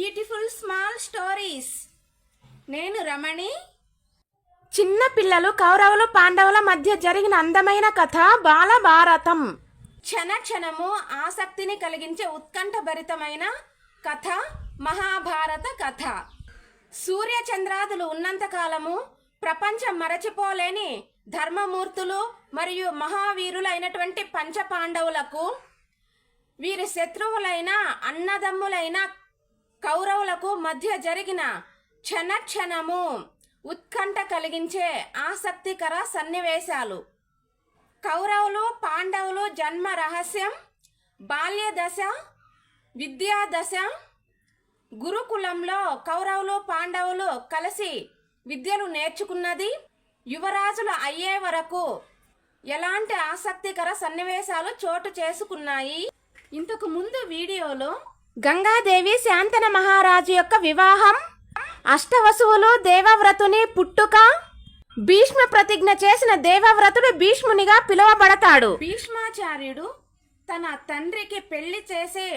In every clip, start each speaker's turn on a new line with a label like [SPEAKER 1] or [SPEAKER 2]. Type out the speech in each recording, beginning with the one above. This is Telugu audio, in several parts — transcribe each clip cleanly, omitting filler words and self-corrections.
[SPEAKER 1] Beautiful small stories. నేను రమణి.
[SPEAKER 2] చిన్న పిల్లలు కౌరవులు పాండవుల మధ్య జరిగిన అందమైన కథ బాలభారతం.
[SPEAKER 1] క్షణ క్షణము ఆసక్తిని కలిగించే ఉత్కంఠభరితమైన కథ మహాభారత కథ. సూర్యచంద్రాదులు ఉన్నంత కాలము ప్రపంచం మరచిపోలేని ధర్మమూర్తులు మరియు మహావీరులైనటువంటి పంచపాండవులకు వీరి శత్రువులైన అన్నదమ్ములైన కౌరవులకు మధ్య జరిగిన క్షణక్షణము ఉత్కంఠ కలిగించే ఆసక్తికర సన్నివేశాలు. కౌరవులు పాండవులు జన్మ రహస్యం, బాల్య దశ, విద్యాదశ. గురుకులంలో కౌరవులు పాండవులు కలిసి విద్యలు నేర్చుకున్నది. యువరాజులు అయ్యే వరకు ఎలాంటి ఆసక్తికర సన్నివేశాలు చోటు చేసుకున్నాయి. ఇంతకు ముందు వీడియోలో
[SPEAKER 2] గంగాదేవి శాంతన మహారాజు యొక్క వివాహం, అష్టవసువులు దేవవ్రతుని పుట్టుక, భీష్మ ప్రతిజ్ఞ చేసిన దేవవ్రతుడు భీష్మునిగా పిలువబడతాడు.
[SPEAKER 1] భీష్మాచార్యుడు తన తండ్రికి పెళ్లి చేసే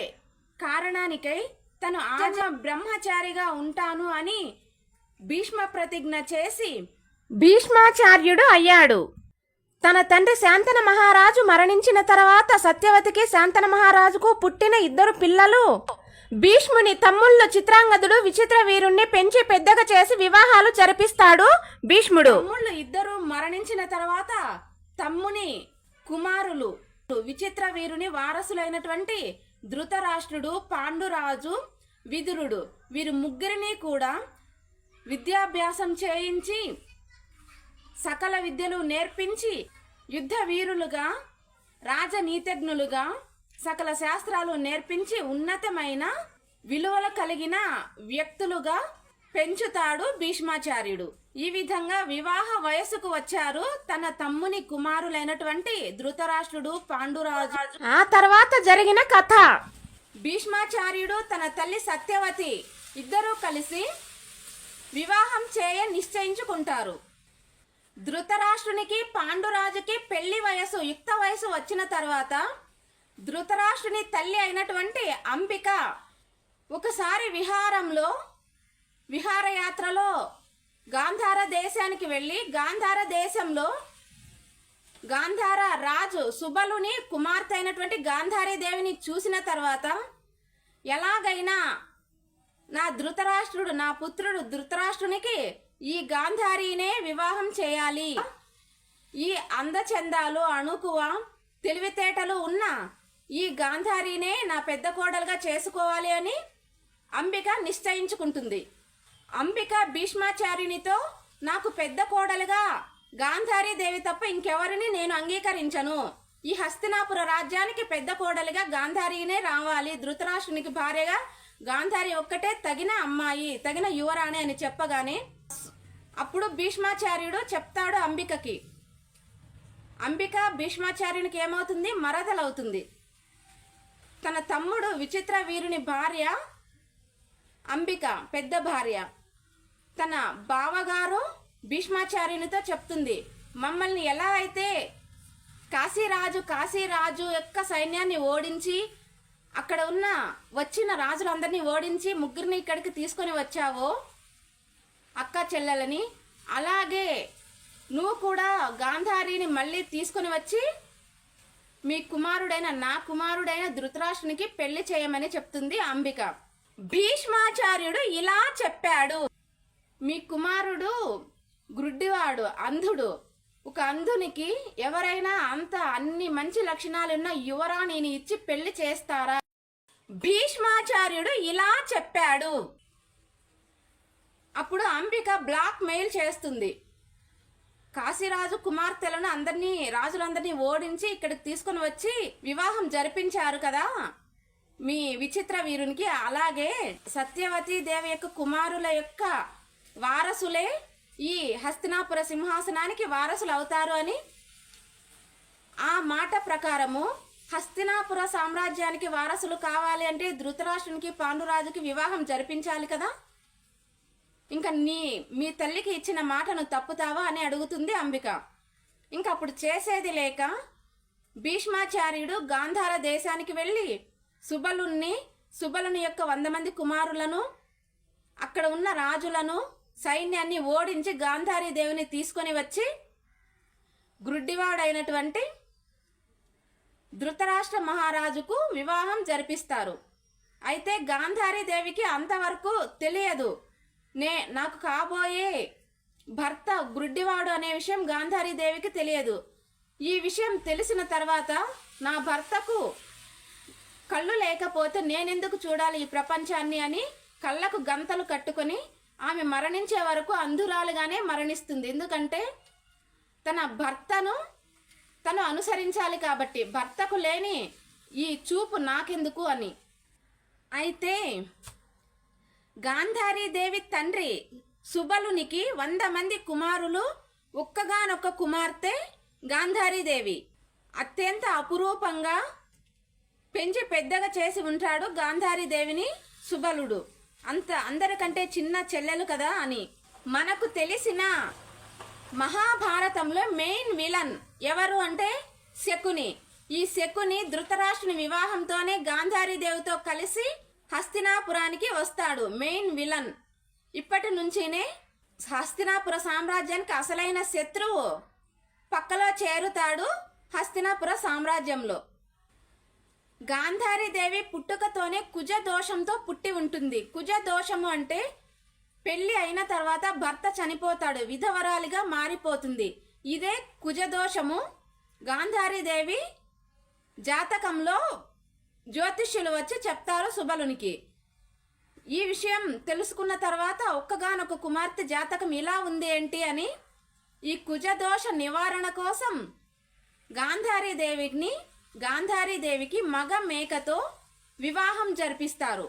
[SPEAKER 1] కారణానికై తను ఆజ బ్రహ్మచారిగా ఉంటాను అని భీష్మ ప్రతిజ్ఞ చేసి
[SPEAKER 2] భీష్మాచార్యుడు అయ్యాడు. తన తండ్రి శాంతన మహారాజు మరణించిన తర్వాత సత్యవతికి శాంతన మహారాజుకు పుట్టిన ఇద్దరు పిల్లలు. భీష్ముని తమ్ముళ్ళు చిత్రాంగదుడు విచిత్ర వీరుణ్ణి పెంచి పెద్దగా చేసి వివాహాలు జరిపిస్తాడు భీష్ముడు.
[SPEAKER 1] తమ్ముళ్ళు ఇద్దరు మరణించిన తర్వాత తమ్ముని కుమారులు విచిత్ర వీరుని వారసులైనటువంటి ధృతరాష్ట్రుడు, పాండురాజు, విదురుడు, వీరు ముగ్గురిని కూడా విద్యాభ్యాసం చేయించి సకల విద్యలు నేర్పించి యుద్ధ వీరులుగా, రాజనీతిజ్ఞులుగా, సకల శాస్త్రాలు నేర్పించి ఉన్నతమైన విలువలు కలిగిన వ్యక్తులుగా పెంచుతాడు భీష్మాచార్యుడు. ఈ విధంగా వివాహ వయసుకు వచ్చారు తన తమ్ముని కుమారులైనటువంటి ధృతరాష్ట్రుడు, పాండురాజు.
[SPEAKER 2] ఆ తర్వాత జరిగిన కథ.
[SPEAKER 1] భీష్మాచార్యుడు తన తల్లి సత్యవతి ఇద్దరూ కలిసి వివాహం చేయ నిశ్చయించుకుంటారు. ధృతరాష్ట్రునికి పాండురాజుకి పెళ్లి వయసు, యుక్త వయసు వచ్చిన తర్వాత ధృతరాష్ట్రుని తల్లి అయినటువంటి అంబిక ఒకసారి విహారయాత్రలో గాంధార దేశానికి వెళ్ళి గాంధార దేశంలో గాంధార రాజు సుబలుని కుమార్తె అయినటువంటి గాంధారీ దేవిని చూసిన తర్వాత ఎలాగైనా నా ధృతరాష్ట్రుడు, నా పుత్రుడు ధృతరాష్ట్రునికి ఈ గాంధారీనే వివాహం చేయాలి, ఈ అందచందాలు, అణుకువ, తెలివితేటలు ఉన్న ఈ గాంధారీనే నా పెద్ద కోడలుగా చేసుకోవాలి అని అంబిక నిశ్చయించుకుంటుంది. అంబిక భీష్మాచార్యునితో నాకు పెద్ద కోడలుగా గాంధారీ దేవి తప్ప ఇంకెవరిని నేను అంగీకరించను, ఈ హస్తినాపుర రాజ్యానికి పెద్ద కోడలుగా గాంధారీనే రావాలి, ధృతరాష్ట్రునికి భార్యగా గాంధారి ఒక్కటే తగిన అమ్మాయి, తగిన యువరాణి అని చెప్పగానే అప్పుడు భీష్మాచార్యుడు చెప్తాడు అంబికకి. అంబిక భీష్మాచార్యునికి ఏమవుతుంది, మరదలవుతుంది. తన తమ్ముడు విచిత్ర వీరుని భార్య అంబిక, పెద్ద భార్య, తన బావగారు భీష్మాచార్యునితో చెప్తుంది, మమ్మల్ని ఎలా అయితే కాశీరాజు యొక్క సైన్యాన్ని ఓడించి అక్కడ ఉన్న వచ్చిన రాజులందరినీ ఓడించి ముగ్గురిని ఇక్కడికి తీసుకొని వచ్చావో అక్క చెల్లెలని, అలాగే నువ్వు కూడా గాంధారీని మళ్ళీ తీసుకొని వచ్చి నా కుమారుడైన ధృతరాష్ట్రునికి పెళ్లి చేయమని చెప్తుంది అంబిక. భీష్మాచార్యుడు ఇలా చెప్పాడు, మీ కుమారుడు గ్రుడ్డివాడు, అంధుడు. ఒక అంధునికి ఎవరైనా అన్ని మంచి లక్షణాలున్న యువరాణిని ఇచ్చి పెళ్లి చేస్తారా? భీష్మాచార్యుడు ఇలా చెప్పాడు. అప్పుడు అంబిక బ్లాక్ మెయిల్ చేస్తుంది. కాశీరాజు కుమార్తెలను రాజులందరినీ ఓడించి ఇక్కడికి తీసుకుని వచ్చి వివాహం జరిపించారు కదా మీ విచిత్ర వీరునికి, అలాగే సత్యవతి దేవి యొక్క కుమారుల యొక్క వారసులే ఈ హస్తినాపుర సింహాసనానికి వారసులు అవుతారు అని, ఆ మాట ప్రకారము హస్తినాపుర సామ్రాజ్యానికి వారసులు కావాలి అంటే ధృతరాష్ట్రునికి పాండురాజుకి వివాహం జరిపించాలి కదా, ఇంకా మీ తల్లికి ఇచ్చిన మాటను తప్పుతావా అని అడుగుతుంది అంబిక. ఇంకా అప్పుడు చేసేది లేక భీష్మాచార్యుడు గాంధార దేశానికి వెళ్ళి సుబలుణ్ణి సుబలుని యొక్క 100 మంది కుమారులను, అక్కడ ఉన్న రాజులను, సైన్యాన్ని ఓడించి గాంధారీ దేవిని తీసుకొని వచ్చి గ్రుడ్డివాడైనటువంటి ధృతరాష్ట్ర మహారాజుకు వివాహం జరిపిస్తారు. అయితే గాంధారీ దేవికి అంతవరకు తెలియదు నాకు కాబోయే భర్త గ్రుడ్డివాడు అనే విషయం గాంధారీ దేవికి తెలియదు. ఈ విషయం తెలిసిన తర్వాత నా భర్తకు కళ్ళు లేకపోతే నేనెందుకు చూడాలి ఈ ప్రపంచాన్ని అని కళ్ళకు గంతలు కట్టుకొని ఆమె మరణించే వరకు అంధురాలుగానే మరణిస్తుంది. ఎందుకంటే తన భర్తను తను అనుసరించాలి కాబట్టి, భర్తకు లేని ఈ చూపు నాకెందుకు అని. అయితే గాంధారీ దేవి తండ్రి సుబలునికి 100 మంది కుమారులు, ఒక్కగానొక్క కుమార్తె గాంధారీ దేవి. అత్యంత అపురూపంగా పెంచి పెద్దగా చేసి ఉంటాడు గాంధారీ దేవిని సుబలుడు. అందరికంటే చిన్న చెల్లెలు కదా అని. మనకు తెలిసిన మహాభారతంలో మెయిన్ విలన్ ఎవరు అంటే శకుని. ఈ శకుని ధృతరాష్ట్రుని వివాహంతోనే గాంధారీ దేవితో కలిసి హస్తినాపురానికి వస్తాడు. Main villain. ఇప్పటి నుంచినే హస్తినాపుర సామ్రాజ్యానికి అసలైన శత్రువు పక్కలో చేరుతాడు హస్తినాపుర సామ్రాజ్యంలో. గాంధారీ దేవి పుట్టుకతోనే కుజ దోషంతో పుట్టి ఉంటుంది. కుజ దోషము అంటే పెళ్లి అయిన తర్వాత భర్త చనిపోతాడు, విధవరాలిగా మారిపోతుంది. ఇదే కుజదోషము. గాంధారీ దేవి జాతకంలో జ్యోతిష్యులు వచ్చి చెప్తారు సుబలునికి. ఈ విషయం తెలుసుకున్న తర్వాత ఒక్కగానొక్క కుమార్తె జాతకం ఇలా ఉంది ఏంటి అని ఈ కుజదోష నివారణ కోసం గాంధారీ దేవికి మగ మేకతో వివాహం జరిపిస్తారు.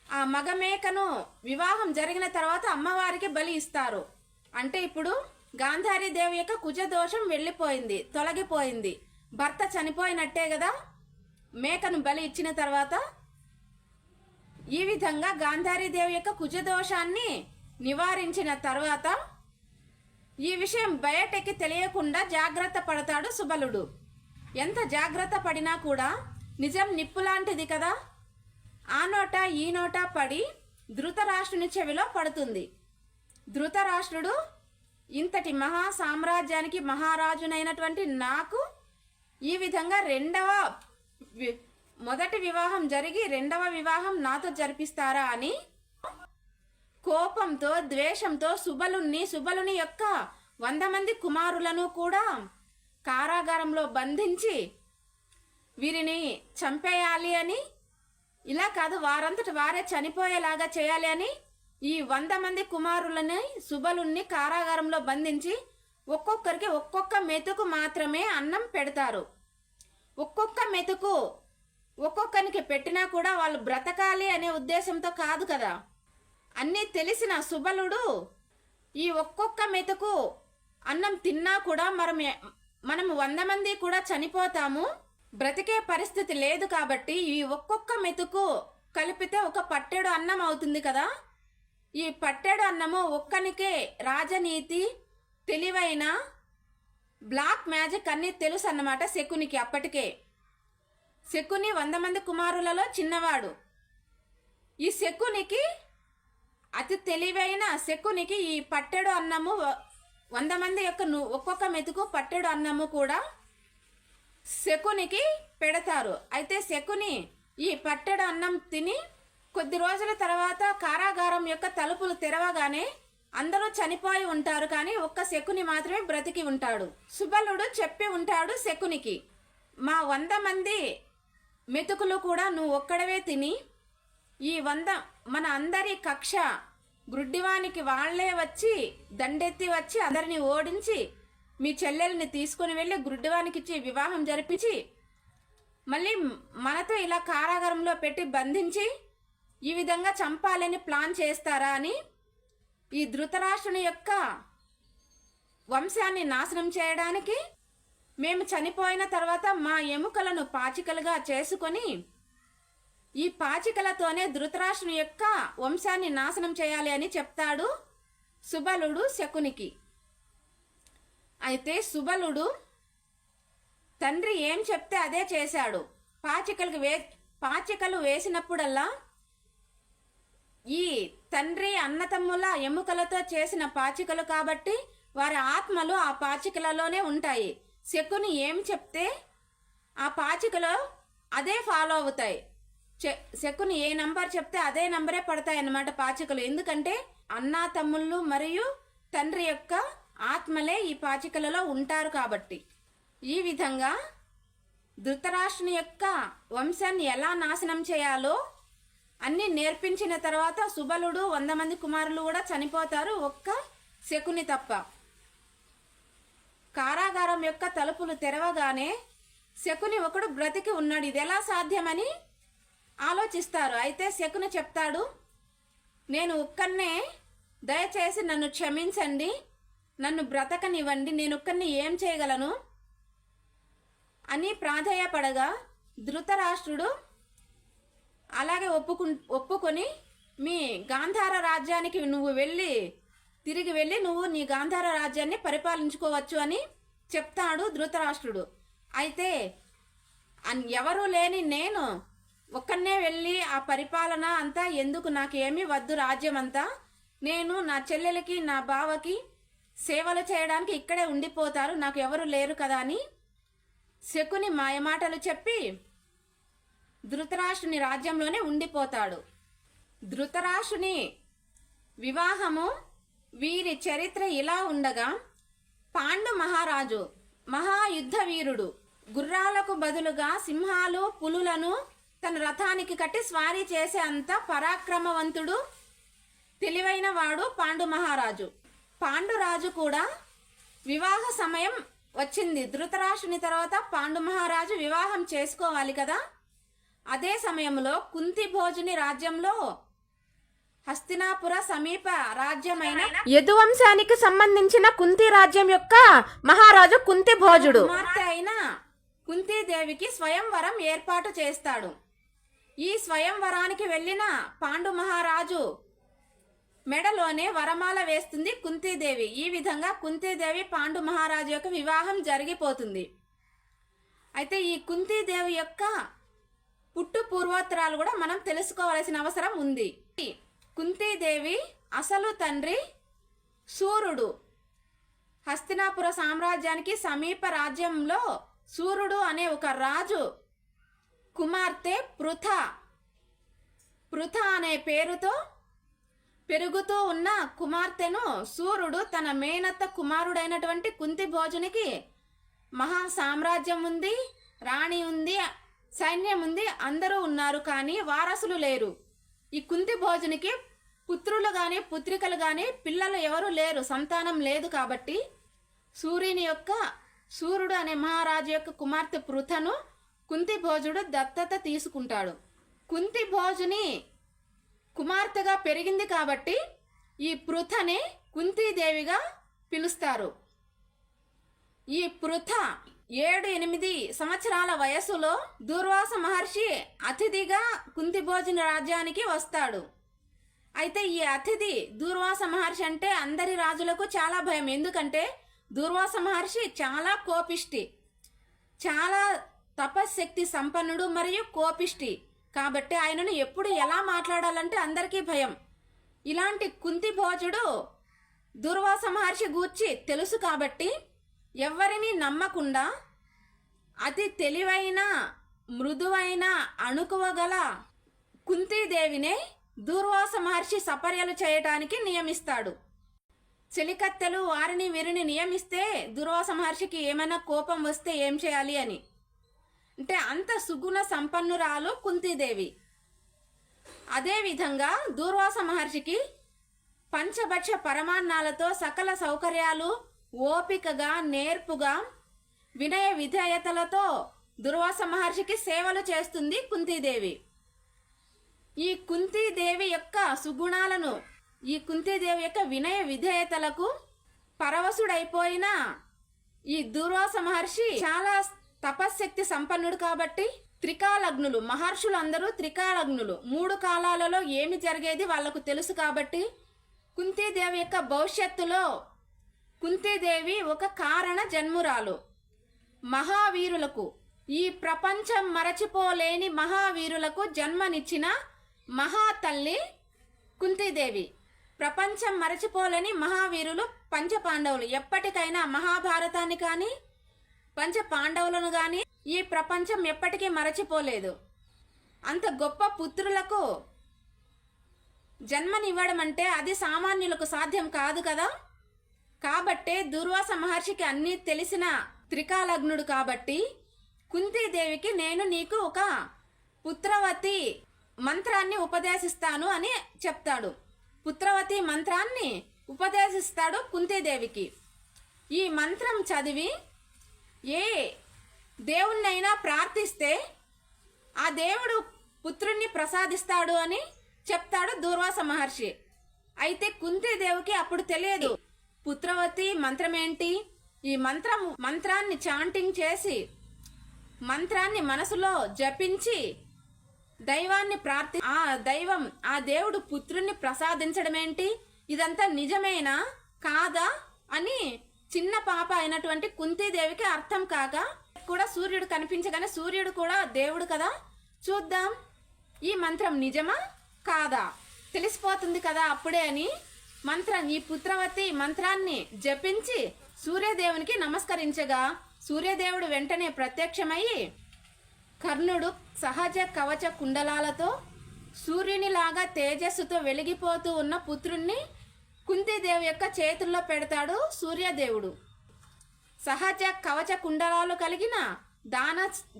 [SPEAKER 1] ఆ మగ మేకను వివాహం జరిగిన తర్వాత అమ్మవారికి బలి ఇస్తారు. అంటే ఇప్పుడు గాంధారీ దేవి యొక్క కుజదోషం వెళ్ళిపోయింది, తొలగిపోయింది. భర్త చనిపోయినట్టే కదా మేకను బలి ఇచ్చిన తర్వాత. ఈ విధంగా గాంధారీ దేవి యొక్క కుజదోషాన్ని నివారించిన తర్వాత ఈ విషయం బయటకి తెలియకుండా జాగ్రత్త పడతాడు సుబలుడు. ఎంత జాగ్రత్త పడినా కూడా నిజం నిప్పులాంటిది కదా, ఆ నోట ఈ నోట పడి ధృతరాష్ట్రుని చెవిలో పడుతుంది. ధృతరాష్ట్రుడు ఇంతటి మహా సామ్రాజ్యానికి మహారాజునైనటువంటి నాకు ఈ విధంగా మొదటి వివాహం జరిగి రెండవ వివాహం నాతో జరిపిస్తారా అని కోపంతో, ద్వేషంతో సుబలుని యొక్క 100 మంది కుమారులను కూడా కారాగారంలో బంధించి వీరిని చంపేయాలి అని, ఇలా కాదు వారంతట వారే చనిపోయేలాగా చేయాలి అని ఈ 100 మంది కుమారులని సుబలుని కారాగారంలో బంధించి ఒక్కొక్కరికి ఒక్కొక్క మెతుకు మాత్రమే అన్నం పెడతారు. ఒక్కొక్క మెతుకు ఒక్కొక్కరికి పెట్టినా కూడా వాళ్ళు బ్రతకాలి అనే ఉద్దేశంతో కాదు కదా. అన్నీ తెలిసిన సుబలుడు ఈ ఒక్కొక్క మెతుకు అన్నం తిన్నా కూడా మనము 100 మంది కూడా చనిపోతాము, బ్రతికే పరిస్థితి లేదు కాబట్టి ఈ ఒక్కొక్క మెతుకు కలిపితే ఒక పట్టెడు అన్నం అవుతుంది కదా. ఈ పట్టెడు అన్నము ఒక్కనికే రాజనీతి, తెలివైన బ్లాక్ మ్యాజిక్ అన్నీ తెలుసు అన్నమాట శకునికి. అప్పటికే శకుని 100 మంది కుమారులలో చిన్నవాడు. ఈ శకునికి, అతి తెలివైన శకునికి ఈ పట్టెడు అన్నము 100 మంది యొక్క ఒక్కొక్క మెతుకు పట్టెడు అన్నము కూడా శకునికి పెడతారు. అయితే శకుని ఈ పట్టెడు అన్నం తిని కొద్ది రోజుల తర్వాత కారాగారం యొక్క తలుపులు తెరవగానే అందరూ చనిపోయి ఉంటారు, కానీ ఒక్క శకుని మాత్రమే బ్రతికి ఉంటాడు. సుబలుడు చెప్పి ఉంటాడు శకునికి, మా 100 మంది మెతుకులు కూడా నువ్వు ఒక్కడవే తిని ఈ 100 మన అందరి కక్ష గ్రుడ్డివానికి వాళ్లే వచ్చి దండెత్తి వచ్చి అందరిని ఓడించి మీ చెల్లెల్ని తీసుకుని వెళ్ళి గ్రుడ్డివానికిచ్చి వివాహం జరిపించి మళ్ళీ మనతో ఇలా కారాగారంలో పెట్టి బంధించి ఈ విధంగా చంపాలని ప్లాన్ చేస్తారా అని ఈ ధృతరాష్ట్రుని యొక్క వంశాన్ని నాశనం చేయడానికి మేము చనిపోయిన తర్వాత మా ఎముకలను పాచికలుగా చేసుకొని ఈ పాచికలతోనే ధృతరాష్ట్రుని యొక్క వంశాన్ని నాశనం చేయాలి అని చెప్తాడు సుబలుడు శకునికి. అయితే సుబలుడు తండ్రి ఏం చెప్తే అదే చేశాడు. పాచికలకు పాచికలు వేసినప్పుడల్లా ఈ తండ్రి అన్నతమ్ముల ఎముకలతో చేసిన పాచికలు కాబట్టి వారి ఆత్మలు ఆ పాచికలలోనే ఉంటాయి. శకుని ఏం చెప్తే ఆ పాచికలో అదే ఫాలో అవుతాయి. శకుని ఏ నంబర్ చెప్తే అదే నంబరే పడతాయి అన్నమాట పాచికలు. ఎందుకంటే అన్నా తమ్ముళ్ళు మరియు తండ్రి యొక్క ఆత్మలే ఈ పాచికలలో ఉంటారు కాబట్టి. ఈ విధంగా ధృతరాష్ట్రుని యొక్క వంశాన్ని ఎలా నాశనం చేయాలో అన్ని నేర్పించిన తర్వాత సుబలుడు 100 మంది కుమారులు కూడా చనిపోతారు, ఒక్క శకుని తప్ప. కారాగారం యొక్క తలుపులు తెరవగానే శకుని ఒకడు బ్రతికి ఉన్నాడు. ఇది ఎలా సాధ్యమని ఆలోచిస్తారు. అయితే శకుని చెప్తాడు, నేను ఒక్కన్నే, దయచేసి నన్ను క్షమించండి, నన్ను బ్రతకనివ్వండి, నేను ఒక్కరిని ఏం చేయగలను అని ప్రాధేయపడగా ధృతరాష్ట్రుడు అలాగే ఒప్పుకొని మీ గాంధార రాజ్యానికి నువ్వు తిరిగి వెళ్ళి నువ్వు నీ గాంధార రాజ్యాన్ని పరిపాలించుకోవచ్చు అని చెప్తాడు ధృతరాష్ట్రుడు. అయితే ఎవరూ లేని నేను ఒక్కనే వెళ్ళి ఆ పరిపాలన అంతా ఎందుకు, నాకేమీ వద్దు రాజ్యం అంతా, నేను నా చెల్లెలకి నా బావకి సేవలు చేయడానికి ఇక్కడే ఉండిపోతారు, నాకు ఎవరు లేరు కదా అని శకుని మాయమాటలు చెప్పి ధృతరాష్ట్రుని రాజ్యంలోనే ఉండిపోతాడు. ధృతరాష్ట్రుని వివాహము వీరి చరిత్ర ఇలా ఉండగా, పాండు మహారాజు మహాయుద్ధ వీరుడు, గుర్రాలకు బదులుగా సింహాలు పులులను తన రథానికి కట్టి స్వారీ చేసే అంత పరాక్రమవంతుడు, తెలివైన వాడు పాండు మహారాజు. పాండురాజు కూడా వివాహ సమయం వచ్చింది. ధృతరాష్ట్రుని తర్వాత పాండు మహారాజు వివాహం చేసుకోవాలి కదా. అదే సమయంలో కుంతి భోజుని రాజ్యంలో హస్తినాపుర సమీప రాజ్యమైన
[SPEAKER 2] యదువంశానికి సంబంధించిన కుంతి రాజ్యం యొక్క మహారాజు కుంతి భోజుడు
[SPEAKER 1] కుమార్తె అయిన కుంతీదేవికి స్వయంవరం ఏర్పాటు చేస్తాడు. ఈ స్వయంవరానికి వెళ్ళిన పాండు మహారాజు మెడలోనే వరమాల వేస్తుంది కుంతీదేవి. ఈ విధంగా కుంతీదేవి పాండు మహారాజు యొక్క వివాహం జరిగిపోతుంది. అయితే ఈ కుంతీదేవి యొక్క పుట్టు పూర్వోత్తరాలు కూడా మనం తెలుసుకోవాల్సిన అవసరం ఉంది. కుంతీదేవి అసలు తండ్రి సూర్యుడు. హస్తినాపుర సామ్రాజ్యానికి సమీప రాజ్యంలో సూర్యుడు అనే ఒక రాజు కుమార్తె పృథ అనే పేరుతో పెరుగుతూ ఉన్న కుమార్తెను సూర్యుడు తన మేనత్త కుమారుడైనటువంటి కుంతి భోజునికి, మహా సామ్రాజ్యం ఉంది, రాణి ఉంది, సైన్యం ఉంది, అందరూ ఉన్నారు, కానీ వారసులు లేరు. ఈ కుంతి భోజునికి పుత్రులు గాని పుత్రికలు గాని పిల్లలు ఎవరు లేరు, సంతానం లేదు. కాబట్టి సూర్యుడు అనే మహారాజు యొక్క కుమార్తె పృథను కుంతి భోజుడు దత్తత తీసుకుంటాడు. కుంతి భోజుని కుమార్తెగా పెరిగింది కాబట్టి ఈ పృథని కుంతీదేవిగా పిలుస్తారు. ఈ పృథ 7-8 సంవత్సరాల వయసులో దూర్వాస మహర్షి అతిథిగా కుంతి భోజన రాజ్యానికి వస్తాడు. అయితే ఈ అతిథి దూర్వాస మహర్షి అంటే అందరి రాజులకు చాలా భయం. ఎందుకంటే దూర్వాస మహర్షి చాలా కోపిష్టి, చాలా తపశ్శక్తి సంపన్నుడు మరియు కోపిష్టి. కాబట్టి ఆయనను ఎప్పుడు ఎలా మాట్లాడాలంటే అందరికీ భయం. ఇలాంటి కుంతి భోజుడు దూర్వాస మహర్షి గూర్చి తెలుసు కాబట్టి ఎవరిని నమ్మకుండా అతి తెలివైన మృదువైన అణుకువగల కుంతీదేవినే దూర్వాస మహర్షి సపర్యలు చేయటానికి నియమిస్తాడు. చెలికత్తెలు వారిని వీరిని నియమిస్తే దూర్వాస మహర్షికి ఏమైనా కోపం వస్తే ఏం చేయాలి అని, అంటే అంత సుగుణ సంపన్నురాలు కుంతీదేవి. అదేవిధంగా దూర్వాస మహర్షికి పంచభక్ష పరమాన్నాలతో సకల సౌకర్యాలు ఓపికగా నేర్పుగా వినయ విధేయతలతో దుర్వాస మహర్షికి సేవలు చేస్తుంది కుంతీదేవి. ఈ కుంతీదేవి యొక్క సుగుణాలను, ఈ కుంతీదేవి యొక్క వినయ విధేయతలకు పరవశుడైపోయిన ఈ దుర్వాస మహర్షి చాలా తపశ్శక్తి సంపన్నుడు కాబట్టి త్రికాలగ్నులు, మహర్షులు అందరూ త్రికాలగ్నులు. 3 కాలాలలో ఏమి జరిగేది వాళ్లకు తెలుసు కాబట్టి కుంతీదేవి యొక్క భవిష్యత్తులో కుంతీదేవి ఒక కారణ జన్మురాలు. మహావీరులకు ఈ ప్రపంచం మరచిపోలేని మహావీరులకు జన్మనిచ్చిన మహాతల్లి కుంతీదేవి. ప్రపంచం మరచిపోలేని మహావీరులు పంచపాండవులు. ఎప్పటికైనా మహాభారతాన్ని కానీ పంచపాండవులను కానీ ఈ ప్రపంచం ఎప్పటికీ మరచిపోలేదు. అంత గొప్ప పుత్రులకు జన్మనివ్వడం అంటే అది సామాన్యులకు సాధ్యం కాదు కదా. కాబట్టే దుర్వాస మహర్షికి అన్నీ తెలిసిన త్రికాలగ్నుడు కాబట్టి కుంతీదేవికి నేను నీకు ఒక పుత్రవతి మంత్రాన్ని ఉపదేశిస్తాను అని చెప్తాడు. పుత్రవతి మంత్రాన్ని ఉపదేశిస్తాడు కుంతీదేవికి. ఈ మంత్రం చదివి ఏ దేవుణ్ణైనా ప్రార్థిస్తే ఆ దేవుడు పుత్రుణ్ణి ప్రసాదిస్తాడు అని చెప్తాడు దుర్వాస మహర్షి. అయితే కుంతీదేవికి అప్పుడు తెలియదు పుత్రవతి మంత్రం ఏంటి. ఈ మంత్రాన్ని చాంటింగ్ చేసి మంత్రాన్ని మనసులో జపించి దైవాన్ని ఆ దేవుడు పుత్రుణ్ణి ప్రసాదించడం ఏంటి, ఇదంతా నిజమేనా కాదా అని చిన్న పాప అయినటువంటి కుంతీదేవికి అర్థం కాక కూడా సూర్యుడు కనిపించగానే సూర్యుడు కూడా దేవుడు కదా, చూద్దాం ఈ మంత్రం నిజమా కాదా తెలిసిపోతుంది కదా అప్పుడే అని ఈ పుత్రవతి మంత్రాన్ని జపించి సూర్యదేవునికి నమస్కరించగా సూర్యదేవుడు వెంటనే ప్రత్యక్షమయ్యి కర్ణుడు సహజ కవచ కుండలాలతో సూర్యునిలాగా తేజస్సుతో వెలిగిపోతూ ఉన్న పుత్రుణ్ణి కుంతీదేవి యొక్క చేతుల్లో పెడతాడు సూర్యదేవుడు. సహజ కవచ కుండలాలు కలిగిన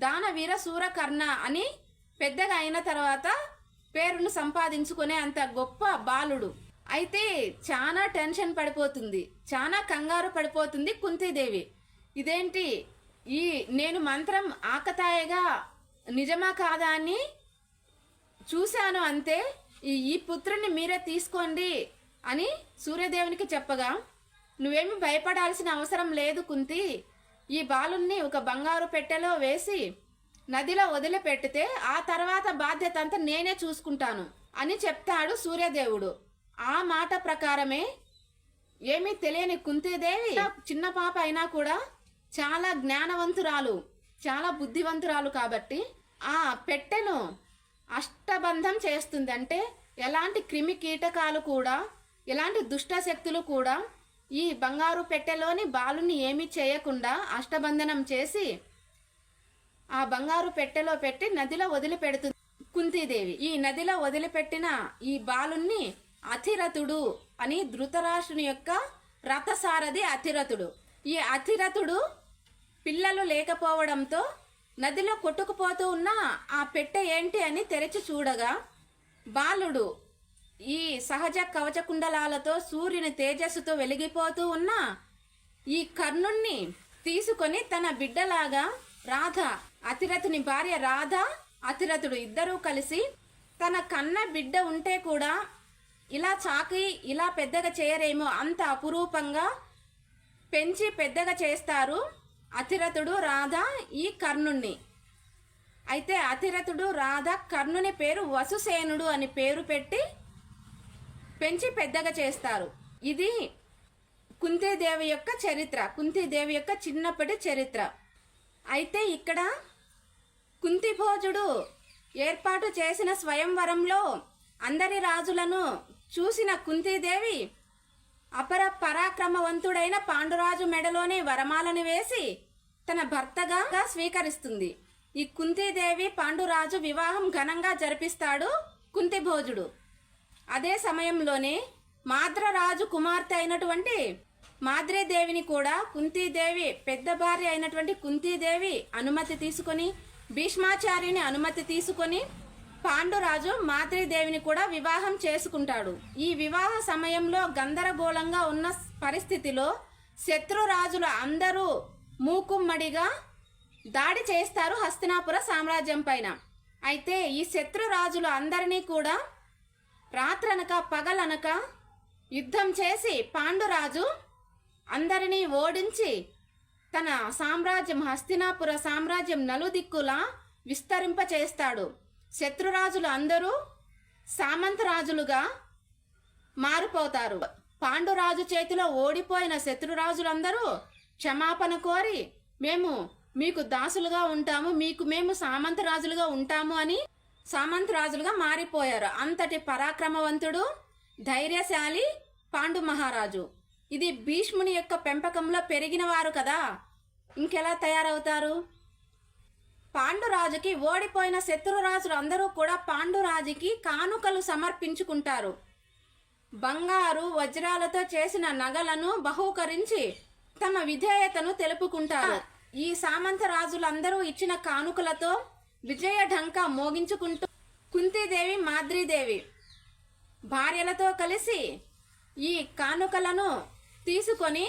[SPEAKER 1] దానవీర సూరకర్ణ అని పెద్దగా అయిన తర్వాత పేరును సంపాదించుకునే అంత గొప్ప బాలుడు. అయితే చాలా టెన్షన్ పడిపోతుంది, చాలా కంగారు పడిపోతుంది కుంతీదేవి. ఇదేంటి నేను మంత్రం ఆకతాయిగా నిజమా కాదా అని చూశాను అంతే, ఈ పుత్రుణ్ణి మీరే తీసుకోండి అని సూర్యదేవునికి చెప్పగా నువ్వేమి భయపడాల్సిన అవసరం లేదు కుంతి, ఈ బాలుణ్ణి ఒక బంగారు పెట్టెలో వేసి నదిలో వదిలిపెట్టితే ఆ తర్వాత బాధ్యత అంతా నేనే చూసుకుంటాను అని చెప్తాడు సూర్యదేవుడు. ఆ మాట ప్రకారమే ఏమీ తెలియని కుంతీదేవి చిన్న పాప అయినా కూడా చాలా జ్ఞానవంతురాలు, చాలా బుద్ధివంతురాలు కాబట్టి ఆ పెట్టెను అష్టబంధం చేస్తుంది. అంటే ఎలాంటి క్రిమి కీటకాలు కూడా ఎలాంటి దుష్ట శక్తులు కూడా ఈ బంగారు పెట్టెలోని బాలుని ఏమీ చేయకుండా అష్టబంధనం చేసి ఆ బంగారు పెట్టెలో పెట్టి నదిలో వదిలిపెడుతుంది కుంతీదేవి. ఈ నదిలో వదిలిపెట్టిన ఈ బాలుణ్ణి అతిరథుడు అని ధృతరాష్ట్రుని యొక్క రథసారథి అతిరథుడు. ఈ అతిరథుడు పిల్లలు లేకపోవడంతో నదిలో కొట్టుకుపోతూ ఉన్న ఆ పెట్టె ఏంటి అని తెరిచి చూడగా బాలుడు ఈ సహజ కవచ కుండలాలతో సూర్యుని తేజస్సుతో వెలిగిపోతూ ఉన్న ఈ కర్ణుణ్ణి తీసుకొని తన బిడ్డలాగా రాధ, అతిరథుని భార్య రాధ, అతిరథుడు ఇద్దరూ కలిసి తన కన్న బిడ్డ ఉంటే కూడా ఇలా చాకి ఇలా పెద్దగా చేయరేమో అంత అపురూపంగా పెంచి పెద్దగా చేస్తారు అతిరథుడు రాధ ఈ కర్ణుణ్ణి. అయితే అతిరథుడు రాధ కర్ణుని పేరు వసుసేనుడు అని పేరు పెట్టి పెంచి పెద్దగా చేస్తారు. ఇది కుంతీదేవి యొక్క చరిత్ర, కుంతీదేవి యొక్క చిన్నప్పటి చరిత్ర. అయితే ఇక్కడ కుంతిభోజుడు ఏర్పాటు చేసిన స్వయంవరంలో అందరి రాజులను చూసిన కుంతీదేవి అపర పరాక్రమవంతుడైన పాండురాజు మెడలోని వరమాలను వేసి తన భర్తగా స్వీకరిస్తుంది. ఈ కుంతీదేవి పాండురాజు వివాహం ఘనంగా జరిపిస్తాడు కుంతిభోజుడు. అదే సమయంలోనే మాద్రరాజు కుమార్తె అయినటువంటి మాద్రీదేవిని కూడా కుంతీదేవి పెద్ద భార్య అయినటువంటి కుంతీదేవి అనుమతి తీసుకొని భీష్మాచార్యుని అనుమతి తీసుకొని పాండురాజు మాద్రీదేవిని కూడా వివాహం చేసుకుంటాడు. ఈ వివాహ సమయంలో గందరగోళంగా ఉన్న పరిస్థితిలో శత్రురాజులు అందరూ మూకుమ్మడిగా దాడి చేస్తారు హస్తినాపుర సామ్రాజ్యం పైన. అయితే ఈ శత్రురాజులు అందరినీ కూడా రాత్రనక పగలనక యుద్ధం చేసి పాండురాజు అందరినీ ఓడించి తన సామ్రాజ్యం హస్తినాపుర సామ్రాజ్యం నలుదిక్కులా విస్తరింపచేస్తాడు. శత్రురాజులు అందరూ సామంతరాజులుగా మారిపోతారు. పాండురాజు చేతిలో ఓడిపోయిన శత్రురాజులందరూ క్షమాపణ కోరి మేము మీకు దాసులుగా ఉంటాము, మీకు మేము సామంతరాజులుగా ఉంటాము అని సామంతరాజులుగా మారిపోయారు. అంతటి పరాక్రమవంతుడు, ధైర్యశాలి పాండు మహారాజు. ఇది భీష్ముని యొక్క పెంపకంలో పెరిగిన వారు కదా, ఇంకెలా తయారవుతారు? పాండురాజుకి ఓడిపోయిన శత్రురాజులు అందరూ కూడా పాండురాజుకి కానుకలు సమర్పించుకుంటారు. బంగారు వజ్రాలతో చేసిన నగలను బహూకరించి తమ విధేయతను తెలుపుకుంటారు. ఈ సామంత రాజులందరూ ఇచ్చిన కానుకలతో విజయ ఢంకా మోగించుకుంటూ కుంతీదేవి, మాద్రీదేవి భార్యలతో కలిసి ఈ కానుకలను తీసుకొని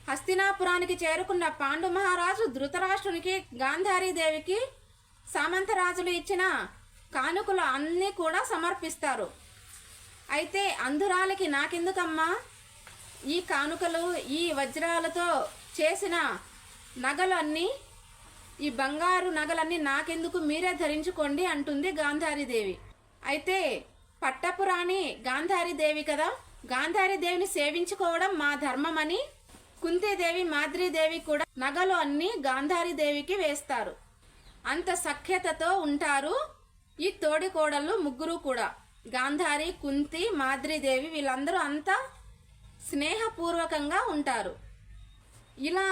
[SPEAKER 1] హస్తినాపురానికి చేరుకున్న పాండు మహారాజు ధృతరాష్ట్రునికి, గాంధారీదేవికి సామంతరాజులు ఇచ్చిన కానుకలు అన్నీ కూడా సమర్పిస్తారు. అయితే అంధురాలికి నాకెందుకమ్మా ఈ కానుకలు, ఈ వజ్రాలతో చేసిన నగలు అన్నీ, ఈ బంగారు నగలన్నీ నాకెందుకు, మీరే ధరించుకోండి అంటుంది గాంధారీదేవి. అయితే పట్టపురాణి గాంధారీదేవి కదా, గాంధారీదేవిని సేవించుకోవడం మా ధర్మమని కుంతీదేవి, మాద్రీదేవి కూడా నగలు అన్నీ గాంధారీదేవికి వేస్తారు. అంత సఖ్యతతో ఉంటారు ఈ తోడికోడళ్ళు ముగ్గురు కూడా. గాంధారి, కుంతి, మాద్రీదేవి వీళ్ళందరూ అంతా స్నేహపూర్వకంగా ఉంటారు. ఇలా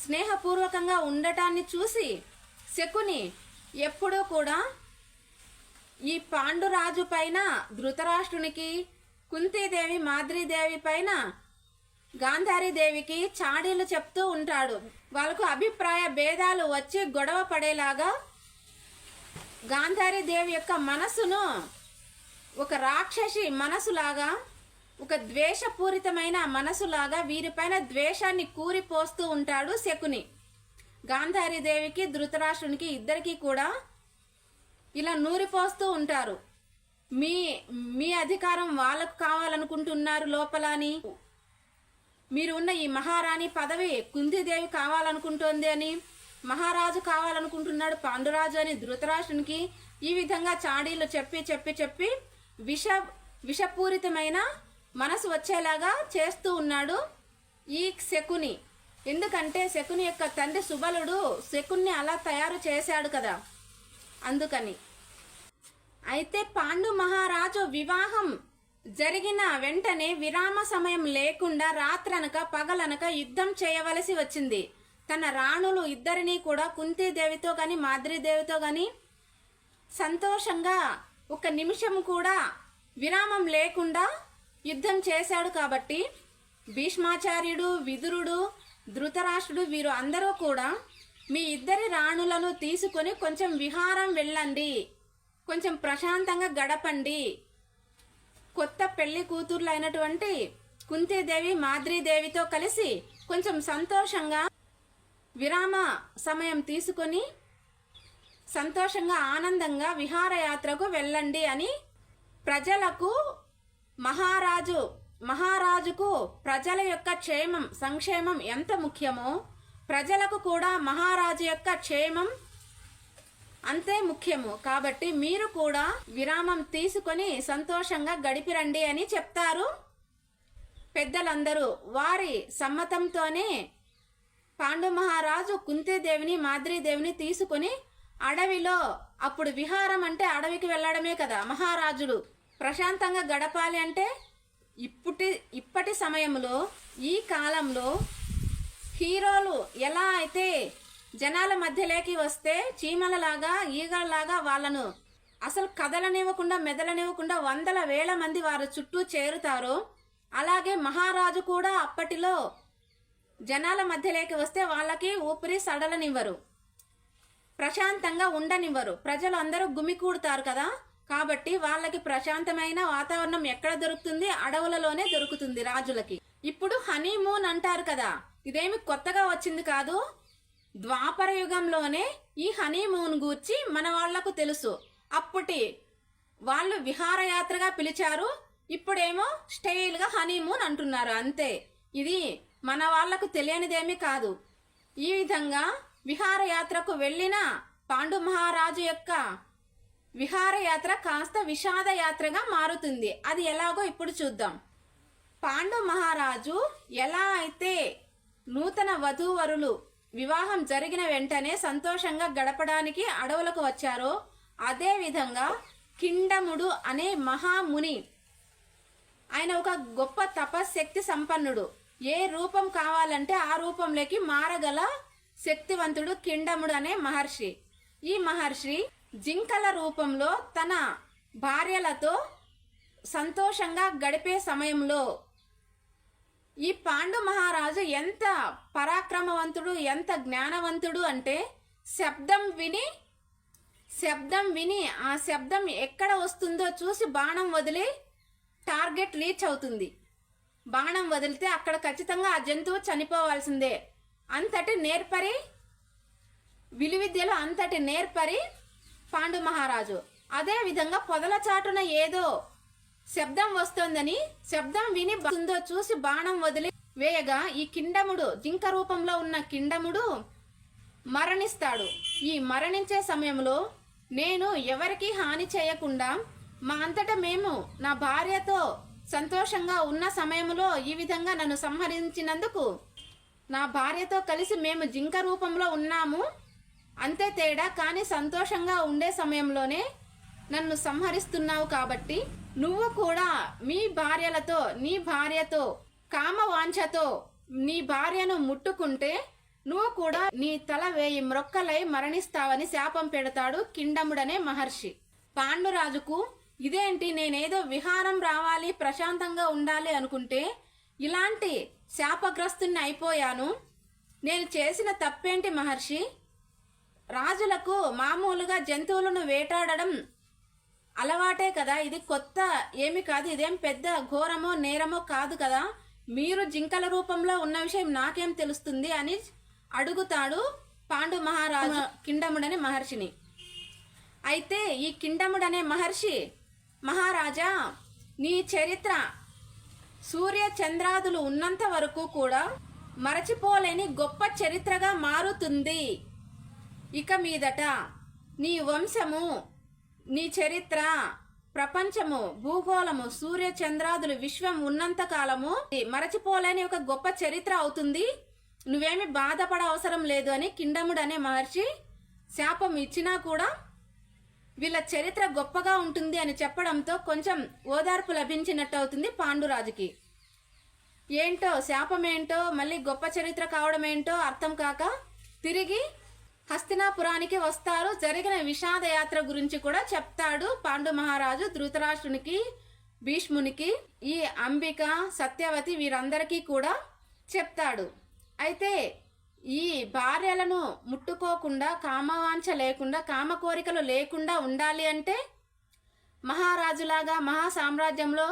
[SPEAKER 1] స్నేహపూర్వకంగా ఉండటాన్ని చూసి శకుని ఎప్పుడూ కూడా ఈ పాండురాజు పైన, ధృతరాష్ట్రునికి, కుంతీదేవి, మాద్రీదేవి పైన గాంధారీదేవికి చాడీలు చెప్తూ ఉంటాడు. వాళ్ళకు అభిప్రాయ భేదాలు వచ్చి గొడవ పడేలాగా గాంధారీదేవి యొక్క మనసును ఒక రాక్షసి మనసులాగా, ఒక ద్వేషపూరితమైన మనసులాగా వీరిపైన ద్వేషాన్ని కూరిపోస్తూ ఉంటాడు శకుని. గాంధారీదేవికి, ధృతరాష్ట్రునికి ఇద్దరికీ కూడా ఇలా నూరిపోస్తూ ఉంటారు. మీ అధికారం వాళ్ళకు కావాలనుకుంటున్నారు లోపల అని, మీరు ఉన్న ఈ మహారాణి పదవి కుంతీదేవి కావాలనుకుంటోంది అని, మహారాజు కావాలనుకుంటున్నాడు పాండురాజు అని ధృతరాష్ట్రునికి ఈ విధంగా చాడీలు చెప్పి చెప్పి చెప్పి విషపూరితమైన మనసు వచ్చేలాగా చేస్తూ ఉన్నాడు ఈ శకుని. ఎందుకంటే శకుని యొక్క తండ్రి సుబలుడు శకుని అలా తయారు చేశాడు కదా, అందుకని. అయితే పాండు మహారాజు వివాహం జరిగిన వెంటనే విరామ సమయం లేకుండా రాత్రనక పగలనక యుద్ధం చేయవలసి వచ్చింది. తన రాణులు ఇద్దరినీ కూడా కుంతీదేవితో గాని, మాద్రీదేవితో గాని సంతోషంగా ఒక నిమిషం కూడా విరామం లేకుండా యుద్ధం చేశాడు. కాబట్టి భీష్మాచార్యుడు, విదురుడు, ధృతరాష్ట్రుడు వీరు అందరూ కూడా మీ ఇద్దరి రాణులను తీసుకొని కొంచెం విహారం వెళ్ళండి, కొంచెం ప్రశాంతంగా గడపండి. కొత్త పెళ్లి కూతుర్లు అయినటువంటి కుంతీదేవి, మాద్రీదేవితో కలిసి కొంచెం సంతోషంగా విరామ సమయం తీసుకొని సంతోషంగా ఆనందంగా విహారయాత్రకు వెళ్ళండి అని ప్రజలకు, మహారాజుకు ప్రజల యొక్క క్షేమం, సంక్షేమం ఎంత ముఖ్యమో ప్రజలకు కూడా మహారాజు యొక్క క్షేమం అంతే ముఖ్యము. కాబట్టి మీరు కూడా విరామం తీసుకొని సంతోషంగా గడిపిరండి అని చెప్తారు పెద్దలందరూ. వారి సమ్మతంతోనే పాండు మహారాజు కుంతీదేవిని, మాద్రీదేవిని తీసుకొని అడవిలో, అప్పుడు విహారం అంటే అడవికి వెళ్ళడమే కదా, మహారాజులు ప్రశాంతంగా గడపాలి అంటే ఇప్పటి సమయంలో, ఈ కాలంలో హీరోలు ఎలా అయితే జనాల మధ్యలోకి వస్తే చీమలలాగా, ఈగలలాగా వాళ్ళను అసలు కదలనివ్వకుండా, మెదలనివ్వకుండా వందల వేల మంది వారి చుట్టూ చేరుతారో, అలాగే మహారాజు కూడా అప్పటిలో జనాల మధ్యలోకి వస్తే వాళ్ళకి ఊపిరి సడలనివ్వరు, ప్రశాంతంగా ఉండనివ్వరు. ప్రజలు అందరూ గుమికూడతారు కదా, కాబట్టి వాళ్ళకి ప్రశాంతమైన వాతావరణం ఎక్కడ దొరుకుతుంది? అడవులలోనే దొరుకుతుంది రాజులకి. ఇప్పుడు హనీమూన్ అంటారు కదా, ఇదేమి కొత్తగా వచ్చింది కాదు. ద్వాపర యుగంలోనే ఈ హనీమూన్ గూర్చి మన వాళ్లకు తెలుసు. అప్పటి వాళ్ళు విహారయాత్రగా పిలిచారు, ఇప్పుడేమో స్టైల్గా హనీమూన్ అంటున్నారు అంతే. ఇది మన వాళ్లకు తెలియనిదేమీ కాదు. ఈ విధంగా విహారయాత్రకు వెళ్ళిన పాండు మహారాజు యొక్క విహారయాత్ర కాస్త విషాద యాత్రగా మారుతుంది. అది ఎలాగో ఇప్పుడు చూద్దాం. పాండు మహారాజు ఎలా అయితే నూతన వధూవరులు వివాహం జరిగిన వెంటనే సంతోషంగా గడపడానికి అడవులకు వచ్చారో అదే విధంగా కిండముడు అనే మహాముని, ఆయన ఒక గొప్ప తపశ్శక్తి సంపన్నుడు. ఏ రూపం కావాలంటే ఆ రూపంలోకి మారగల శక్తివంతుడు కిండముడు అనే మహర్షి. ఈ మహర్షి జింకల రూపంలో తన భార్యలతో సంతోషంగా గడిపే సమయంలో ఈ పాండు మహారాజు ఎంత పరాక్రమవంతుడు, ఎంత జ్ఞానవంతుడు అంటే శబ్దం విని ఆ శబ్దం ఎక్కడ వస్తుందో చూసి బాణం వదిలి టార్గెట్ రీచ్ అవుతుంది. బాణం వదిలితే అక్కడ ఖచ్చితంగా ఆ జంతువు చనిపోవాల్సిందే. అంతటి నేర్పరి, విలువిద్యలో అంతటి నేర్పరి పాండు మహారాజు. అదే విధంగా పొదల చాటున ఏదో శబ్దం వస్తోందని శబ్దం విని వస్తుందో చూసి బాణం వదిలి వేయగా ఈ కిండముడు, జింక రూపంలో ఉన్న కిండముడు మరణిస్తాడు. ఈ మరణించే సమయంలో నేను ఎవరికీ హాని చేయకుండా మా అంతటా మేము నా భార్యతో సంతోషంగా ఉన్న సమయంలో ఈ విధంగా నన్ను సంహరించినందుకు నా భార్యతో కలిసి మేము జింక రూపంలో ఉన్నాము, అంతే తేడా. కానీ సంతోషంగా ఉండే సమయంలోనే నన్ను సంహరిస్తున్నావు కాబట్టి నువ్వు కూడా నీ భార్యతో కామవాంఛతో నీ భార్యను ముట్టుకుంటే నువ్వు కూడా నీ తల 1000 మ్రొక్కలై మరణిస్తావని శాపం పెడతాడు కిండముడనే మహర్షి. పాండురాజుకు ఇదేంటి, నేనేదో విహారం రావాలి, ప్రశాంతంగా ఉండాలి అనుకుంటే ఇలాంటి శాపగ్రస్తుని అయిపోయాను, నేను చేసిన తప్పేంటి మహర్షి? రాజులకు మామూలుగా జంతువులను వేటాడడం అలవాటే కదా, ఇది కొత్త ఏమి కాదు, ఇదేం పెద్ద ఘోరమో నేరమో కాదు కదా, మీరు జింకల రూపంలో ఉన్న విషయం నాకేం తెలుస్తుంది అని అడుగుతాడు పాండు మహారాజు కిండముడనే మహర్షిని. అయితే ఈ కిండముడనే మహర్షి, మహారాజా నీ చరిత్ర సూర్య చంద్రాదులు ఉన్నంత వరకు కూడా మరచిపోలేని గొప్ప చరిత్రగా మారుతుంది. ఇక మీదట నీ వంశము, నీ చరిత్ర, ప్రపంచము, భూగోళము, సూర్య చంద్రాదులు, విశ్వం ఉన్నంత కాలము మరచిపోలేని ఒక గొప్ప చరిత్ర అవుతుంది, నువ్వేమి బాధపడ అవసరం లేదు అని కిండముడు అనే మహర్షి శాపం ఇచ్చినా కూడా వీళ్ళ చరిత్ర గొప్పగా ఉంటుంది అని చెప్పడంతో కొంచెం ఓదార్పు లభించినట్టు అవుతుంది పాండురాజుకి. ఏంటో శాపం ఏంటో మళ్ళీ గొప్ప చరిత్ర కావడం ఏంటో అర్థం కాక తిరిగి హస్తినాపురానికి వస్తారు. జరిగిన విషాద యాత్ర గురించి కూడా చెప్తాడు పాండు మహారాజు ధృతరాష్ట్రునికి, భీష్మునికి, ఈ అంబిక, సత్యవతి వీరందరికీ కూడా చెప్తాడు. అయితే ఈ భార్యలను ముట్టుకోకుండా, కామవాంఛ లేకుండా, కామ కోరికలు లేకుండా ఉండాలి అంటే మహారాజులాగా మహా సామ్రాజ్యంలో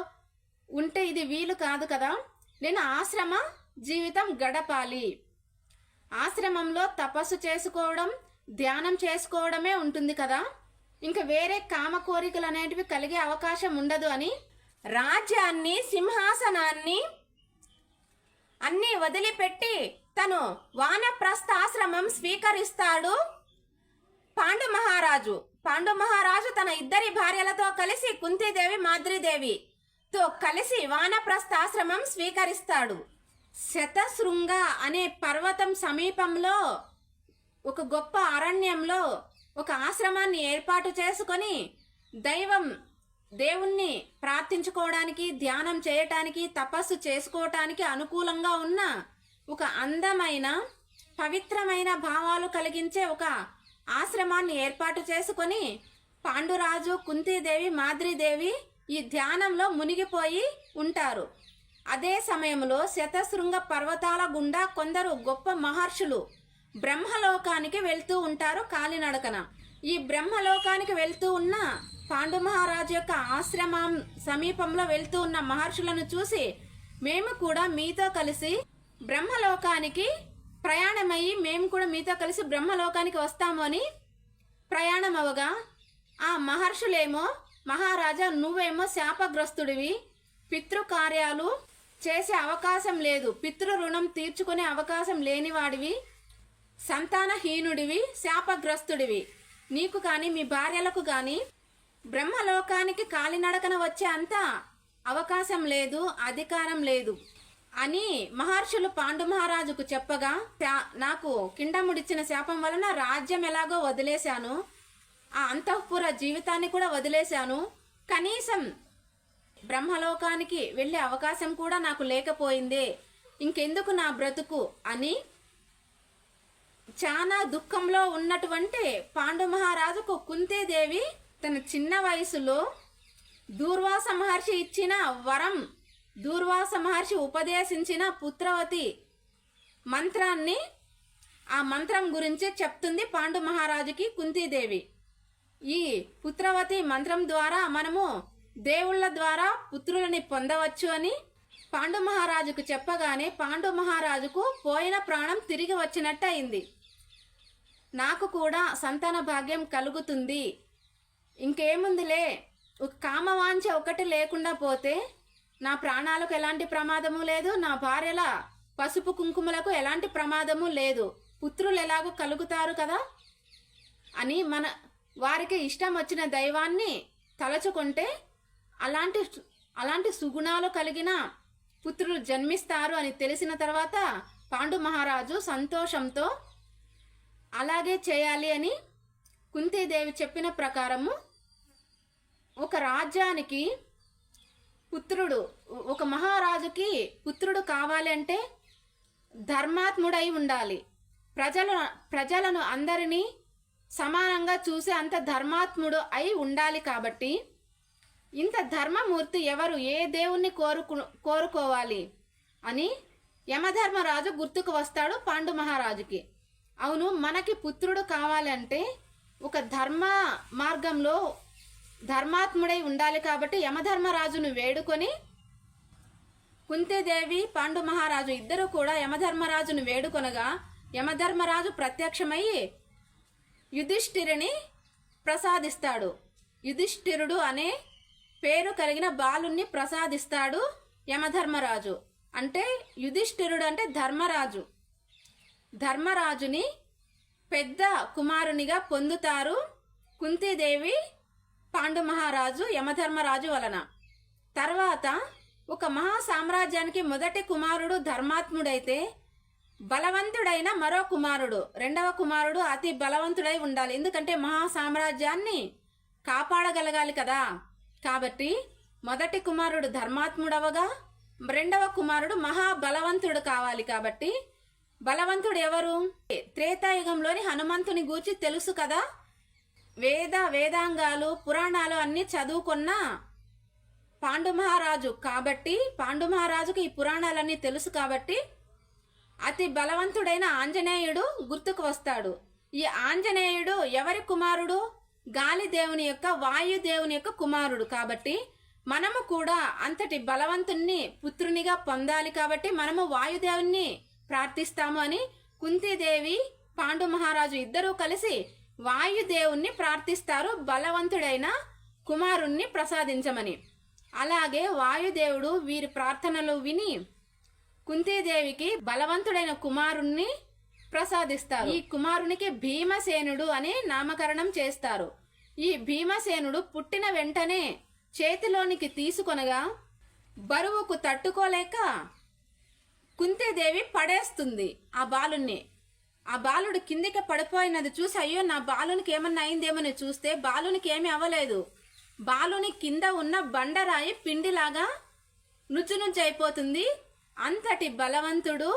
[SPEAKER 1] ఉంటే ఇది వీలు కాదు కదా, నేను ఆశ్రమ జీవితం గడపాలి. ఆశ్రమంలో తపస్సు చేసుకోవడం, ధ్యానం చేసుకోవడమే ఉంటుంది కదా, ఇంకా వేరే కామ కోరికలు అనేటివి కలిగే అవకాశం ఉండదు అని రాజ్యాన్ని, సింహాసనాన్ని అన్నీ వదిలిపెట్టి తను వానప్రస్థాశ్రమం స్వీకరిస్తాడు పాండు మహారాజు. పాండు మహారాజు తన 2 భార్యలతో కలిసి కుంతీదేవి, మాద్రీదేవితో కలిసి వానప్రస్థాశ్రమం స్వీకరిస్తాడు. శతశృంగ అనే పర్వతం సమీపంలో ఒక గొప్ప అరణ్యంలో ఒక ఆశ్రమాన్ని ఏర్పాటు చేసుకొని దేవుణ్ణి ప్రార్థించుకోవడానికి, ధ్యానం చేయటానికి, తపస్సు చేసుకోవటానికి అనుకూలంగా ఉన్న ఒక అందమైన, పవిత్రమైన భావాలు కలిగించే ఒక ఆశ్రమాన్ని ఏర్పాటు చేసుకొని పాండురాజు, కుంతీదేవి, మాద్రీదేవి ఈ ధ్యానంలో మునిగిపోయి ఉంటారు. అదే సమయంలో శతశృంగ పర్వతాల గుండా కొందరు గొప్ప మహర్షులు బ్రహ్మలోకానికి వెళ్తూ ఉంటారు కాలినడకన. ఈ బ్రహ్మలోకానికి వెళ్తూ ఉన్న పాండు మహారాజు యొక్క ఆశ్రమం సమీపంలో వెళ్తూ ఉన్న మహర్షులను చూసి, మేము కూడా మీతో కలిసి బ్రహ్మలోకానికి ప్రయాణమయ్యి మేము కూడా మీతో కలిసి బ్రహ్మలోకానికి వస్తాము అని ప్రయాణం అవగా, ఆ మహర్షులేమో, మహారాజా నువ్వేమో శాపగ్రస్తుడివి, పితృకార్యాలు చేసే అవకాశం లేదు, పితృ రుణం తీర్చుకునే అవకాశం లేనివాడివి, సంతానహీనుడివి, శాపగ్రస్తుడివి, నీకు కానీ మీ భార్యలకు కానీ బ్రహ్మలోకానికి కాలినడకన వచ్చే అంత అవకాశం లేదు, అధికారం లేదు. అని మహర్షులు పాండు మహారాజుకు చెప్పగా, నాకు కిండముడిచ్చిన శాపం వలన రాజ్యం ఎలాగో వదిలేశాను, ఆ అంతఃపుర జీవితాన్ని కూడా వదిలేశాను, కనీసం బ్రహ్మలోకానికి వెళ్ళే అవకాశం కూడా నాకు లేకపోయిందే, ఇంకెందుకు నా బ్రతుకు అని చాలా దుఃఖంలో ఉన్నటువంటి పాండు మహారాజుకు కుంతీదేవి తన చిన్న వయసులో దూర్వాస మహర్షి ఇచ్చిన వరం, దూర్వాస మహర్షి ఉపదేశించిన పుత్రవతి మంత్రాన్ని, ఆ మంత్రం గురించి చెప్తుంది పాండు మహారాజుకి కుంతీదేవి. ఈ పుత్రవతి మంత్రం ద్వారా మనము దేవుళ్ళ ద్వారా పుత్రులని పొందవచ్చు అని పాండు మహారాజుకు చెప్పగానే పాండు మహారాజుకు పోయిన ప్రాణం తిరిగి వచ్చినట్టు అయింది. నాకు కూడా సంతాన భాగ్యం కలుగుతుంది, ఇంకేముందిలే, ఒక కామవాంఛ ఒకటి లేకుండా పోతే నా ప్రాణాలకు ఎలాంటి ప్రమాదము లేదు, నా భార్యల పసుపు కుంకుమలకు ఎలాంటి ప్రమాదము లేదు, పుత్రులు ఎలాగో కలుగుతారు కదా అని వారికి ఇష్టం వచ్చిన దైవాన్ని తలచుకుంటే అలాంటి సుగుణాలు కలిగిన పుత్రులు జన్మిస్తారు అని తెలిసిన తర్వాత పాండు మహారాజు సంతోషంతో అలాగే చేయాలి అని కుంతీదేవి చెప్పిన ప్రకారము ఒక రాజ్యానికి పుత్రుడు, ఒక మహారాజుకి పుత్రుడు కావాలి అంటే ధర్మాత్ముడై ఉండాలి, ప్రజలను అందరినీ సమానంగా చూసే అంత ధర్మాత్ముడు అయి ఉండాలి. కాబట్టి ఇంత ధర్మమూర్తి ఎవరు, ఏ దేవుణ్ణి కోరుకోవాలి అని యమధర్మరాజు గుర్తుకు వస్తాడు పాండు మహారాజుకి. అవును, మనకి పుత్రుడు కావాలంటే ఒక ధర్మ మార్గంలో ధర్మాత్ముడై ఉండాలి కాబట్టి యమధర్మరాజును వేడుకొని కుంతీదేవి పాండు మహారాజు ఇద్దరు కూడా యమధర్మరాజును వేడుకొనగా యమధర్మరాజు ప్రత్యక్షమయ్యి యుధిష్ఠిరుని ప్రసాదిస్తాడు. యుధిష్ఠిరుడు అనే పేరు కలిగిన బాలుణ్ణి ప్రసాదిస్తాడు యమధర్మరాజు. అంటే యుధిష్ఠిరుడు అంటే ధర్మరాజు. ధర్మరాజుని పెద్ద కుమారునిగా పొందుతారు కుంతీదేవి పాండు మహారాజు యమధర్మరాజు వలన. తర్వాత ఒక మహా సామ్రాజ్యానికి మొదటి కుమారుడు ధర్మాత్ముడైతే బలవంతుడైన మరో కుమారుడు, రెండవ కుమారుడు అతి బలవంతుడై ఉండాలి, ఎందుకంటే మహా సామ్రాజ్యాన్ని కాపాడగలగాలి కదా. కాబట్టి మొదటి కుమారుడు ధర్మాత్ముడవగా రెండవ కుమారుడు మహాబలవంతుడు కావాలి. కాబట్టి బలవంతుడు ఎవరు? త్రేతాయుగంలోని హనుమంతుని గూర్చి తెలుసు కదా, వేదాంగాలు పురాణాలు అన్ని చదువుకున్న పాండు మహారాజు కాబట్టి పాండు మహారాజుకు ఈ పురాణాలన్నీ తెలుసు కాబట్టి అతి బలవంతుడైన ఆంజనేయుడు గుర్తుకు వస్తాడు. ఈ ఆంజనేయుడు ఎవరి కుమారుడు? గాలిదేవుని యొక్క, వాయుదేవుని యొక్క కుమారుడు. కాబట్టి మనము కూడా అంతటి బలవంతుణ్ణి పుత్రునిగా పొందాలి కాబట్టి మనము వాయుదేవుని ప్రార్థిస్తాము అని కుంతీదేవి పాండు మహారాజు ఇద్దరూ కలిసి వాయుదేవుణ్ణి ప్రార్థిస్తారు బలవంతుడైన కుమారుణ్ణి ప్రసాదించమని. అలాగే వాయుదేవుడు వీరి ప్రార్థనలు విని కుంతీదేవికి బలవంతుడైన కుమారుణ్ణి ప్రసాదిస్తారు. ఈ కుమారునికి భీమసేనుడు అని నామకరణం చేస్తారు. ఈ భీమసేనుడు పుట్టిన వెంటనే చేతిలోనికి తీసుకొనగా బరువుకు తట్టుకోలేక కుంతీదేవి పడేస్తుంది ఆ బాలుణ్ణి. ఆ బాలుడు కిందికి పడిపోయినది చూసి అయ్యో నా బాలునికి ఏమన్నా అయిందేమని చూస్తే బాలునికి ఏమీ అవ్వలేదు. బాలుని కింద ఉన్న బండరాయి పిండిలాగా నుజ్జు అయిపోతుంది. అంతటి బలవంతుడు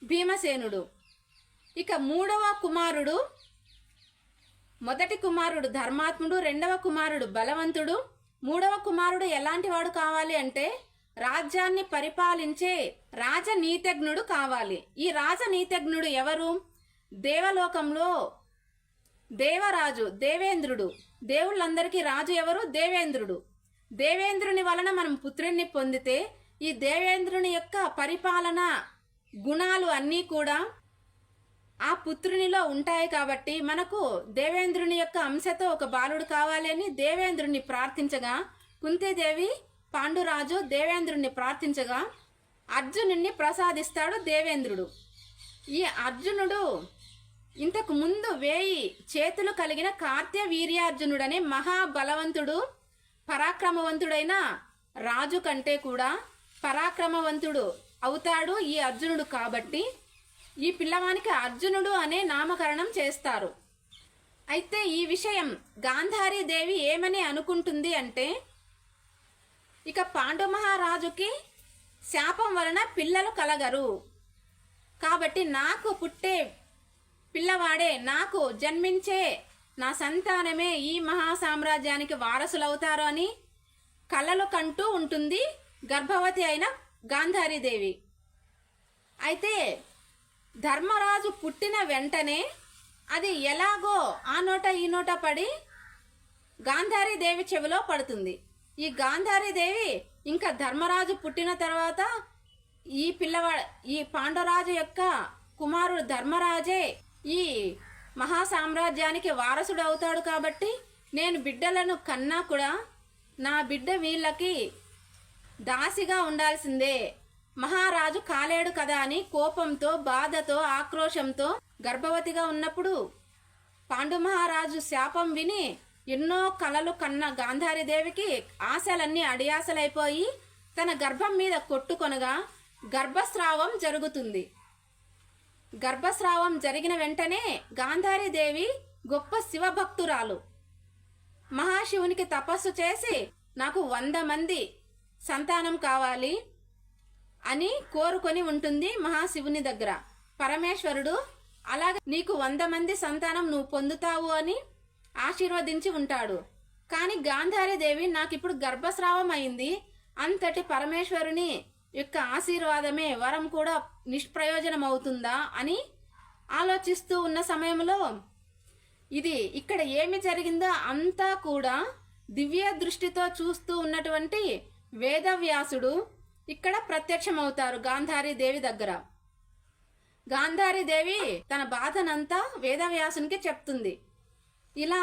[SPEAKER 1] భీమసేనుడు. ఇక మూడవ కుమారుడు, మొదటి కుమారుడు ధర్మాత్ముడు, రెండవ కుమారుడు బలవంతుడు, మూడవ కుమారుడు ఎలాంటి వాడు కావాలి అంటే రాజ్యాన్ని పరిపాలించే రాజనీతిజ్ఞుడు కావాలి. ఈ రాజనీతిజ్ఞుడు ఎవరు? దేవలోకంలో దేవరాజు దేవేంద్రుడు. దేవుళ్ళందరికీ రాజు ఎవరు? దేవేంద్రుడు. దేవేంద్రుని వలన మనం పుత్రుణ్ణి పొందితే ఈ దేవేంద్రుని యొక్క పరిపాలన గుణాలు అన్నీ కూడా ఆ పుత్రునిలో ఉంటాయి. కాబట్టి మనకు దేవేంద్రుని యొక్క అంశతో ఒక బాలుడు కావాలి అని దేవేంద్రుని ప్రార్థించగా కుంతీదేవి పాండురాజు దేవేంద్రుని ప్రార్థించగా అర్జునుడిని ప్రసాదిస్తాడు దేవేంద్రుడు. ఈ అర్జునుడు ఇంతకు ముందు 1000 చేతులు కలిగిన కార్త్యవీర్యార్జునుడనే మహాబలవంతుడు పరాక్రమవంతుడైన రాజు కంటే కూడా పరాక్రమవంతుడు అవుతాడు ఈ అర్జునుడు కాబట్టి ఈ పిల్లవానికి అర్జునుడు అనే నామకరణం చేస్తారు. అయితే ఈ విషయం గాంధారీ దేవి ఏమని అనుకుంటుంది అంటే, ఇక పాండు మహారాజుకి శాపం వలన పిల్లలు కలగరు కాబట్టి నాకు పుట్టే పిల్లవాడే, నాకు జన్మించే నా సంతానమే ఈ మహాసామ్రాజ్యానికి వారసులవుతారు అని కలలు కంటూ ఉంటుంది గర్భవతి అయిన గాంధారీదేవి. అయితే ధర్మరాజు పుట్టిన వెంటనే అది ఎలాగో ఆ నోట ఈ నోట పడి గాంధారీదేవి చెవిలో పడుతుంది. ఈ గాంధారీదేవి ఇంకా ధర్మరాజు పుట్టిన తర్వాత ఈ పాండురాజు యొక్క కుమారుడు ధర్మరాజే ఈ మహాసామ్రాజ్యానికి వారసుడు అవుతాడు కాబట్టి నేను బిడ్డలను కన్నా కూడా నా బిడ్డ వీళ్ళకి దాసిగా ఉండాల్సిందే, మహారాజు కాలేడు కదా అని కోపంతో, బాధతో, ఆక్రోశంతో గర్భవతిగా ఉన్నప్పుడు పాండు మహారాజు శాపం విని ఎన్నో కలలు కన్న గాంధారీదేవికి ఆశలన్నీ అడియాసలైపోయి తన గర్భం మీద కొట్టుకొనగా గర్భస్రావం జరుగుతుంది. గర్భస్రావం జరిగిన వెంటనే గాంధారీదేవి గొప్ప శివభక్తురాలు. మహాశివునికి తపస్సు చేసి నాకు 100 మంది సంతానం కావాలి అని కోరుకొని ఉంటుంది మహాశివుని దగ్గర. పరమేశ్వరుడు అలాగే నీకు 100 మంది సంతానం నువ్వు పొందుతావు అని ఆశీర్వదించి ఉంటాడు. కానీ గాంధారీదేవి నాకు ఇప్పుడు గర్భస్రావం అయింది, అంతటి పరమేశ్వరుని యొక్క ఆశీర్వాదమే వరం కూడా నిష్ప్రయోజనం అవుతుందా అని ఆలోచిస్తూ ఉన్న సమయంలో ఇది ఇక్కడ ఏమి జరిగిందో అంతా కూడా దివ్య దృష్టితో చూస్తూ ఉన్నటువంటి వేదవ్యాసుడు ఇక్కడ ప్రత్యక్షమవుతారు గాంధారీదేవి దగ్గర. గాంధారీదేవి తన బాధనంతా వేదవ్యాసునికి చెప్తుంది. ఇలా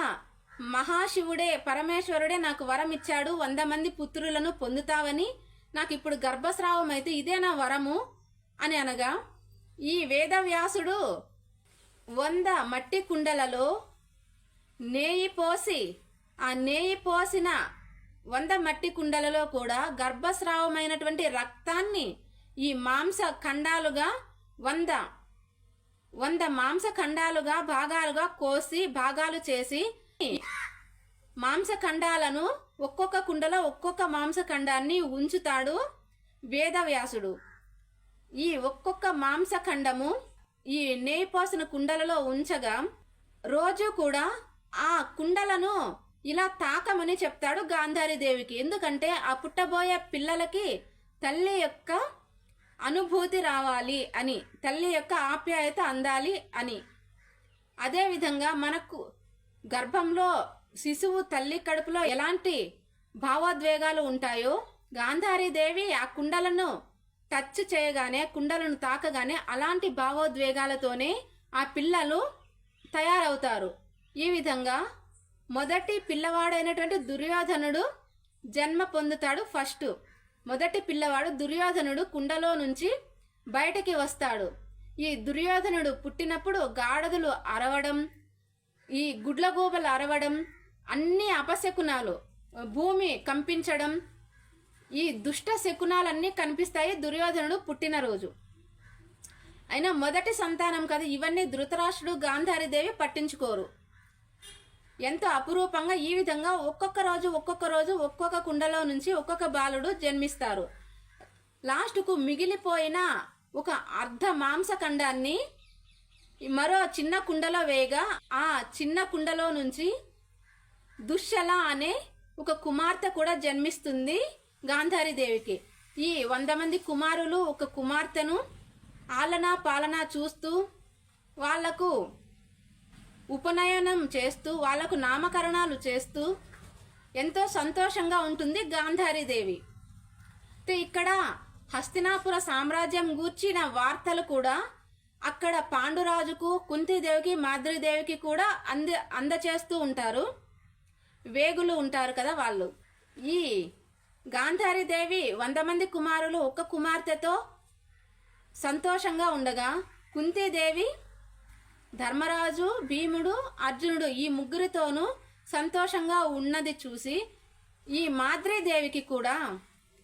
[SPEAKER 1] మహాశివుడే, పరమేశ్వరుడే నాకు వరం ఇచ్చాడు, 100 మంది పుత్రులను పొందుతావని, నాకు ఇప్పుడు గర్భస్రావం అయితే ఇదే నా వరము అని అనగా ఈ వేదవ్యాసుడు 100 మట్టి కుండలలో నేయి పోసి ఆ నేయి పోసిన 100 మట్టి కుండలలో కూడా గర్భస్రావమైనటువంటి రక్తాన్ని ఈ మాంస ఖండాలుగా 100 మాంస ఖండాలుగా భాగాలుగా కోసి భాగాలు చేసి మాంసఖండాలను ఒక్కొక్క కుండలో ఒక్కొక్క మాంసఖండాన్ని ఉంచుతాడు వేదవ్యాసుడు. ఈ ఒక్కొక్క మాంసఖండము ఈ నెయ్యి పోసిన కుండలలో ఉంచగా రోజు కూడా ఆ కుండలను ఇలా తాకమని చెప్తాడు గాంధారీదేవికి. ఎందుకంటే ఆ పుట్టబోయే పిల్లలకి తల్లి యొక్క అనుభూతి రావాలి అని, తల్లి యొక్క ఆప్యాయత అందాలి అని. అదేవిధంగా మనకు గర్భంలో శిశువు తల్లి కడుపులో ఎలాంటి భావోద్వేగాలు ఉంటాయో గాంధారీదేవి ఆ కుండలను టచ్ చేయగానే, కుండలను తాకగానే అలాంటి భావోద్వేగాలతోనే ఆ పిల్లలు తయారవుతారు. ఈ విధంగా మొదటి పిల్లవాడైనటువంటి దుర్యోధనుడు జన్మ పొందుతాడు. మొదటి పిల్లవాడు దుర్యోధనుడు కుండలో నుంచి బయటికి వస్తాడు. ఈ దుర్యోధనుడు పుట్టినప్పుడు గాడిదలు అరవడం, ఈ గుడ్లగూబలు అరవడం, అన్ని అపశకునాలు, భూమి కంపించడం, ఈ దుష్ట శకునాలన్నీ కనిపిస్తాయి దుర్యోధనుడు పుట్టినరోజు. అయినా మొదటి సంతానం కదా, ఇవన్నీ ధృతరాష్ట్రుడు గాంధారీదేవి పట్టించుకోరు. ఎంతో అపురూపంగా ఈ విధంగా ఒక్కొక్క రోజు ఒక్కొక్క కుండలో నుంచి ఒక్కొక్క బాలుడు జన్మిస్తారు. లాస్ట్కు మిగిలిపోయిన ఒక అర్ధ మాంసఖండాన్ని మరో చిన్న కుండలో వేయగా ఆ చిన్న కుండలో నుంచి దుశ్శల అనే ఒక కుమార్తె కూడా జన్మిస్తుంది గాంధారీదేవికి. ఈ 100 మంది కుమారులు ఒక కుమార్తెను ఆలనా పాలనా చూస్తూ వాళ్లకు ఉపనయనం చేస్తూ వాళ్లకు నామకరణాలు చేస్తూ ఎంతో సంతోషంగా ఉంటుంది గాంధారీదేవి. ఇక్కడ హస్తినాపుర సామ్రాజ్యం గూర్చిన వార్తలు కూడా అక్కడ పాండురాజుకు, కుంతీదేవికి, మాద్రీదేవికి కూడా అందచేస్తూ ఉంటారు. వేగులు ఉంటారు కదా వాళ్ళు. ఈ గాంధారీదేవి 100 మంది కుమారులు ఒక్క కుమార్తెతో సంతోషంగా ఉండగా కుంతీదేవి ధర్మరాజు, భీముడు, అర్జునుడు ఈ ముగ్గురితోనూ సంతోషంగా ఉన్నది చూసి ఈ మాద్రీదేవికి కూడా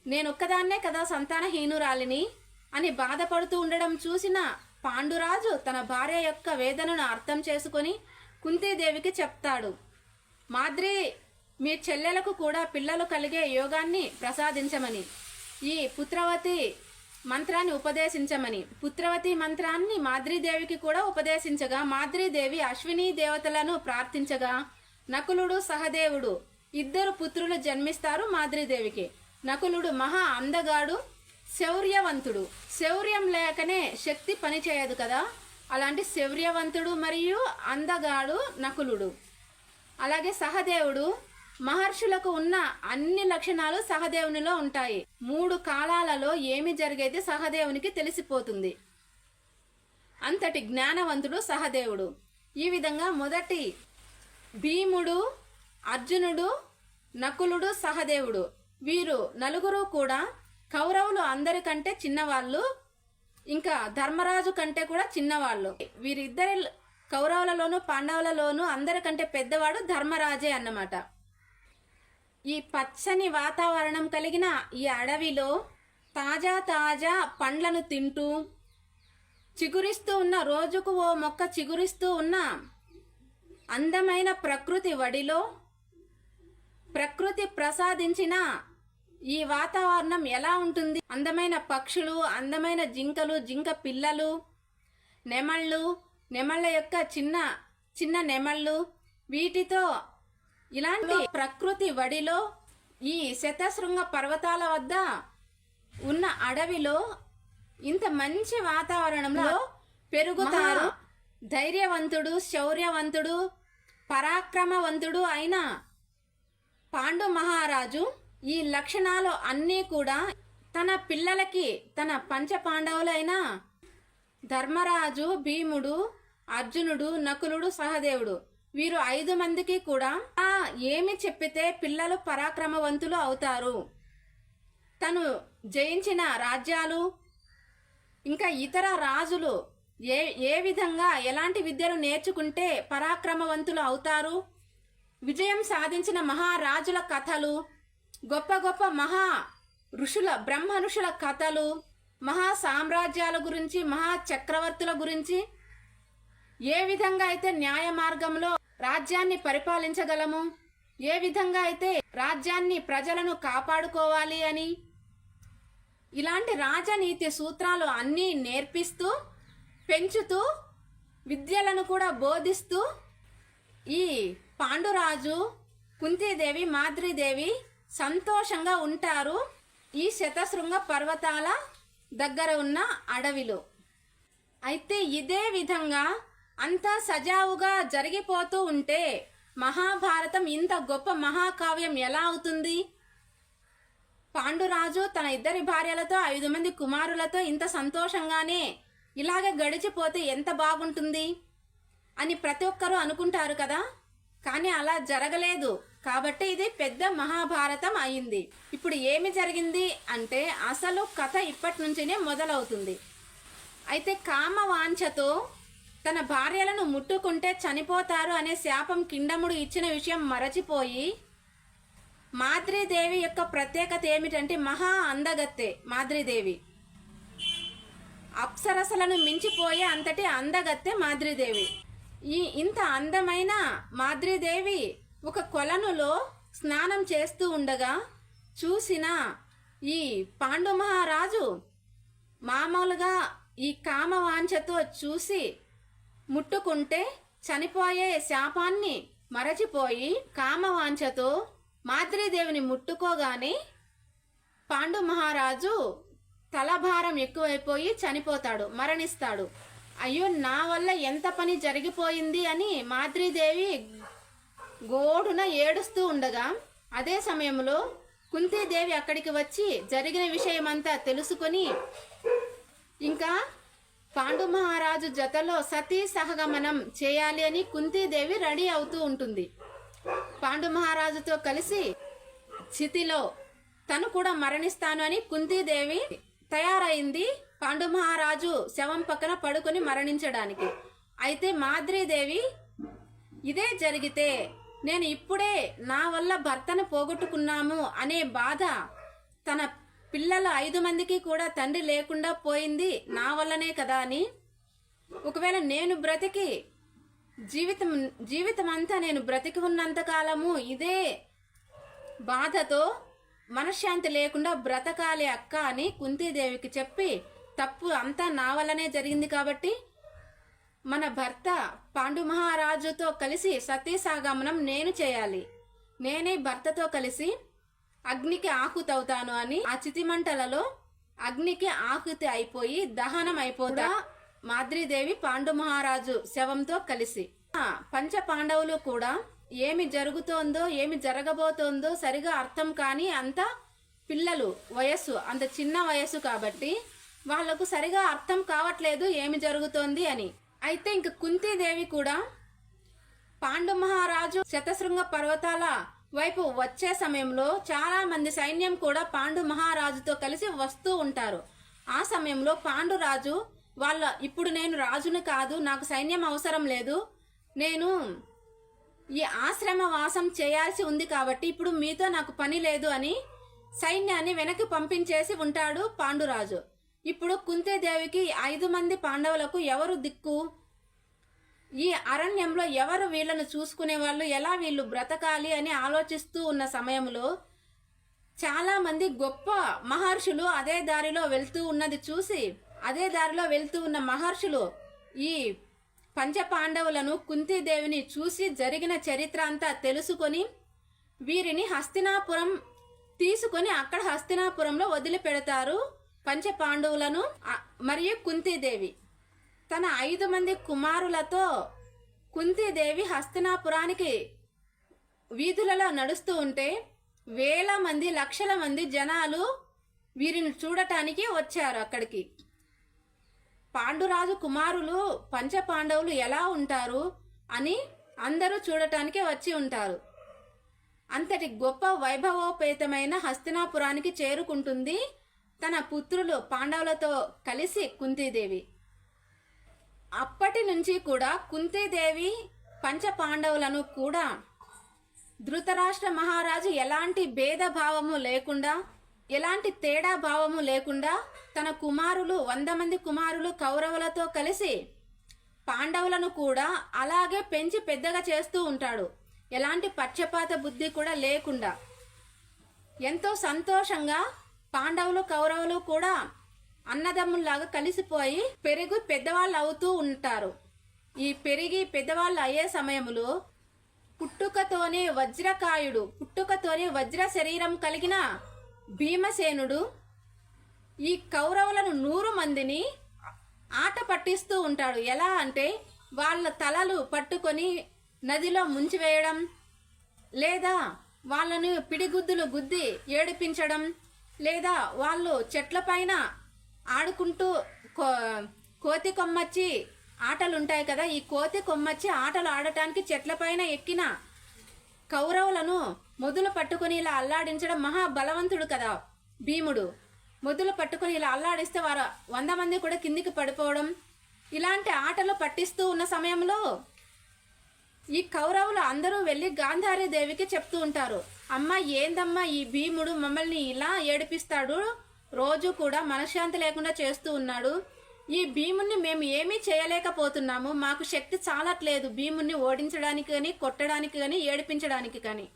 [SPEAKER 1] నేను ఒక్కదాన్నే కదా సంతానహీనురాలిని, అని బాధపడుతూ ఉండడం చూసిన పాండురాజు తన భార్య యొక్క వేదనను అర్థం చేసుకొని కుంతీదేవికి చెప్తాడు. మాద్రి, మీ చెల్లెలకు కూడా పిల్లలు కలిగే యోగాన్ని ప్రసాదించమని, ఈ పుత్రవతి మంత్రాన్ని ఉపదేశించమని. పుత్రవతి మంత్రాన్ని మాద్రీదేవికి కూడా ఉపదేశించగా మాద్రీదేవి అశ్విని దేవతలను ప్రార్థించగా నకులుడు సహదేవుడు ఇద్దరు పుత్రులు జన్మిస్తారు మాద్రీదేవికి. నకులుడు మహా అందగాడు, శౌర్యవంతుడు. శౌర్యం లేకనే శక్తి పనిచేయదు కదా, అలాంటి శౌర్యవంతుడు మరియు అందగాడు నకులుడు. అలాగే సహదేవుడు, మహర్షులకు ఉన్న అన్ని లక్షణాలు సహదేవునిలో ఉంటాయి. 3 కాలాలలో ఏమి జరిగేది సహదేవునికి తెలిసిపోతుంది. అంతటి జ్ఞానవంతుడు సహదేవుడు. ఈ విధంగా మొదటి భీముడు, అర్జునుడు, నకులుడు, సహదేవుడు వీరు నలుగురు కూడా కౌరవులు అందరికంటే చిన్నవాళ్ళు, ఇంకా ధర్మరాజు కంటే కూడా చిన్నవాళ్ళు. వీరిద్దరి కౌరవులలోను పాండవులలోను అందరికంటే పెద్దవాడు ధర్మరాజే అన్నమాట. ఈ పచ్చని వాతావరణం కలిగిన ఈ అడవిలో తాజా పండ్లను తింటూ చిగురిస్తూ ఉన్న, రోజుకు ఓ మొక్క చిగురిస్తూ ఉన్న అందమైన ప్రకృతి వడిలో ప్రకృతి ప్రసాదించిన ఈ వాతావరణం ఎలా ఉంటుంది? అందమైన పక్షులు, అందమైన జింకలు, జింక పిల్లలు, నెమళ్ళు, నెమళ్ళ యొక్క చిన్న చిన్న నెమళ్ళు, వీటితో ఇలాంటి ప్రకృతి వడిలో ఈ శతశృంగ పర్వతాల వద్ద ఉన్న అడవిలో ఇంత మంచి వాతావరణంలో పెరుగుతారు ధైర్యవంతుడు, శౌర్యవంతుడు, పరాక్రమవంతుడు అయిన పాండు మహారాజు. ఈ లక్షణాలు అన్నీ కూడా తన పిల్లలకి, తన పంచ పాండవులైన ధర్మరాజు, భీముడు, అర్జునుడు, నకులుడు, సహదేవుడు వీరు 5 మందికి కూడా ఏమి చెప్పితే పిల్లలు పరాక్రమవంతులు అవుతారు, తను జయించిన రాజ్యాలు ఇంకా ఇతర రాజులు ఏ విధంగా ఎలాంటి విద్యలు నేర్చుకుంటే పరాక్రమవంతులు అవుతారు, విజయం సాధించిన మహారాజుల కథలు, గొప్ప గొప్ప మహా ఋషుల బ్రహ్మ ఋషుల కథలు, మహా సామ్రాజ్యాల గురించి, మహా చక్రవర్తుల గురించి, ఏ విధంగా అయితే న్యాయ మార్గంలో రాజ్యాన్ని పరిపాలించగలము, ఏ విధంగా అయితే రాజ్యాన్ని ప్రజలను కాపాడుకోవాలి అని, ఇలాంటి రాజనీతి సూత్రాలు అన్నీ నేర్పిస్తూ పెంచుతూ విద్యలను కూడా బోధిస్తూ ఈ పాండురాజు, కుంతీదేవి, మాద్రీదేవి సంతోషంగా ఉంటారు ఈ శతశృంగ పర్వతాల దగ్గర ఉన్న అడవిలో. అయితే ఇదే విధంగా అంతా సజావుగా జరిగిపోతూ ఉంటే మహాభారతం ఇంత గొప్ప మహాకావ్యం ఎలా అవుతుంది? పాండురాజు తన 2 భార్యలతో 5 మంది కుమారులతో ఇంత సంతోషంగానే ఇలాగే గడిచిపోతే ఎంత బాగుంటుంది అని ప్రతి ఒక్కరూ అనుకుంటారు కదా, కానీ అలా జరగలేదు. కాబట్టి ఇది పెద్ద మహాభారతం అయింది. ఇప్పుడు ఏమి జరిగింది అంటే అసలు కథ ఇప్పటి నుంచినే మొదలవుతుంది. అయితే కామవాంఛతో తన భార్యలను ముట్టుకుంటే చనిపోతారు అనే శాపం కిండముడు ఇచ్చిన విషయం మరచిపోయి, మాద్రీదేవి యొక్క ప్రత్యేకత ఏమిటంటే మహా అందగత్తె మాద్రీదేవి. అప్సరసలను మించిపోయే అంతటి అందగత్తె మాద్రీదేవి. ఇంత అందమైన మాద్రీదేవి ఒక కొలనులో స్నానం చేస్తూ ఉండగా చూసిన ఈ పాండు మహారాజు మామూలుగా ఈ కామవాంఛతో చూసి ముట్టుకుంటే చనిపోయే శాపాన్ని మరచిపోయి కామవాంఛతో మాద్రీదేవిని ముట్టుకోగానే పాండు మహారాజు తలభారం ఎక్కువైపోయి చనిపోతాడు, మరణిస్తాడు. అయ్యో, నా వల్ల ఎంత పని జరిగిపోయింది అని మాద్రీదేవి గోడున ఏడుస్తూ ఉండగా అదే సమయంలో కుంతీదేవి అక్కడికి వచ్చి జరిగిన విషయమంతా తెలుసుకొని ఇంకా పాండు మహారాజు జతలో సతీ సహగమనం చేయాలి అని కుంతీదేవి రెడీ అవుతూ ఉంటుంది. పాండు మహారాజుతో కలిసి చితిలో తను కూడా మరణిస్తాను అని కుంతీదేవి తయారైంది పాండు మహారాజు శవం పక్కన పడుకొని మరణించడానికి. అయితే మాద్రీదేవి ఇదే జరిగితే నేను ఇప్పుడే నా వల్ల భర్తను పోగొట్టుకున్నాము అనే బాధ తన పిల్లలు 5 మందికి కూడా తండ్రి లేకుండా పోయింది నా వల్లనే కదా అని, ఒకవేళ నేను బ్రతికి జీవితం అంతా నేను బ్రతికి ఉన్నంత కాలము ఇదే బాధతో మనశ్శాంతి లేకుండా బ్రతకాలి అక్క అని కుంతీదేవికి చెప్పి, తప్పు అంతా నా వల్లనే జరిగింది కాబట్టి మన భర్త పాండు మహారాజుతో కలిసి సతీసాగమనం నేను చేయాలి, నేనే భర్తతో కలిసి అగ్నికి ఆహుతవుతాను అని ఆ చితిమంటలలో అగ్నికి ఆహుతి అయిపోయి దహనం అయిపోతా మాద్రీదేవి పాండు మహారాజు శవంతో కలిసి. పంచ పాండవులు కూడా ఏమి జరుగుతోందో ఏమి జరగబోతోందో సరిగా అర్థం కాని అంత పిల్లలు వయస్సు, అంత చిన్న వయస్సు కాబట్టి వాళ్లకు సరిగా అర్థం కావట్లేదు ఏమి జరుగుతోంది అని. అయితే ఇంక కుంతీదేవి కూడా పాండు మహారాజు శతశృంగ పర్వతాల వైపు వచ్చే సమయంలో చాలా మంది సైన్యం కూడా పాండు మహారాజుతో కలిసి వస్తూ ఉంటారు. ఆ సమయంలో పాండురాజు ఇప్పుడు నేను రాజును కాదు, నాకు సైన్యం అవసరం లేదు, నేను ఈ ఆశ్రమ వాసం చేయాల్సి ఉంది కాబట్టి ఇప్పుడు మీతో నాకు పని లేదు అని సైన్యాన్ని వెనక్కి పంపించేసి ఉంటాడు పాండురాజు. ఇప్పుడు కుంతీదేవికి 5 మంది పాండవులకు ఎవరు దిక్కు? ఈ అరణ్యంలో ఎవరు వీళ్ళను చూసుకునే వాళ్ళు, ఎలా వీళ్ళు బ్రతకాలి అని ఆలోచిస్తూ ఉన్న సమయంలో చాలా మంది గొప్ప మహర్షులు అదే దారిలో వెళ్తూ ఉన్నది చూసి, అదే దారిలో వెళ్తూ ఉన్న మహర్షులు ఈ పంచ పాండవులను కుంతీదేవిని చూసి జరిగిన చరిత్ర అంతా తెలుసుకొని వీరిని హస్తినాపురం తీసుకొని అక్కడ హస్తినాపురంలో వదిలిపెడతారు పంచ పాండవులను మరియు కుంతీదేవి. తన 5 మంది కుమారులతో కుంతీదేవి హస్తినాపురానికి వీధులలో నడుస్తూ ఉంటే వేల మంది లక్షల మంది జనాలు వీరిని చూడటానికి వచ్చారు అక్కడికి. పాండురాజు కుమారులు పంచ పాండవులు ఎలా ఉంటారు అని అందరూ చూడటానికి వచ్చి ఉంటారు. అంతటి గొప్ప వైభవోపేతమైన హస్తినాపురానికి చేరుకుంటుంది తన పుత్రులు పాండవులతో కలిసి కుంతీదేవి. అప్పటి నుంచి కూడా కుంతీదేవి పంచ పాండవులను కూడా ధృతరాష్ట్ర మహారాజు ఎలాంటి భేదభావము లేకుండా, ఎలాంటి తేడా భావము లేకుండా తన కుమారులు 100 మంది కుమారులు కౌరవులతో కలిసి పాండవులను కూడా అలాగే పెంచి పెద్దగా చేస్తూ ఉంటాడు. ఎలాంటి పక్షపాత బుద్ధి కూడా లేకుండా ఎంతో సంతోషంగా పాండవులు కౌరవులు కూడా అన్నదమ్ముల్లాగా కలిసిపోయి పెరిగి పెద్దవాళ్ళు అవుతూ ఉంటారు. ఈ పెరిగి పెద్దవాళ్ళు అయ్యే సమయంలో పుట్టుకతోనే వజ్ర శరీరం కలిగిన భీమసేనుడు ఈ కౌరవులను 100 మందిని ఆట పట్టిస్తూ ఉంటాడు. ఎలా అంటే వాళ్ళ తలలు పట్టుకొని నదిలో ముంచివేయడం, లేదా వాళ్ళను పిడిగుద్దులు గుద్ది ఏడిపించడం, లేదా వాళ్ళు చెట్లపైన ఆడుకుంటూ కోతి కొమ్మచ్చి ఆటలు ఉంటాయి కదా, ఈ కోతి కొమ్మచ్చి ఆటలు ఆడటానికి చెట్లపైన ఎక్కిన కౌరవులను మొదలు పట్టుకుని ఇలా అల్లాడించడం. మహాబలవంతుడు కదా భీముడు, మొదలు పట్టుకుని ఇలా అల్లాడిస్తే వారు 100 మంది కూడా కిందికి పడిపోవడం, ఇలాంటి ఆటలు పట్టిస్తూ ఉన్న సమయంలో ఈ కౌరవులు అందరూ వెళ్ళి గాంధారీ దేవికి చెప్తూ ఉంటారు, అమ్మ ఏందమ్మా ఈ భీముడు మమ్మల్ని ఇలా ఏడిపిస్తాడు, రోజు కూడా మనశ్శాంతి లేకుండా చేస్తూ ఉన్నాడు, ఈ భీముణ్ణి మేము ఏమీ చేయలేకపోతున్నాము, మాకు శక్తి చాలట్లేదు భీముణ్ణి ఓడించడానికి కానీ కొట్టడానికి కానీ ఏడిపించడానికి కానీ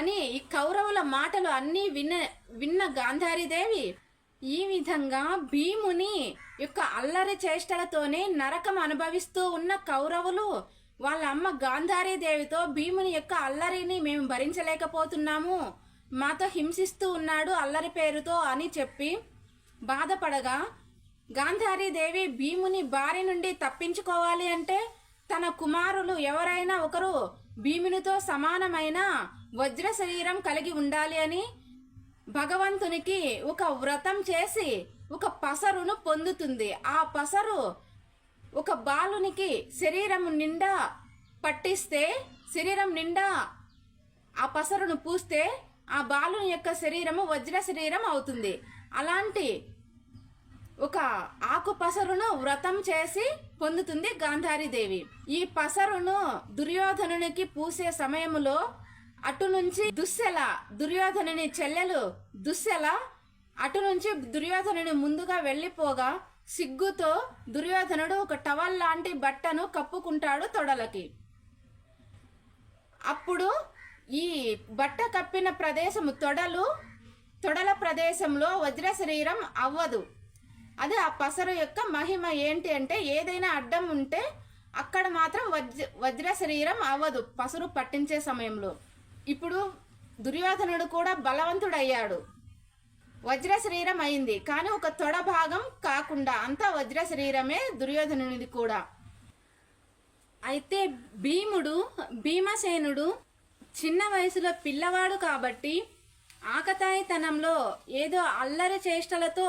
[SPEAKER 1] అని ఈ కౌరవుల మాటలు అన్నీ విన్న గాంధారీదేవి ఈ విధంగా భీముని యొక్క అల్లరి చేష్టలతోనే నరకం అనుభవిస్తూ ఉన్న కౌరవులు వాళ్ళ అమ్మ గాంధారీదేవితో భీముని యొక్క అల్లరిని మేము భరించలేకపోతున్నాము, మాతో హింసిస్తూ ఉన్నాడు అల్లరి పేరుతో అని చెప్పి బాధపడగా, గాంధారీదేవి భీముని బారి నుండి తప్పించుకోవాలి అంటే తన కుమారులు ఎవరైనా ఒకరు భీమునితో సమానమైన వజ్ర శరీరం కలిగి ఉండాలి అని భగవంతునికి ఒక వ్రతం చేసి ఒక పసరును పొందుతుంది. ఆ పసరు ఒక బాలునికి శరీరం నిండా పట్టిస్తే, శరీరం నిండా ఆ పసరును పూస్తే ఆ బాలుని యొక్క శరీరము వజ్ర శరీరం అవుతుంది. అలాంటి ఒక ఆకు పసరును వ్రతం చేసి పొందుతుంది గాంధారీదేవి. ఈ పసరును దుర్యోధనునికి పూసే సమయములో అటు నుంచి దుశ్శల, దుర్యోధనుని చెల్లెలు దుశ్శల అటు నుంచి దుర్యోధనుడు ముందుగా వెళ్ళిపోగా సిగ్గుతో దుర్యోధనుడు ఒక టవల్ లాంటి బట్టను కప్పుకుంటాడు తొడలకి. అప్పుడు ఈ బట్ట కప్పిన ప్రదేశము తొడల ప్రదేశంలో వజ్ర శరీరం అవ్వదు. అది ఆ పసరు యొక్క మహిమ ఏంటి అంటే ఏదైనా అడ్డం ఉంటే అక్కడ మాత్రం వజ్ర శరీరం అవ్వదు పసరు పట్టించే సమయంలో. ఇప్పుడు దుర్యోధనుడు కూడా బలవంతుడయ్యాడు, వజ్ర శరీరం అయింది. కానీ ఒక తొడ భాగం కాకుండా అంతా వజ్ర శరీరమే దుర్యోధనునిది కూడా. అయితే భీమసేనుడు చిన్న వయసులో పిల్లవాడు కాబట్టి ఆకతాయితనంలో ఏదో అల్లరి చేష్టలతో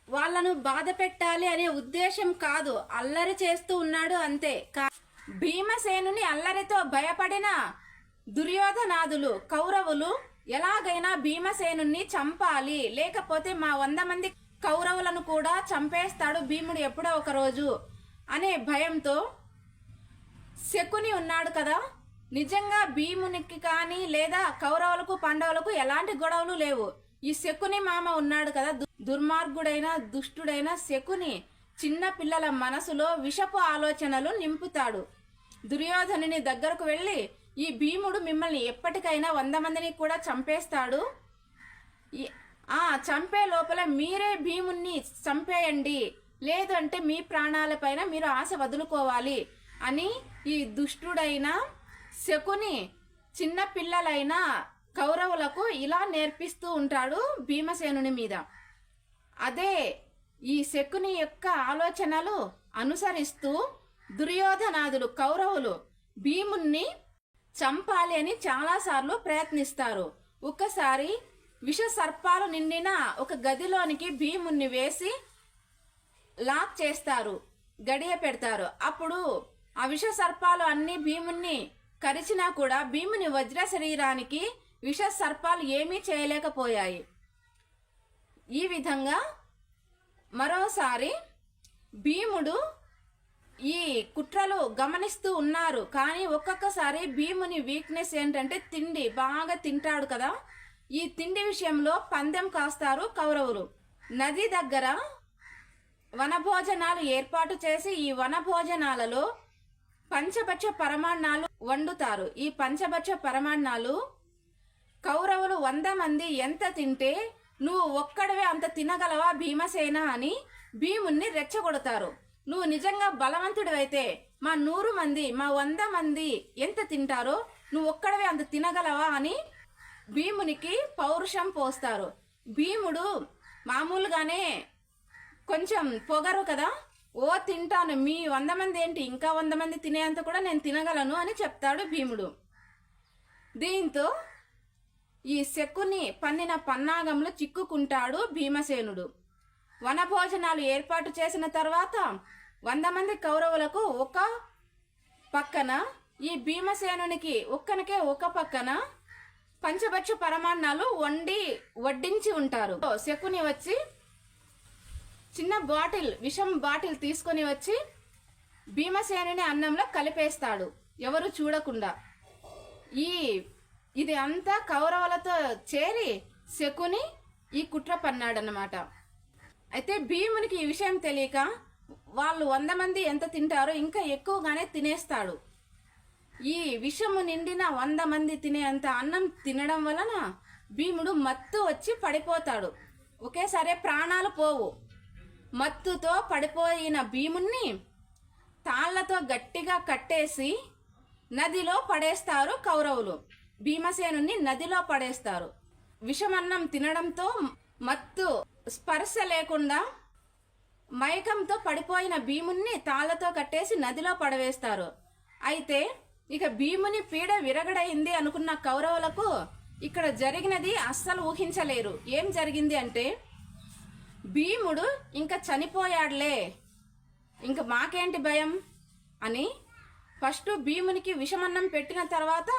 [SPEAKER 1] వాళ్ళను బాధ పెట్టాలి అనే ఉద్దేశం కాదు, అల్లరి చేస్తూ ఉన్నాడు అంతే. భీమసేనుని అల్లరితో భయపడిన దుర్యోధనాదులు కౌరవులు ఎలాగైనా భీమసేనుని చంపాలి, లేకపోతే మా 100 మంది కౌరవులను కూడా చంపేస్తాడు భీముడు ఎప్పుడో ఒక రోజు అనే భయంతో శకుని ఉన్నాడు కదా. నిజంగా భీమునికి కానీ లేదా కౌరవులకు పాండవులకు ఎలాంటి గొడవలు లేవు. ఈ శకుని మామ ఉన్నాడు కదా, దుర్మార్గుడైన దుష్టుడైన శకుని చిన్న పిల్లల మనసులో విషపు ఆలోచనలు నింపుతాడు. దుర్యోధనుని దగ్గరకు వెళ్ళి ఈ భీముడు మిమ్మల్ని ఎప్పటికైనా 100 మందిని కూడా చంపేస్తాడు, చంపే లోపల మీరే భీముణ్ణి చంపేయండి, లేదు అంటే మీ ప్రాణాలపైన మీరు ఆశ వదులుకోవాలి అని ఈ దుష్టుడైన శకుని చిన్న పిల్లలైన కౌరవులకు ఇలా నేర్పిస్తూ ఉంటాడు భీమసేనుని మీద. అదే ఈ శకుని యొక్క ఆలోచనలు అనుసరిస్తూ దుర్యోధనాదులు కౌరవులు భీముణ్ణి చంపాలి అని చాలాసార్లు ప్రయత్నిస్తారు. ఒక్కసారి విష సర్పాలు నిండిన ఒక గదిలోనికి భీముణ్ణి వేసి లాక్ చేస్తారు, గడియ పెడతారు. అప్పుడు ఆ విష సర్పాలు అన్ని భీముణ్ణి కరిచినా కూడా భీముని వజ్ర శరీరానికి విష సర్పాలు ఏమీ చేయలేకపోయాయి. ఈ విధంగా మరోసారి భీముడు ఈ కుట్రలు గమనిస్తూ ఉన్నారు. కానీ ఒక్కొక్కసారి భీముని వీక్నెస్ ఏంటంటే తిండి బాగా తింటాడు కదా. ఈ తిండి విషయంలో పందెం కాస్తారు కౌరవులు. నది దగ్గర వనభోజనాలు ఏర్పాటు చేసి ఈ వనభోజనాలలో పంచభక్ష పరమాన్నాలు వండుతారు. ఈ పంచభక్ష పరమాన్నాలు కౌరవులు 100 మంది ఎంత తింటే నువ్వు ఒక్కడవే అంత తినగలవా భీమసేన అని భీముణ్ణి రెచ్చగొడతారు. నువ్వు నిజంగా బలవంతుడివైతే మా 100 మంది మా 100 మంది ఎంత తింటారో నువ్వు ఒక్కడవే అంత తినగలవా అని భీమునికి పౌరుషం పోస్తారు. భీముడు మామూలుగానే కొంచెం పొగరు కదా, తింటాను, మీ 100 మంది ఏంటి ఇంకా 100 మంది తినేంత కూడా నేను తినగలను అని చెప్తాడు భీముడు. దీంతో ఈ శకుని పన్నిన పన్నాగంలో చిక్కుకుంటాడు భీమసేనుడు. వనభోజనాలు ఏర్పాటు చేసిన తర్వాత 100 మంది కౌరవులకు ఒక పక్కన ఈ భీమసేనునికి ఒక్కనికే ఒక పక్కన పంచభక్ష పరమాన్నాలు వడ్డించి ఉంటారు. శకుని వచ్చి చిన్న విషం బాటిల్ తీసుకొని వచ్చి భీమసేనుని అన్నంలో కలిపేస్తాడు ఎవరు చూడకుండా. ఇది అంతా కౌరవులతో చేరి శకుని ఈ కుట్ర పన్నాడన్నమాట. అయితే భీమునికి ఈ విషయం తెలియక వాళ్ళు 100 మంది ఎంత తింటారో ఇంకా ఎక్కువగానే తినేస్తాడు. ఈ విషము నిండిన 100 మంది తినేంత అన్నం తినడం వలన భీముడు మత్తు వచ్చి పడిపోతాడు. ఒకేసారి ప్రాణాలు పోవు. మత్తుతో పడిపోయిన భీముణ్ణి తాళ్లతో గట్టిగా కట్టేసి నదిలో పడేస్తారు కౌరవులు. భీమసేనుని నదిలో పడేస్తారు. విషమన్నం తినడంతో మత్తు స్పర్శ లేకుండా మైకంతో పడిపోయిన భీముణ్ణి తాళ్లతో కట్టేసి నదిలో పడవేస్తారు. అయితే ఇక భీముని పీడ విరగడైంది అనుకున్న కౌరవులకు ఇక్కడ జరిగినది అస్సలు ఊహించలేరు. ఏం జరిగింది అంటే భీముడు ఇంకా చనిపోయాడులే, ఇంక మాకేంటి భయం అని ఫస్ట్ భీమునికి విషమన్నం పెట్టిన తర్వాత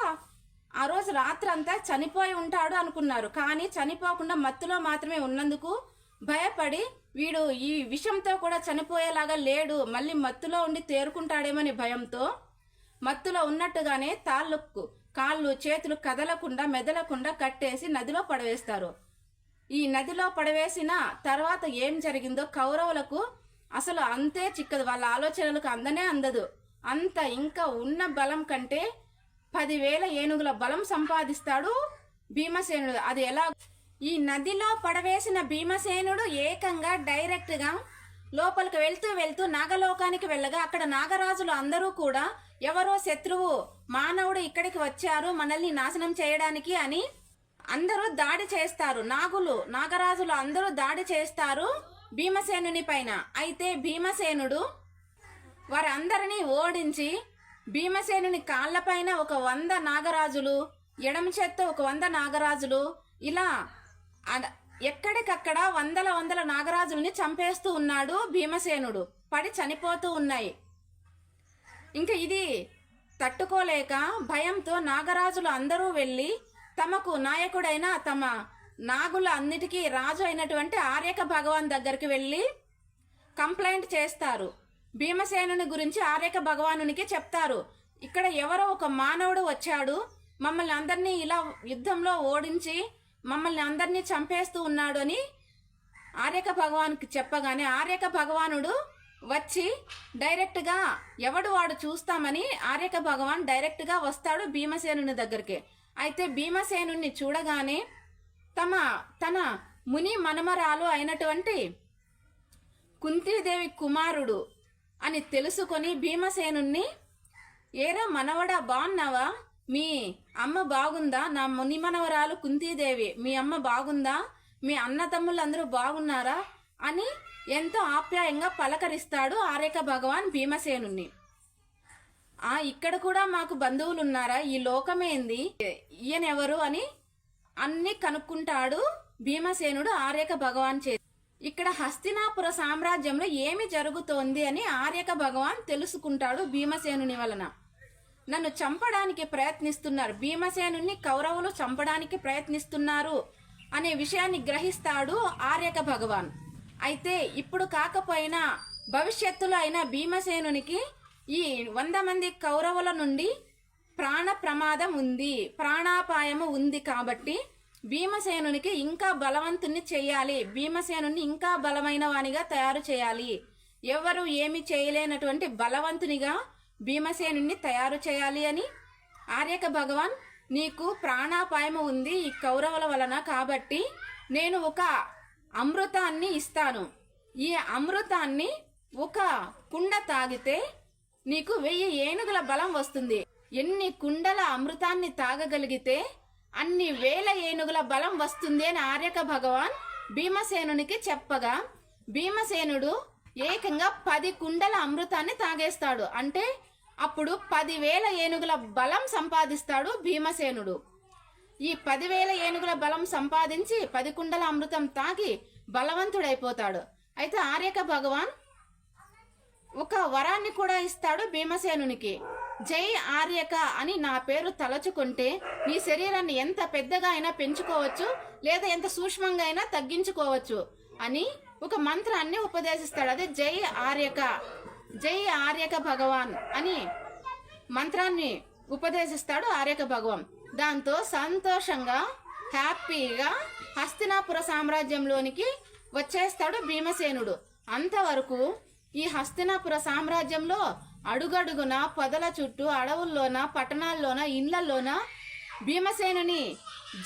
[SPEAKER 1] ఆ రోజు రాత్రంతా చనిపోయి ఉంటాడు అనుకున్నారు. కానీ చనిపోకుండా మత్తులో మాత్రమే ఉన్నందుకు భయపడి వీడు ఈ విషంతో కూడా చనిపోయేలాగా లేడు, మళ్ళీ మత్తులో ఉండి తేరుకుంటాడేమని భయంతో మత్తులో ఉన్నట్టుగానే కాళ్ళు చేతులు కదలకుండా మెదలకుండా కట్టేసి నదిలో పడవేస్తారు. ఈ నదిలో పడవేసిన తర్వాత ఏం జరిగిందో కౌరవులకు అసలు అంతే చిక్కదు, వాళ్ళ ఆలోచనలకు అందనే అందదు. అంత ఇంకా ఉన్న బలం కంటే 10,000 ఏనుగుల బలం సంపాదిస్తాడు భీమసేనుడు. అది ఎలా? ఈ నదిలో పడవేసిన భీమసేనుడు ఏకంగా డైరెక్ట్ గా లోపలికి వెళ్తూ వెళ్తూ నాగలోకానికి వెళ్ళగా అక్కడ నాగరాజులు అందరూ కూడా ఎవరో శత్రువు, మానవుడు ఇక్కడికి వచ్చారు మనల్ని నాశనం చేయడానికి అని అందరూ దాడి చేస్తారు. నాగరాజులు అందరూ దాడి చేస్తారు భీమసేనుని పైన. అయితే భీమసేనుడు వారందరినీ ఓడించి భీమసేనుని కాళ్ళపైన ఒక 100 నాగరాజులు, ఎడమ చేత్తో ఒక 100 నాగరాజులు, ఇలా ఎక్కడికక్కడ వందల నాగరాజుల్ని చంపేస్తూ ఉన్నాడు భీమసేనుడు. పడి చనిపోతూ ఉన్నాయి. ఇంకా ఇది తట్టుకోలేక భయంతో నాగరాజులు అందరూ వెళ్ళి తమకు నాయకుడైన తమ నాగుల అన్నిటికీ రాజు అయినటువంటి ఆర్యక భగవాన్ దగ్గరికి వెళ్ళి కంప్లైంట్ చేస్తారు. భీమసేనుని గురించి ఆర్యక భగవానునికి చెప్తారు. ఇక్కడ ఎవరో ఒక మానవుడు వచ్చాడు, మమ్మల్ని అందరినీ ఇలా యుద్ధంలో ఓడించి మమ్మల్ని అందరినీ చంపేస్తూ ఉన్నాడు అని ఆర్యక భగవాన్కి చెప్పగానే ఆర్యక భగవానుడు వచ్చి డైరెక్ట్గా ఎవడు వాడు చూస్తామని ఆర్యక భగవాన్ డైరెక్ట్గా వస్తాడు భీమసేనుని దగ్గరికి. అయితే భీమసేనుని చూడగానే తన ముని మనమరాలు అయినటువంటి కుంతీదేవి కుమారుడు అని తెలుసుకొని భీమసేనుణ్ణి, ఏరా మనవడా బాగున్నావా, మీ అమ్మ బాగుందా, నా ముని మనవరాలు కుంతీదేవి మీ అమ్మ బాగుందా, మీ అన్న తమ్ముళ్ళందరూ బాగున్నారా అని ఎంతో ఆప్యాయంగా పలకరిస్తాడు ఆర్యక భగవాన్ భీమసేనుణ్ణి. ఇక్కడ కూడా మాకు బంధువులు ఉన్నారా, ఈ లోకమేంది, ఈయనెవరు అని అన్ని కనుక్కుంటాడు భీమసేనుడు ఆర్యక భగవాన్ చేతి. ఇక్కడ హస్తినాపుర సామ్రాజ్యంలో ఏమి జరుగుతోంది అని ఆర్యక భగవాన్ తెలుసుకుంటాడు భీమసేనుని వలన. నన్ను చంపడానికి ప్రయత్నిస్తున్నారు, భీమసేనుని కౌరవులు చంపడానికి ప్రయత్నిస్తున్నారు అనే విషయాన్ని గ్రహిస్తాడు ఆర్యక భగవాన్. అయితే ఇప్పుడు కాకపోయినా భవిష్యత్తులో అయినా భీమసేనునికి ఈ 100 మంది కౌరవుల నుండి ప్రాణ ప్రమాదం ఉంది, ప్రాణాపాయము ఉంది కాబట్టి భీమసేనునికి ఇంకా బలవంతుణ్ణి చేయాలి, భీమసేనుని ఇంకా బలమైన వానిగా తయారు చేయాలి, ఎవరు ఏమి చేయలేనటువంటి బలవంతునిగా భీమసేనుని తయారు చేయాలి అని ఆర్యక భగవాన్, నీకు ప్రాణాపాయము ఉంది ఈ కౌరవుల వలన, కాబట్టి నేను ఒక అమృతాన్ని ఇస్తాను, ఈ అమృతాన్ని ఒక కుండ తాగితే నీకు 1000 ఏనుగుల బలం వస్తుంది, ఎన్ని కుండల అమృతాన్ని తాగగలిగితే అన్ని 1000 ఏనుగుల బలం వస్తుంది అని ఆర్యక భగవాన్ భీమసేనునికి చెప్పగా భీమసేనుడు ఏకంగా 10 కుండల అమృతాన్ని తాగేస్తాడు. అంటే అప్పుడు 10,000 ఏనుగుల బలం సంపాదిస్తాడు భీమసేనుడు. ఈ 10,000 ఏనుగుల బలం సంపాదించి 10 కుండల అమృతం తాగి బలవంతుడైపోతాడు. అయితే ఆర్యక భగవాన్ ఒక వరాన్ని కూడా ఇస్తాడు భీమసేనునికి. జై ఆర్యక అని నా పేరు తలచుకుంటే నీ శరీరాన్ని ఎంత పెద్దగా అయినా పెంచుకోవచ్చు, లేదా ఎంత సూక్ష్మంగా అయినా తగ్గించుకోవచ్చు అని ఒక మంత్రాన్ని ఉపదేశిస్తాడు. అదే జై ఆర్యక, జై ఆర్యక భగవాన్ అని మంత్రాన్ని ఉపదేశిస్తాడు ఆర్యక భగవాన్. దాంతో సంతోషంగా హ్యాపీగా హస్తినాపుర సామ్రాజ్యంలోనికి వచ్చేస్తాడు భీమసేనుడు. అంతవరకు ఈ హస్తినాపుర సామ్రాజ్యంలో అడుగడుగున పొదల చుట్టూ, అడవుల్లోన, పట్టణాల్లోన, ఇండ్లలోన భీమసేనుని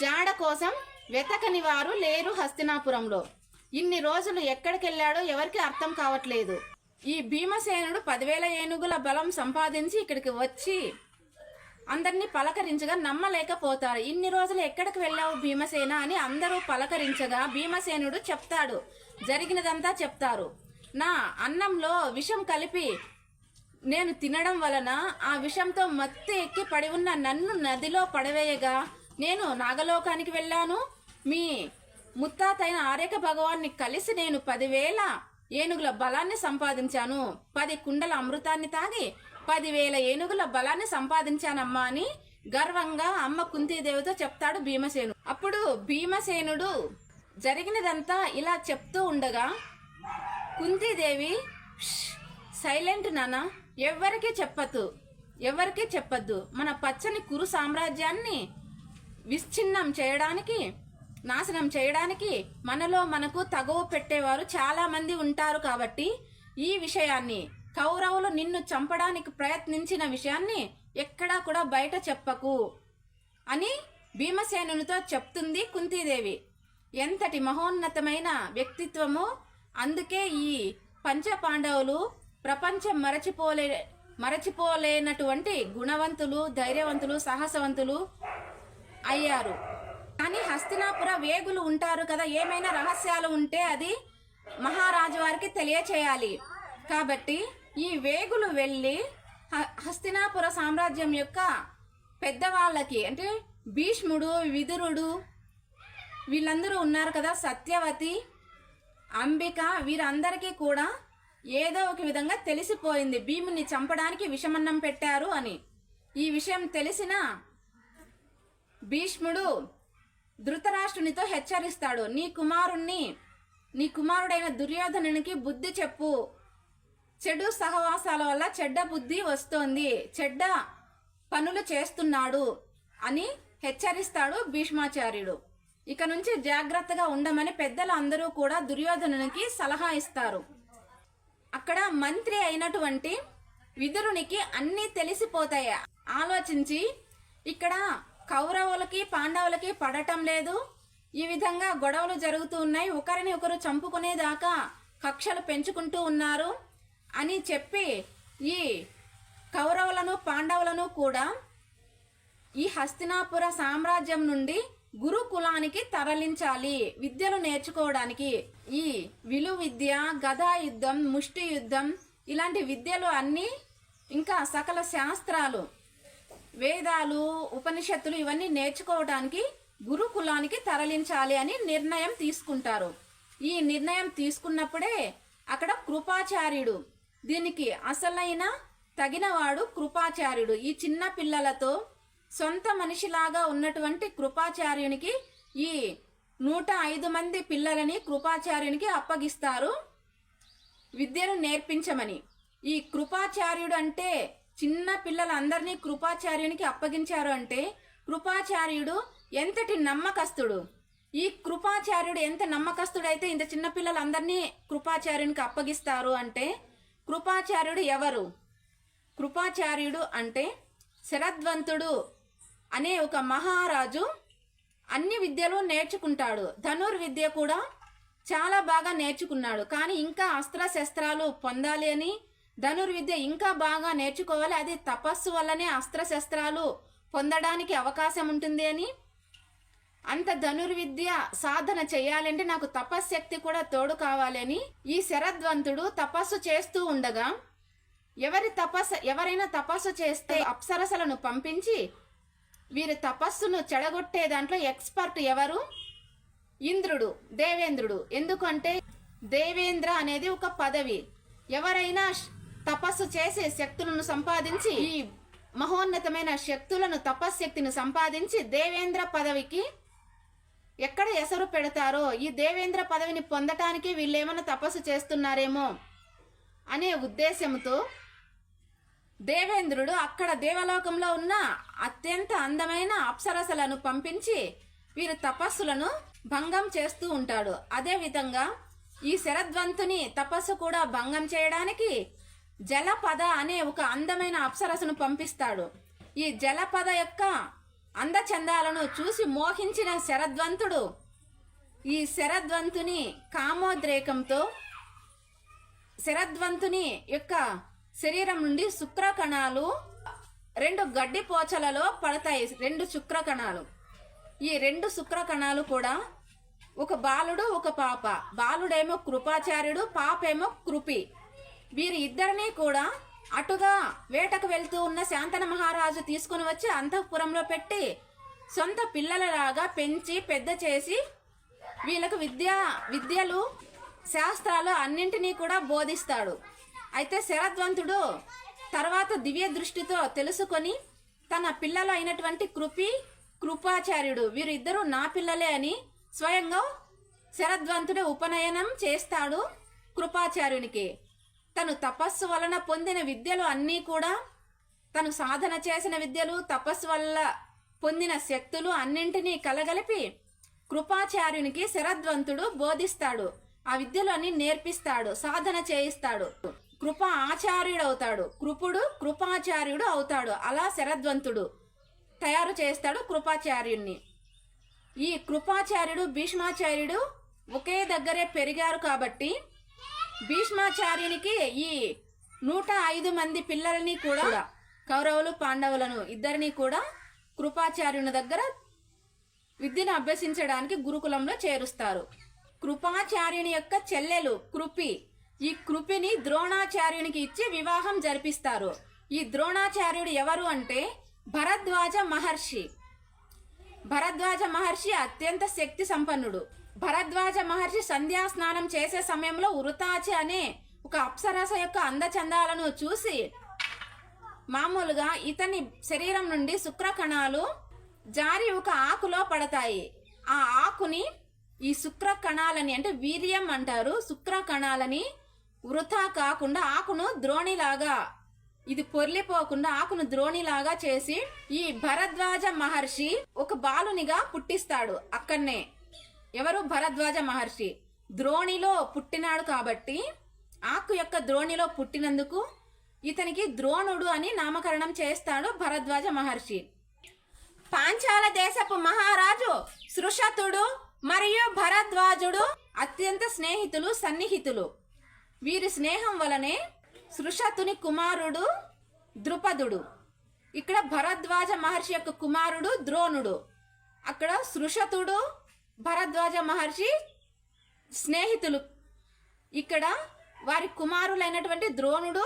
[SPEAKER 1] జాడ కోసం వెతకని వారు లేరు హస్తినాపురంలో. ఇన్ని రోజులు ఎక్కడికెళ్ళాడో ఎవరికి అర్థం కావట్లేదు. ఈ భీమసేనుడు 10,000 ఏనుగుల బలం సంపాదించి ఇక్కడికి వచ్చి అందరినీ పలకరించగా నమ్మలేకపోతారు. ఇన్ని రోజులు ఎక్కడికి వెళ్ళావు భీమసేన అని అందరూ పలకరించగా భీమసేనుడు చెప్తాడు, జరిగినదంతా చెప్తారు. నా అన్నంలో విషం కలిపి నేను తినడం వలన ఆ విషంతో మత్తు ఎక్కి పడి ఉన్న నన్ను నదిలో పడవేయగా నేను నాగలోకానికి వెళ్ళాను, మీ ముత్తాతైన ఆర్యక భగవాన్ని కలిసి నేను 10,000 ఏనుగుల బలాన్ని సంపాదించాను, 10 కుండల అమృతాన్ని తాగి 10,000 ఏనుగుల బలాన్ని సంపాదించానమ్మా అని గర్వంగా అమ్మ కుంతీదేవితో చెప్తాడు భీమసేనుడు. అప్పుడు భీమసేనుడు జరిగినదంతా ఇలా చెప్తూ ఉండగా కుంతీదేవి, సైలెంట్ నాన్న, ఎవరికి చెప్పద్దు, మన పచ్చని కురు సామ్రాజ్యాన్ని విచ్ఛిన్నం చేయడానికి నాశనం చేయడానికి మనలో మనకు తగువ పెట్టేవారు చాలా మంది ఉంటారు. కాబట్టి ఈ విషయాన్ని, కౌరవులు నిన్ను చంపడానికి ప్రయత్నించిన విషయాన్ని ఎక్కడా కూడా బయట చెప్పకు అని భీమసేనునితో చెప్తుంది కుంతీదేవి. ఎంతటి మహోన్నతమైన వ్యక్తిత్వము! అందుకే ఈ పంచపాండవులు ప్రపంచం మరచిపోలేనటువంటి గుణవంతులు, ధైర్యవంతులు, సాహసవంతులు అయ్యారు. కానీ హస్తినాపుర వేగులు ఉంటారు కదా, ఏమైనా రహస్యాలు ఉంటే అది మహారాజు వారికి తెలియచేయాలి. కాబట్టి ఈ వేగులు వెళ్ళి హస్తినాపుర సామ్రాజ్యం యొక్క పెద్దవాళ్ళకి, అంటే భీష్ముడు, విదురుడు, వీళ్ళందరూ ఉన్నారు కదా, సత్యవతి, అంబిక, వీరందరికీ కూడా ఏదో ఒక విధంగా తెలిసిపోయింది భీముని చంపడానికి విషమన్నం పెట్టారు అని. ఈ విషయం తెలిసిన భీష్ముడు ధృతరాష్ట్రునితో హెచ్చరిస్తాడు, నీ కుమారుడైన దుర్యోధనునికి బుద్ధి చెప్పు. చెడు సహవాసాల వల్ల చెడ్డ బుద్ధి వస్తోంది, చెడ్డ పనులు చేస్తున్నాడు అని హెచ్చరిస్తాడు భీష్మాచార్యుడు. ఇక నుంచి జాగ్రత్తగా ఉండమని పెద్దలు అందరూ కూడా దుర్యోధనునికి సలహా ఇస్తారు. అక్కడ మంత్రి అయినటువంటి విదురునికి అన్నీ తెలిసిపోతాయి. ఆలోచించి ఇక్కడ కౌరవులకి పాండవులకి పడటం లేదు, ఈ విధంగా గొడవలు జరుగుతూ ఉన్నాయి, ఒకరిని ఒకరు చంపుకునేదాకా కక్షలు పెంచుకుంటూ ఉన్నారు అని చెప్పి ఈ కౌరవులను పాండవులను కూడా ఈ హస్తినాపుర సామ్రాజ్యం నుండి గురుకులానికి తరలించాలి విద్యలు నేర్చుకోవడానికి. ఈ విలు విద్య, గదా యుద్ధం, ముష్టి యుద్ధం ఇలాంటి విద్యలు అన్నీ, ఇంకా సకల శాస్త్రాలు, వేదాలు, ఉపనిషత్తులు ఇవన్నీ నేర్చుకోవడానికి గురుకులానికి తరలించాలి అని నిర్ణయం తీసుకుంటారు. ఈ నిర్ణయం తీసుకున్నప్పుడే అక్కడ కృపాచార్యుడు, దీనికి అసలైన తగినవాడు కృపాచార్యుడు. ఈ చిన్న పిల్లలతో సొంత మనిషిలాగా ఉన్నటువంటి కృపాచార్యునికి ఈ 105 మంది పిల్లలని కృపాచార్యునికి అప్పగిస్తారు విద్యను నేర్పించమని. ఈ కృపాచార్యుడు అంటే చిన్న పిల్లలందరినీ కృపాచార్యునికి అప్పగించారు అంటే కృపాచార్యుడు ఎంతటి నమ్మకస్తుడు. ఈ కృపాచార్యుడు ఎంత నమ్మకస్తుడైతే ఇంత చిన్న పిల్లలందరినీ కృపాచార్యునికి అప్పగిస్తారు అంటే కృపాచార్యుడు ఎవరు? కృపాచార్యుడు అంటే శరద్వంతుడు అనే ఒక మహారాజు అన్ని విద్యలు నేర్చుకుంటాడు. ధనుర్విద్య కూడా చాలా బాగా నేర్చుకున్నాడు. కానీ ఇంకా అస్త్రశస్త్రాలు పొందాలి అని, ధనుర్విద్య ఇంకా బాగా నేర్చుకోవాలి, అది తపస్సు వల్లనే అస్త్రశస్త్రాలు పొందడానికి అవకాశం ఉంటుంది అని, అంత ధనుర్విద్య సాధన చేయాలంటే నాకు తపశ్శక్తి కూడా తోడు కావాలి అని ఈ శరద్వంతుడు తపస్సు చేస్తూ ఉండగా ఎవరైనా తపస్సు చేస్తే అప్సరసలను పంపించి వీరి తపస్సును చెడగొట్టే దాంట్లో ఎక్స్పర్ట్ ఎవరు? ఇంద్రుడు, దేవేంద్రుడు. ఎందుకంటే దేవేంద్ర అనేది ఒక పదవి. ఎవరైనా తపస్సు చేసే శక్తులను సంపాదించి, ఈ మహోన్నతమైన శక్తులను, తపశ్శక్తిని సంపాదించి దేవేంద్ర పదవికి ఎక్కడ ఎసరు పెడతారో, ఈ దేవేంద్ర పదవిని పొందటానికి వీళ్ళేమైనా తపస్సు చేస్తున్నారేమో అనే ఉద్దేశంతో దేవేంద్రుడు అక్కడ దేవలోకంలో ఉన్న అత్యంత అందమైన అప్సరసలను పంపించి వీరి తపస్సులను భంగం చేస్తూ ఉంటాడు. అదే విధంగా ఈ శరద్వంతుని తపస్సు కూడా భంగం చేయడానికి జలపద అనే ఒక అందమైన అప్సరసను పంపిస్తాడు. ఈ జలపద యొక్క అందచందాలను చూసి మోహించిన శరద్వంతుడు ఈ శరద్వంతుని కామోద్రేకంతో శరద్వంతుని యొక్క శరీరం నుండి శుక్రకణాలు 2 గడ్డి పోచలలో పడతాయి. 2 శుక్రకణాలు. ఈ 2 శుక్రకణాలు కూడా ఒక బాలుడు, ఒక పాప. బాలుడేమో కృపాచార్యుడు, పాపేమో కృపి. వీరి ఇద్దరిని కూడా అటుగా వేటకు వెళ్తూ ఉన్న శాంతన మహారాజు తీసుకుని వచ్చి అంతఃపురంలో పెట్టి సొంత పిల్లలలాగా పెంచి పెద్ద చేసి వీళ్ళకు విద్యలు, శాస్త్రాలు అన్నింటినీ కూడా బోధిస్తాడు. అయితే శరద్వంతుడు తర్వాత దివ్య దృష్టితో తెలుసుకొని తన పిల్లలు అయినటువంటి కృపాచార్యుడు వీరిద్దరూ నా పిల్లలే అని స్వయంగా శరద్వంతుడు ఉపనయనం చేస్తాడు కృపాచార్యునికి. తను తపస్సు వలన పొందిన విద్యలు అన్నీ కూడా, తను సాధన చేసిన విద్యలు, తపస్సు వల్ల పొందిన శక్తులు అన్నింటినీ కలగలిపి కృపాచార్యునికి శరద్వంతుడు బోధిస్తాడు. ఆ విద్యలోని నేర్పిస్తాడు, సాధన చేయిస్తాడు. కృప ఆచార్యుడు అవుతాడు, కృపుడు కృపాచార్యుడు అవుతాడు. అలా శరద్వంతుడు తయారు చేస్తాడు కృపాచార్యుణ్ణి. ఈ కృపాచార్యుడు భీష్మాచార్యుడు ఒకే దగ్గరే పెరిగారు కాబట్టి భీష్మాచార్యునికి ఈ 105 మంది పిల్లల్ని కూడా, కౌరవులు పాండవులను ఇద్దరిని కూడా కృపాచార్యుని దగ్గర విద్యను అభ్యసించడానికి గురుకులంలో చేరుస్తారు. కృపాచార్యుని యొక్క చెల్లెలు కృపి, ఈ కృపిని ద్రోణాచార్యునికి ఇచ్చి వివాహం జరిపిస్తారు. ఈ ద్రోణాచార్యుడు ఎవరు అంటే భరద్వాజ మహర్షి. భరద్వాజ మహర్షి అత్యంత శక్తి సంపన్నుడు. భరద్వాజ మహర్షి సంధ్యా స్నానం చేసే సమయంలో వృతాచి అనే ఒక అప్సరస యొక్క అందచందాలను చూసి మామూలుగా ఇతని శరీరం నుండి శుక్ర కణాలు జారి ఒక ఆకులో పడతాయి. ఆ ఆకుని ఈ శుక్ర కణాలని అంటే వీర్యం అంటారు. శుక్ర కణాలని వృథా కాకుండా ఆకును ద్రోణిలాగా, ఇది పొర్లిపోకుండా ఆకును ద్రోణిలాగా చేసి ఈ భరద్వాజ మహర్షి ఒక బాలునిగా పుట్టిస్తాడు. అక్కడనే ఎవరు? భరద్వాజ మహర్షి ద్రోణిలో పుట్టినాడు కాబట్టి ఆకు యొక్క ద్రోణిలో పుట్టినందుకు ఇతనికి ద్రోణుడు అని నామకరణం చేస్తాడు భరద్వాజ మహర్షి. పాంచాల దేశపు మహారాజు సృషతుడు మరియు భరద్వాజుడు అత్యంత స్నేహితులు, సన్నిహితులు. వీరి స్నేహం వలనే సృషతుని కుమారుడు ద్రుపదుడు, ఇక్కడ భరద్వాజ మహర్షి యొక్క కుమారుడు ద్రోణుడు. అక్కడ సృషతుడు భరద్వాజ మహర్షి స్నేహితులు. ఇక్కడ వారి కుమారులైనటువంటి ద్రోణుడు,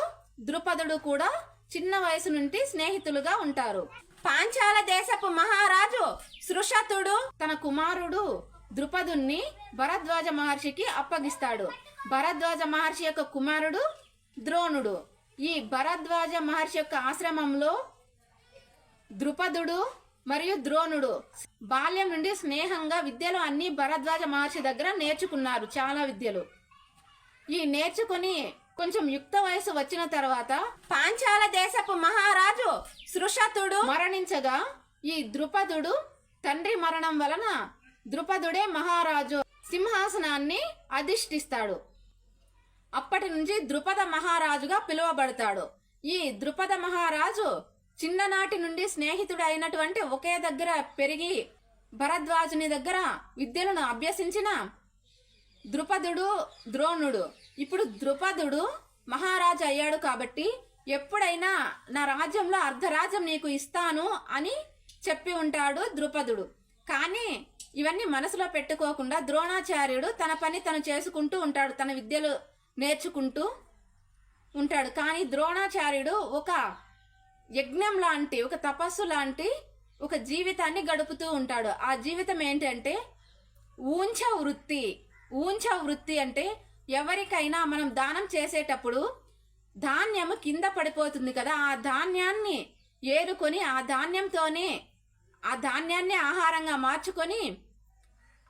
[SPEAKER 1] ద్రుపదుడు కూడా చిన్న వయసు నుండి స్నేహితులుగా ఉంటారు. పాంచాల దేశపు మహారాజు సృషతుడు తన కుమారుడు ద్రుపదుణ్ణి భరద్వాజ మహర్షికి అప్పగిస్తాడు. భరద్వాజ మహర్షి యొక్క కుమారుడు ద్రోణుడు. ఈ భరద్వాజ మహర్షి యొక్క ఆశ్రమంలో ద్రుపదుడు మరియు ద్రోణుడు బాల్యం నుండి స్నేహంగా విద్యలు అన్ని భరద్వాజ మహర్షి దగ్గర నేర్చుకున్నారు, చాలా విద్యలు. ఈ నేర్చుకుని కొంచెం యుక్త వయసు వచ్చిన తర్వాత పాంచాల దేశపు మహారాజు సృషతుడు మరణించగా ఈ ద్రుపదుడు తండ్రి మరణం వలన ద్రుపదుడే మహారాజు సింహాసనాన్ని అధిష్ఠిస్తాడు. అప్పటి నుంచి ద్రుపద మహారాజుగా పిలువబడతాడు. ఈ ద్రుపద మహారాజు చిన్ననాటి నుండి స్నేహితుడు అయినటువంటి ఒకే దగ్గర పెరిగి భరద్వాజుని దగ్గర విద్యలను అభ్యసించిన ద్రుపదుడు, ద్రోణుడు. ఇప్పుడు ద్రుపదుడు మహారాజు అయ్యాడు కాబట్టి ఎప్పుడైనా నా రాజ్యంలో అర్ధరాజ్యం నీకు ఇస్తాను అని చెప్పి ఉంటాడు ద్రుపదుడు. కానీ ఇవన్నీ మనసులో పెట్టుకోకుండా ద్రోణాచార్యుడు తన పని తను చేసుకుంటూ ఉంటాడు, తన విద్యలు నేర్చుకుంటూ ఉంటాడు. కానీ ద్రోణాచార్యుడు ఒక యజ్ఞం లాంటి, ఒక తపస్సు లాంటి ఒక జీవితాన్ని గడుపుతూ ఉంటాడు. ఆ జీవితం ఏంటంటే ఊంఛ వృత్తి. ఊంఛ వృత్తి అంటే ఎవరికైనా మనం దానం చేసేటప్పుడు ధాన్యము కింద పడిపోతుంది కదా, ఆ ధాన్యాన్ని ఏరుకొని ఆ ధాన్యంతోనే ఆ ధాన్యాన్ని ఆహారంగా మార్చుకొని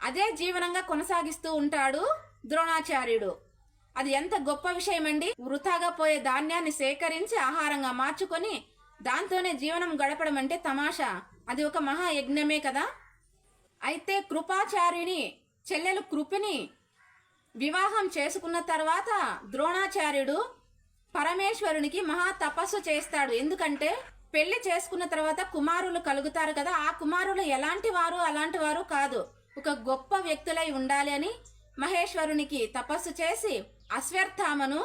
[SPEAKER 1] అదే జీవనంగా కొనసాగిస్తూ ఉంటాడు ద్రోణాచార్యుడు. అది ఎంత గొప్ప విషయం అండి! వృథాగా పోయే ధాన్యాన్ని సేకరించి ఆహారంగా మార్చుకొని దాంతోనే జీవనం గడపడం అంటే తమాషా. అది ఒక మహాయజ్ఞమే కదా. అయితే కృపాచార్యుని చెల్లెలు కృపిని వివాహం చేసుకున్న తర్వాత ద్రోణాచార్యుడు పరమేశ్వరునికి మహా తపస్సు చేస్తాడు. ఎందుకంటే పెళ్లి చేసుకున్న తర్వాత కుమారులు కలుగుతారు కదా, ఆ కుమారులు ఎలాంటి వారు అలాంటి వారు కాదు, ఒక గొప్ప వ్యక్తులై ఉండాలి అని మహేశ్వరునికి తపస్సు చేసి అశ్వత్థామను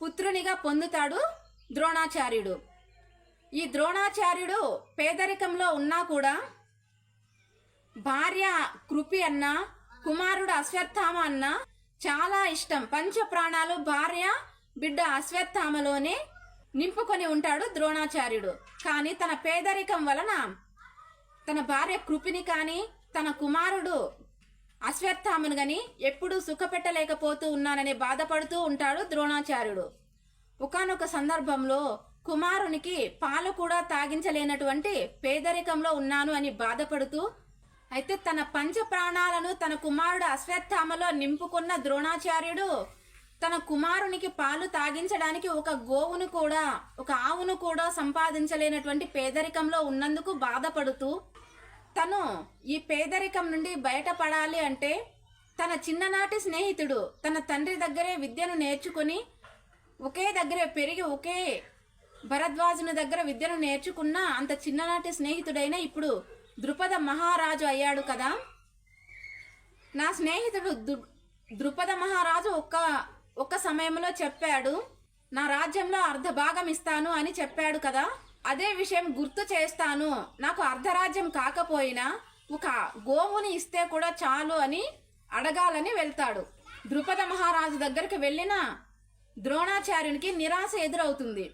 [SPEAKER 1] పుత్రునిగా పొందుతాడు ద్రోణాచార్యుడు. ఈ ద్రోణాచార్యుడు పేదరికంలో ఉన్నా కూడా భార్య కృపి అన్న, కుమారుడు అశ్వత్థామ అన్న చాలా ఇష్టం. పంచ ప్రాణాలు భార్య బిడ్డ అశ్వత్థామలోనే నింపుకొని ఉంటాడు ద్రోణాచార్యుడు. కానీ తన పేదరికం వలన తన భార్య కృపిని కానీ తన కుమారుడు అశ్వత్థామను గని ఎప్పుడూ సుఖపెట్టలేకపోతూ ఉన్నానని బాధపడుతూ ఉంటాడు ద్రోణాచార్యుడు. ఒకానొక సందర్భంలో కుమారునికి పాలు కూడా తాగించలేనటువంటి పేదరికంలో ఉన్నాను అని బాధపడుతూ, అయితే తన పంచ ప్రాణాలను తన కుమారుడు అశ్వత్థామలో నింపుకున్న ద్రోణాచార్యుడు తన కుమారునికి పాలు తాగించడానికి ఒక గోవును కూడా, ఒక ఆవును కూడా సంపాదించలేనటువంటి పేదరికంలో ఉన్నందుకు బాధపడుతూ తను ఈ పేదరికం నుండి బయటపడాలి అంటే తన చిన్ననాటి స్నేహితుడు తన తండ్రి దగ్గరే విద్యను నేర్చుకుని ఒకే దగ్గరే పెరిగి ఒకే భరద్వాజుని దగ్గర విద్యను నేర్చుకున్న అంత చిన్ననాటి స్నేహితుడైన ఇప్పుడు ద్రుపద మహారాజు అయ్యాడు కదా. నా స్నేహితుడు ద్రుపద మహారాజు ఒక్క సమయంలో చెప్పాడు, నా రాజ్యంలో అర్ధ భాగం ఇస్తాను అని చెప్పాడు కదా. అదే విషయం గుర్తు చేస్తాను, నాకు అర్ధరాజ్యం కాకపోయినా ఒక గోవుని ఇస్తే కూడా చాలు అని అడగాలని వెళ్తాడు. ద్రుపద మహారాజు దగ్గరికి వెళ్ళిన ద్రోణాచార్యునికి నిరాశ ఎదురవుతుంది.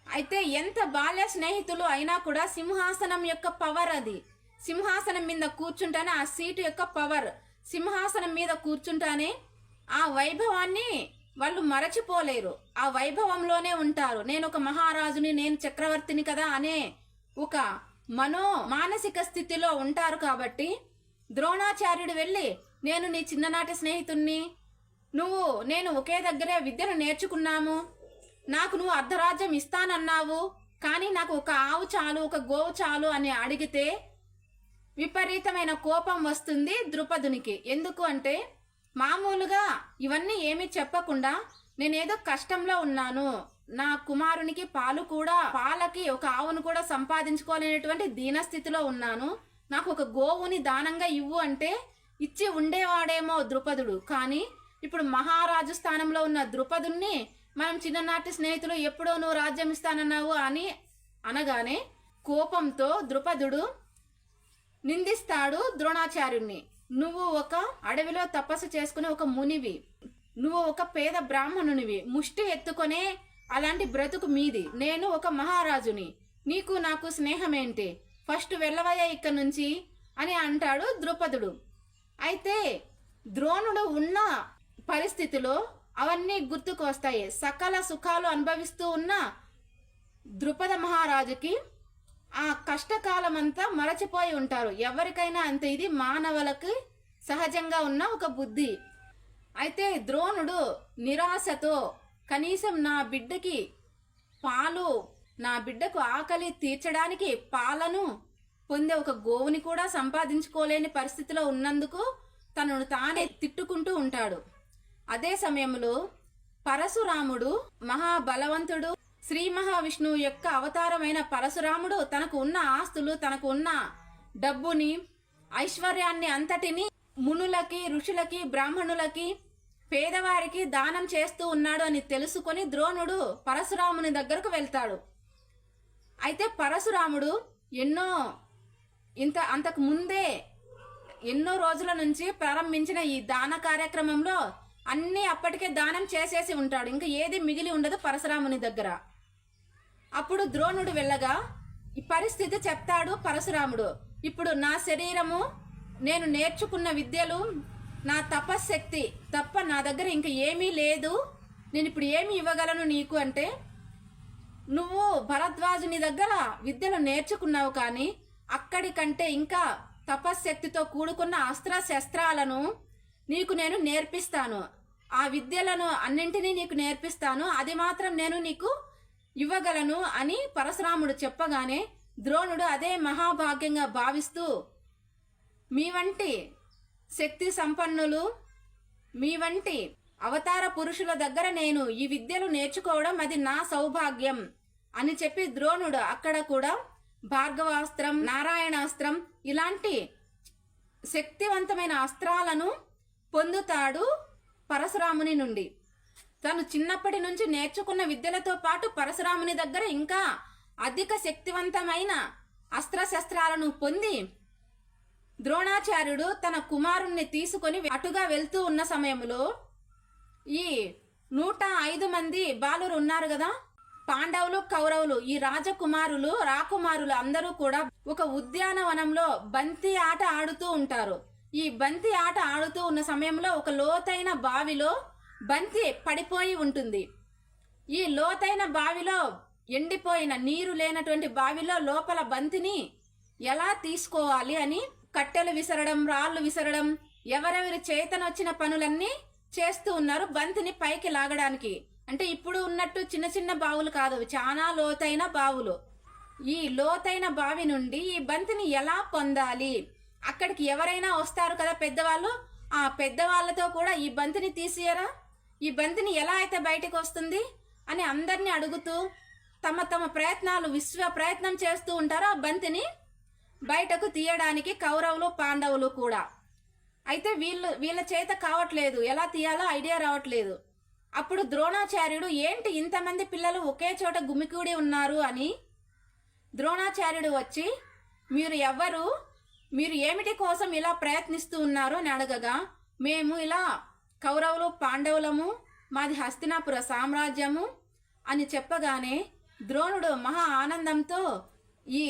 [SPEAKER 1] అయితే ఎంత బాల్య స్నేహితులు అయినా కూడా సింహాసనం యొక్క పవర్ అది. సింహాసనం మీద కూర్చుంటానే ఆ సీటు యొక్క పవర్, సింహాసనం మీద కూర్చుంటానే ఆ వైభవాన్ని వాళ్ళు మరచిపోలేరు, ఆ వైభవంలోనే ఉంటారు. నేను ఒక మహారాజుని, నేను చక్రవర్తిని కదా అనే ఒక మానసిక స్థితిలో ఉంటారు. కాబట్టి ద్రోణాచార్యుడు వెళ్ళి, నేను నీ చిన్ననాటి స్నేహితుణ్ణి, నేను ఒకే దగ్గరే విద్యను నేర్చుకున్నాము, నాకు నువ్వు అర్ధరాజ్యం ఇస్తానన్నావు, కానీ నాకు ఒక ఆవు చాలు, ఒక గోవు చాలు అని అడిగితే విపరీతమైన కోపం వస్తుంది ద్రుపదునికి. ఎందుకు అంటే మామూలుగా ఇవన్నీ ఏమీ చెప్పకుండా నేనేదో కష్టంలో ఉన్నాను, నా కుమారునికి పాలకి ఒక ఆవును కూడా సంపాదించుకోలేనటువంటి దీనస్థితిలో ఉన్నాను, నాకు ఒక గోవుని దానంగా ఇవ్వు అంటే ఇచ్చి ఉండేవాడేమో ద్రుపదుడు. కానీ ఇప్పుడు మహారాజు స్థానంలో ఉన్న ద్రుపదుణ్ణి మనం చిన్ననాటి స్నేహితులు ఎప్పుడో నువ్వు రాజ్యం ఇస్తానన్నావు అని అనగానే కోపంతో ద్రుపదుడు నిందిస్తాడు ద్రోణాచార్యుణ్ణి. నువ్వు ఒక అడవిలో తపస్సు చేసుకునే ఒక మునివి, నువ్వు ఒక పేద బ్రాహ్మణునివి, ముష్టి ఎత్తుకొనే అలాంటి బ్రతుకు మీది, నేను ఒక మహారాజుని, నీకు నాకు స్నేహమేంటి, ఫస్ట్ వెళ్ళవయ్యా ఇక్కడ నుంచి అని అంటాడు ద్రుపదుడు. అయితే ద్రోణుడు ఉన్న పరిస్థితిలో అవన్నీ గుర్తుకు వస్తాయి. సకల సుఖాలు అనుభవిస్తూ ఉన్న ద్రుపద మహారాజుకి ఆ కష్టకాలం అంతా మరచిపోయి ఉంటారు. ఎవరికైనా అంతే, ఇది మానవులకు సహజంగా ఉన్న ఒక బుద్ధి. అయితే ద్రోణుడు నిరాశతో కనీసం నా బిడ్డకు ఆకలి తీర్చడానికి పాలను పొందే ఒక గోవుని కూడా సంపాదించుకోలేని పరిస్థితిలో ఉన్నందుకు తనను తానే తిట్టుకుంటూ ఉంటాడు. అదే సమయంలో పరశురాముడు మహాబలవంతుడు, శ్రీ మహావిష్ణువు యొక్క అవతారమైన పరశురాముడు తనకు ఉన్న ఆస్తులు, తనకు ఉన్న డబ్బుని, ఐశ్వర్యాన్ని అంతటిని మునులకి, ఋషులకి, బ్రాహ్మణులకి, పేదవారికి దానం చేస్తూ ఉన్నాడు అని తెలుసుకొని ద్రోణుడు పరశురాముని దగ్గరకు వెళ్తాడు. అయితే పరశురాముడు అంతకు ముందే ఎన్నో రోజుల నుంచి ప్రారంభించిన ఈ దాన కార్యక్రమంలో అన్నీ అప్పటికే దానం చేసేసి ఉంటాడు, ఇంకా ఏది మిగిలి ఉండదు పరశురాముని దగ్గర. అప్పుడు ద్రోణుడు వెళ్ళగా ఈ పరిస్థితి చెప్తాడు పరశురాముడు. ఇప్పుడు నా శరీరము, నేను నేర్చుకున్న విద్యలు, నా తపశ్శక్తి తప్ప నా దగ్గర ఇంకా ఏమీ లేదు, నేను ఇప్పుడు ఏమి ఇవ్వగలను నీకు అంటే, నువ్వు భరద్వాజుని దగ్గర విద్యలు నేర్చుకున్నావు, కానీ అక్కడికంటే ఇంకా తపశ్శక్తితో కూడుకున్న అస్త్ర శస్త్రాలను నీకు నేను నేర్పిస్తాను, ఆ విద్యలను అన్నింటినీ నీకు నేర్పిస్తాను, అది మాత్రం నేను నీకు ఇవ్వగలను అని పరశురాముడు చెప్పగానే ద్రోణుడు అదే మహాభాగ్యంగా భావిస్తూ, మీ వంటి శక్తి సంపన్నులు, మీ వంటి అవతార పురుషుల దగ్గర నేను ఈ విద్యలు నేర్చుకోవడం అది నా సౌభాగ్యం అని చెప్పి ద్రోణుడు అక్కడ కూడా భార్గవాస్త్రం, నారాయణాస్త్రం ఇలాంటి శక్తివంతమైన అస్త్రాలను పొందుతాడు పరశురాముని నుండి. తను చిన్నప్పటి నుంచి నేర్చుకున్న విద్యలతో పాటు పరశురాముని దగ్గర ఇంకా అధిక శక్తివంతమైన అస్త్రశస్త్రాలను పొంది ద్రోణాచార్యుడు తన కుమారుణ్ణి తీసుకొని అటుగా వెళ్తూ ఉన్న సమయంలో ఈ 105 మంది బాలురు ఉన్నారు కదా, పాండవులు, కౌరవులు, ఈ రాజకుమారులు, రాకుమారులు అందరూ కూడా ఒక ఉద్యానవనంలో బంతి ఆట ఆడుతూ ఉంటారు. ఈ బంతి ఆట ఆడుతూ ఉన్న సమయంలో ఒక లోతైన బావిలో బంతి పడిపోయి ఉంటుంది. ఈ లోతైన బావిలో, ఎండిపోయిన నీరు లేనటువంటి బావిలో లోపల బంతిని ఎలా తీసుకోవాలి అని కట్టెలు విసరడం, రాళ్లు విసరడం, ఎవరెవరి చేతనొచ్చిన పనులన్నీ చేస్తూ ఉన్నారు బంతిని పైకి లాగడానికి. అంటే ఇప్పుడు ఉన్నట్టు చిన్న చిన్న బావులు కాదు, చాలా లోతైన బావులు. ఈ లోతైన బావి నుండి ఈ బంతిని ఎలా పొందాలి, అక్కడికి ఎవరైనా వస్తారు కదా పెద్దవాళ్ళు, ఆ పెద్దవాళ్ళతో కూడా ఈ బంతిని తీసియరా, ఈ బంతిని ఎలా అయితే బయటకు వస్తుంది అని అందరినీ అడుగుతూ తమ తమ ప్రయత్నాలు విశ్వ ప్రయత్నం చేస్తూ ఉంటారు ఆ బంతిని బయటకు తీయడానికి కౌరవులు పాండవులు కూడా. అయితే వీళ్ళ చేత కావట్లేదు, ఎలా తీయాలో ఐడియా రావట్లేదు. అప్పుడు ద్రోణాచార్యుడు ఏంటి ఇంతమంది పిల్లలు ఒకే చోట గుమికూడి ఉన్నారు అని ద్రోణాచార్యుడు వచ్చి మీరు ఏమిటి కోసం ఇలా ప్రయత్నిస్తూ ఉన్నారు అని అడగగా, మేము ఇలా కౌరవులు పాండవులము, మాది హస్తినాపుర సామ్రాజ్యము అని చెప్పగానే ద్రోణుడు మహా ఆనందంతో ఈ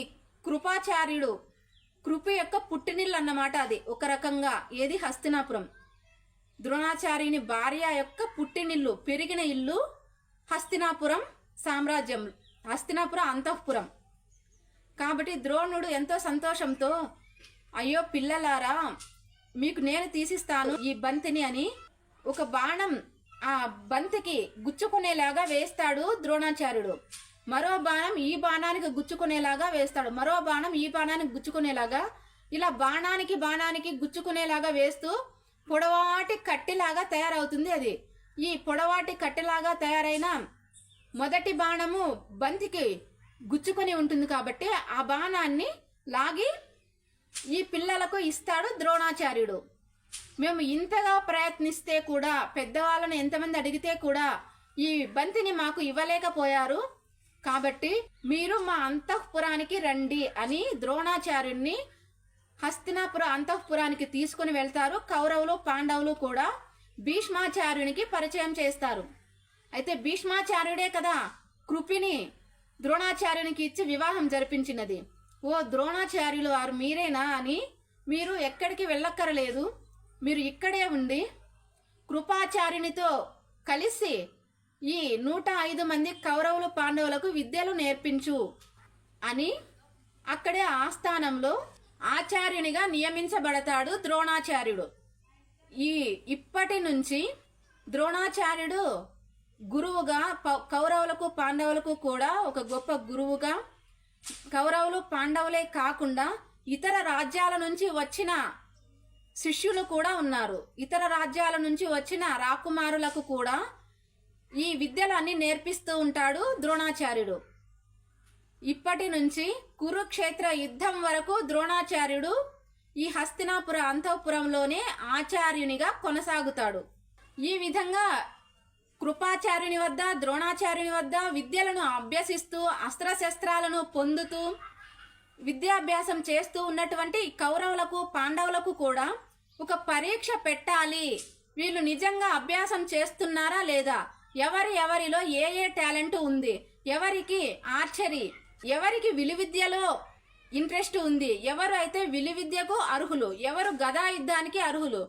[SPEAKER 1] కృపాచార్యుడు కృపి యొక్క పుట్టినిల్లు అన్నమాట, అది ఒక రకంగా ఏది హస్తినాపురం, ద్రోణాచార్యుని భార్య యొక్క పుట్టినిల్లు పెరిగిన ఇల్లు హస్తినాపురం సామ్రాజ్యం, హస్తినాపురం అంతఃపురం. కాబట్టి ద్రోణుడు ఎంతో సంతోషంతో అయ్యో పిల్లలారా మీకు నేను తీసిస్తాను ఈ బంతిని అని ఒక బాణం ఆ బంతికి గుచ్చుకునేలాగా వేస్తాడు ద్రోణాచార్యుడు. మరో బాణం ఈ బాణానికి గుచ్చుకునేలాగా వేస్తాడు, మరో బాణం ఈ బాణానికి గుచ్చుకునేలాగా, ఇలా బాణానికి గుచ్చుకునేలాగా వేస్తూ పొడవాటి కట్టెలాగా తయారవుతుంది అది. ఈ పొడవాటి కట్టెలాగా తయారైన మొదటి బాణము బంతికి గుచ్చుకొని ఉంటుంది కాబట్టి ఆ బాణాన్ని లాగి ఈ పిల్లలకు ఇస్తాడు ద్రోణాచార్యుడు. మేము ఇంతగా ప్రయత్నిస్తే కూడా, పెద్దవాళ్ళని ఎంతమంది అడిగితే కూడా ఈ బంతిని మాకు ఇవ్వలేకపోయారు, కాబట్టి మీరు మా అంతఃపురానికి రండి అని ద్రోణాచార్యుడిని హస్తినాపుర అంతఃపురానికి తీసుకుని వెళ్తారు. కౌరవులు పాండవులు కూడా భీష్మాచార్యునికి పరిచయం చేస్తారు. అయితే భీష్మాచార్యుడే కదా కృపిని ద్రోణాచార్యునికి ఇచ్చి వివాహం జరిపించినది. ఓ ద్రోణాచార్యులు వారు మీరేనా అని, మీరు ఎక్కడికి వెళ్ళక్కరలేదు, మీరు ఇక్కడే ఉండి కృపాచార్యునితో కలిసి ఈ 105 మంది కౌరవులు పాండవులకు విద్యలు నేర్పించు అని అక్కడే ఆస్థానంలో ఆచార్యునిగా నియమించబడతాడు ద్రోణాచార్యుడు. ఇప్పటి నుంచి ద్రోణాచార్యుడు గురువుగా కౌరవులకు పాండవులకు కూడా ఒక గొప్ప గురువుగా, కౌరవులు పాండవులే కాకుండా ఇతర రాజ్యాల నుంచి వచ్చిన శిష్యులు కూడా ఉన్నారు. ఇతర రాజ్యాల నుంచి వచ్చిన రాకుమారులకు కూడా ఈ విద్యలన్నీ నేర్పిస్తూ ఉంటాడు ద్రోణాచార్యుడు. ఇప్పటి నుంచి కురుక్షేత్ర యుద్ధం వరకు ద్రోణాచార్యుడు ఈ హస్తినాపుర అంతఃపురంలోనే ఆచార్యునిగా కొనసాగుతాడు. ఈ విధంగా కృపాచార్యుని వద్ద ద్రోణాచార్యుని వద్ద విద్యలను అభ్యసిస్తూ అస్త్రశస్త్రాలను పొందుతూ విద్యాభ్యాసం చేస్తూ ఉన్నటువంటి కౌరవులకు పాండవులకు కూడా ఒక పరీక్ష పెట్టాలి, వీళ్ళు నిజంగా అభ్యాసం చేస్తున్నారా లేదా, ఎవరిలో ఏ టాలెంట్ ఉంది, ఎవరికి ఆర్చరీ, ఎవరికి విలువిద్యలో ఇంట్రెస్ట్ ఉంది, ఎవరు అయితే విలువిద్యకు అర్హులు, ఎవరు గదా యుద్ధానికి అర్హులు,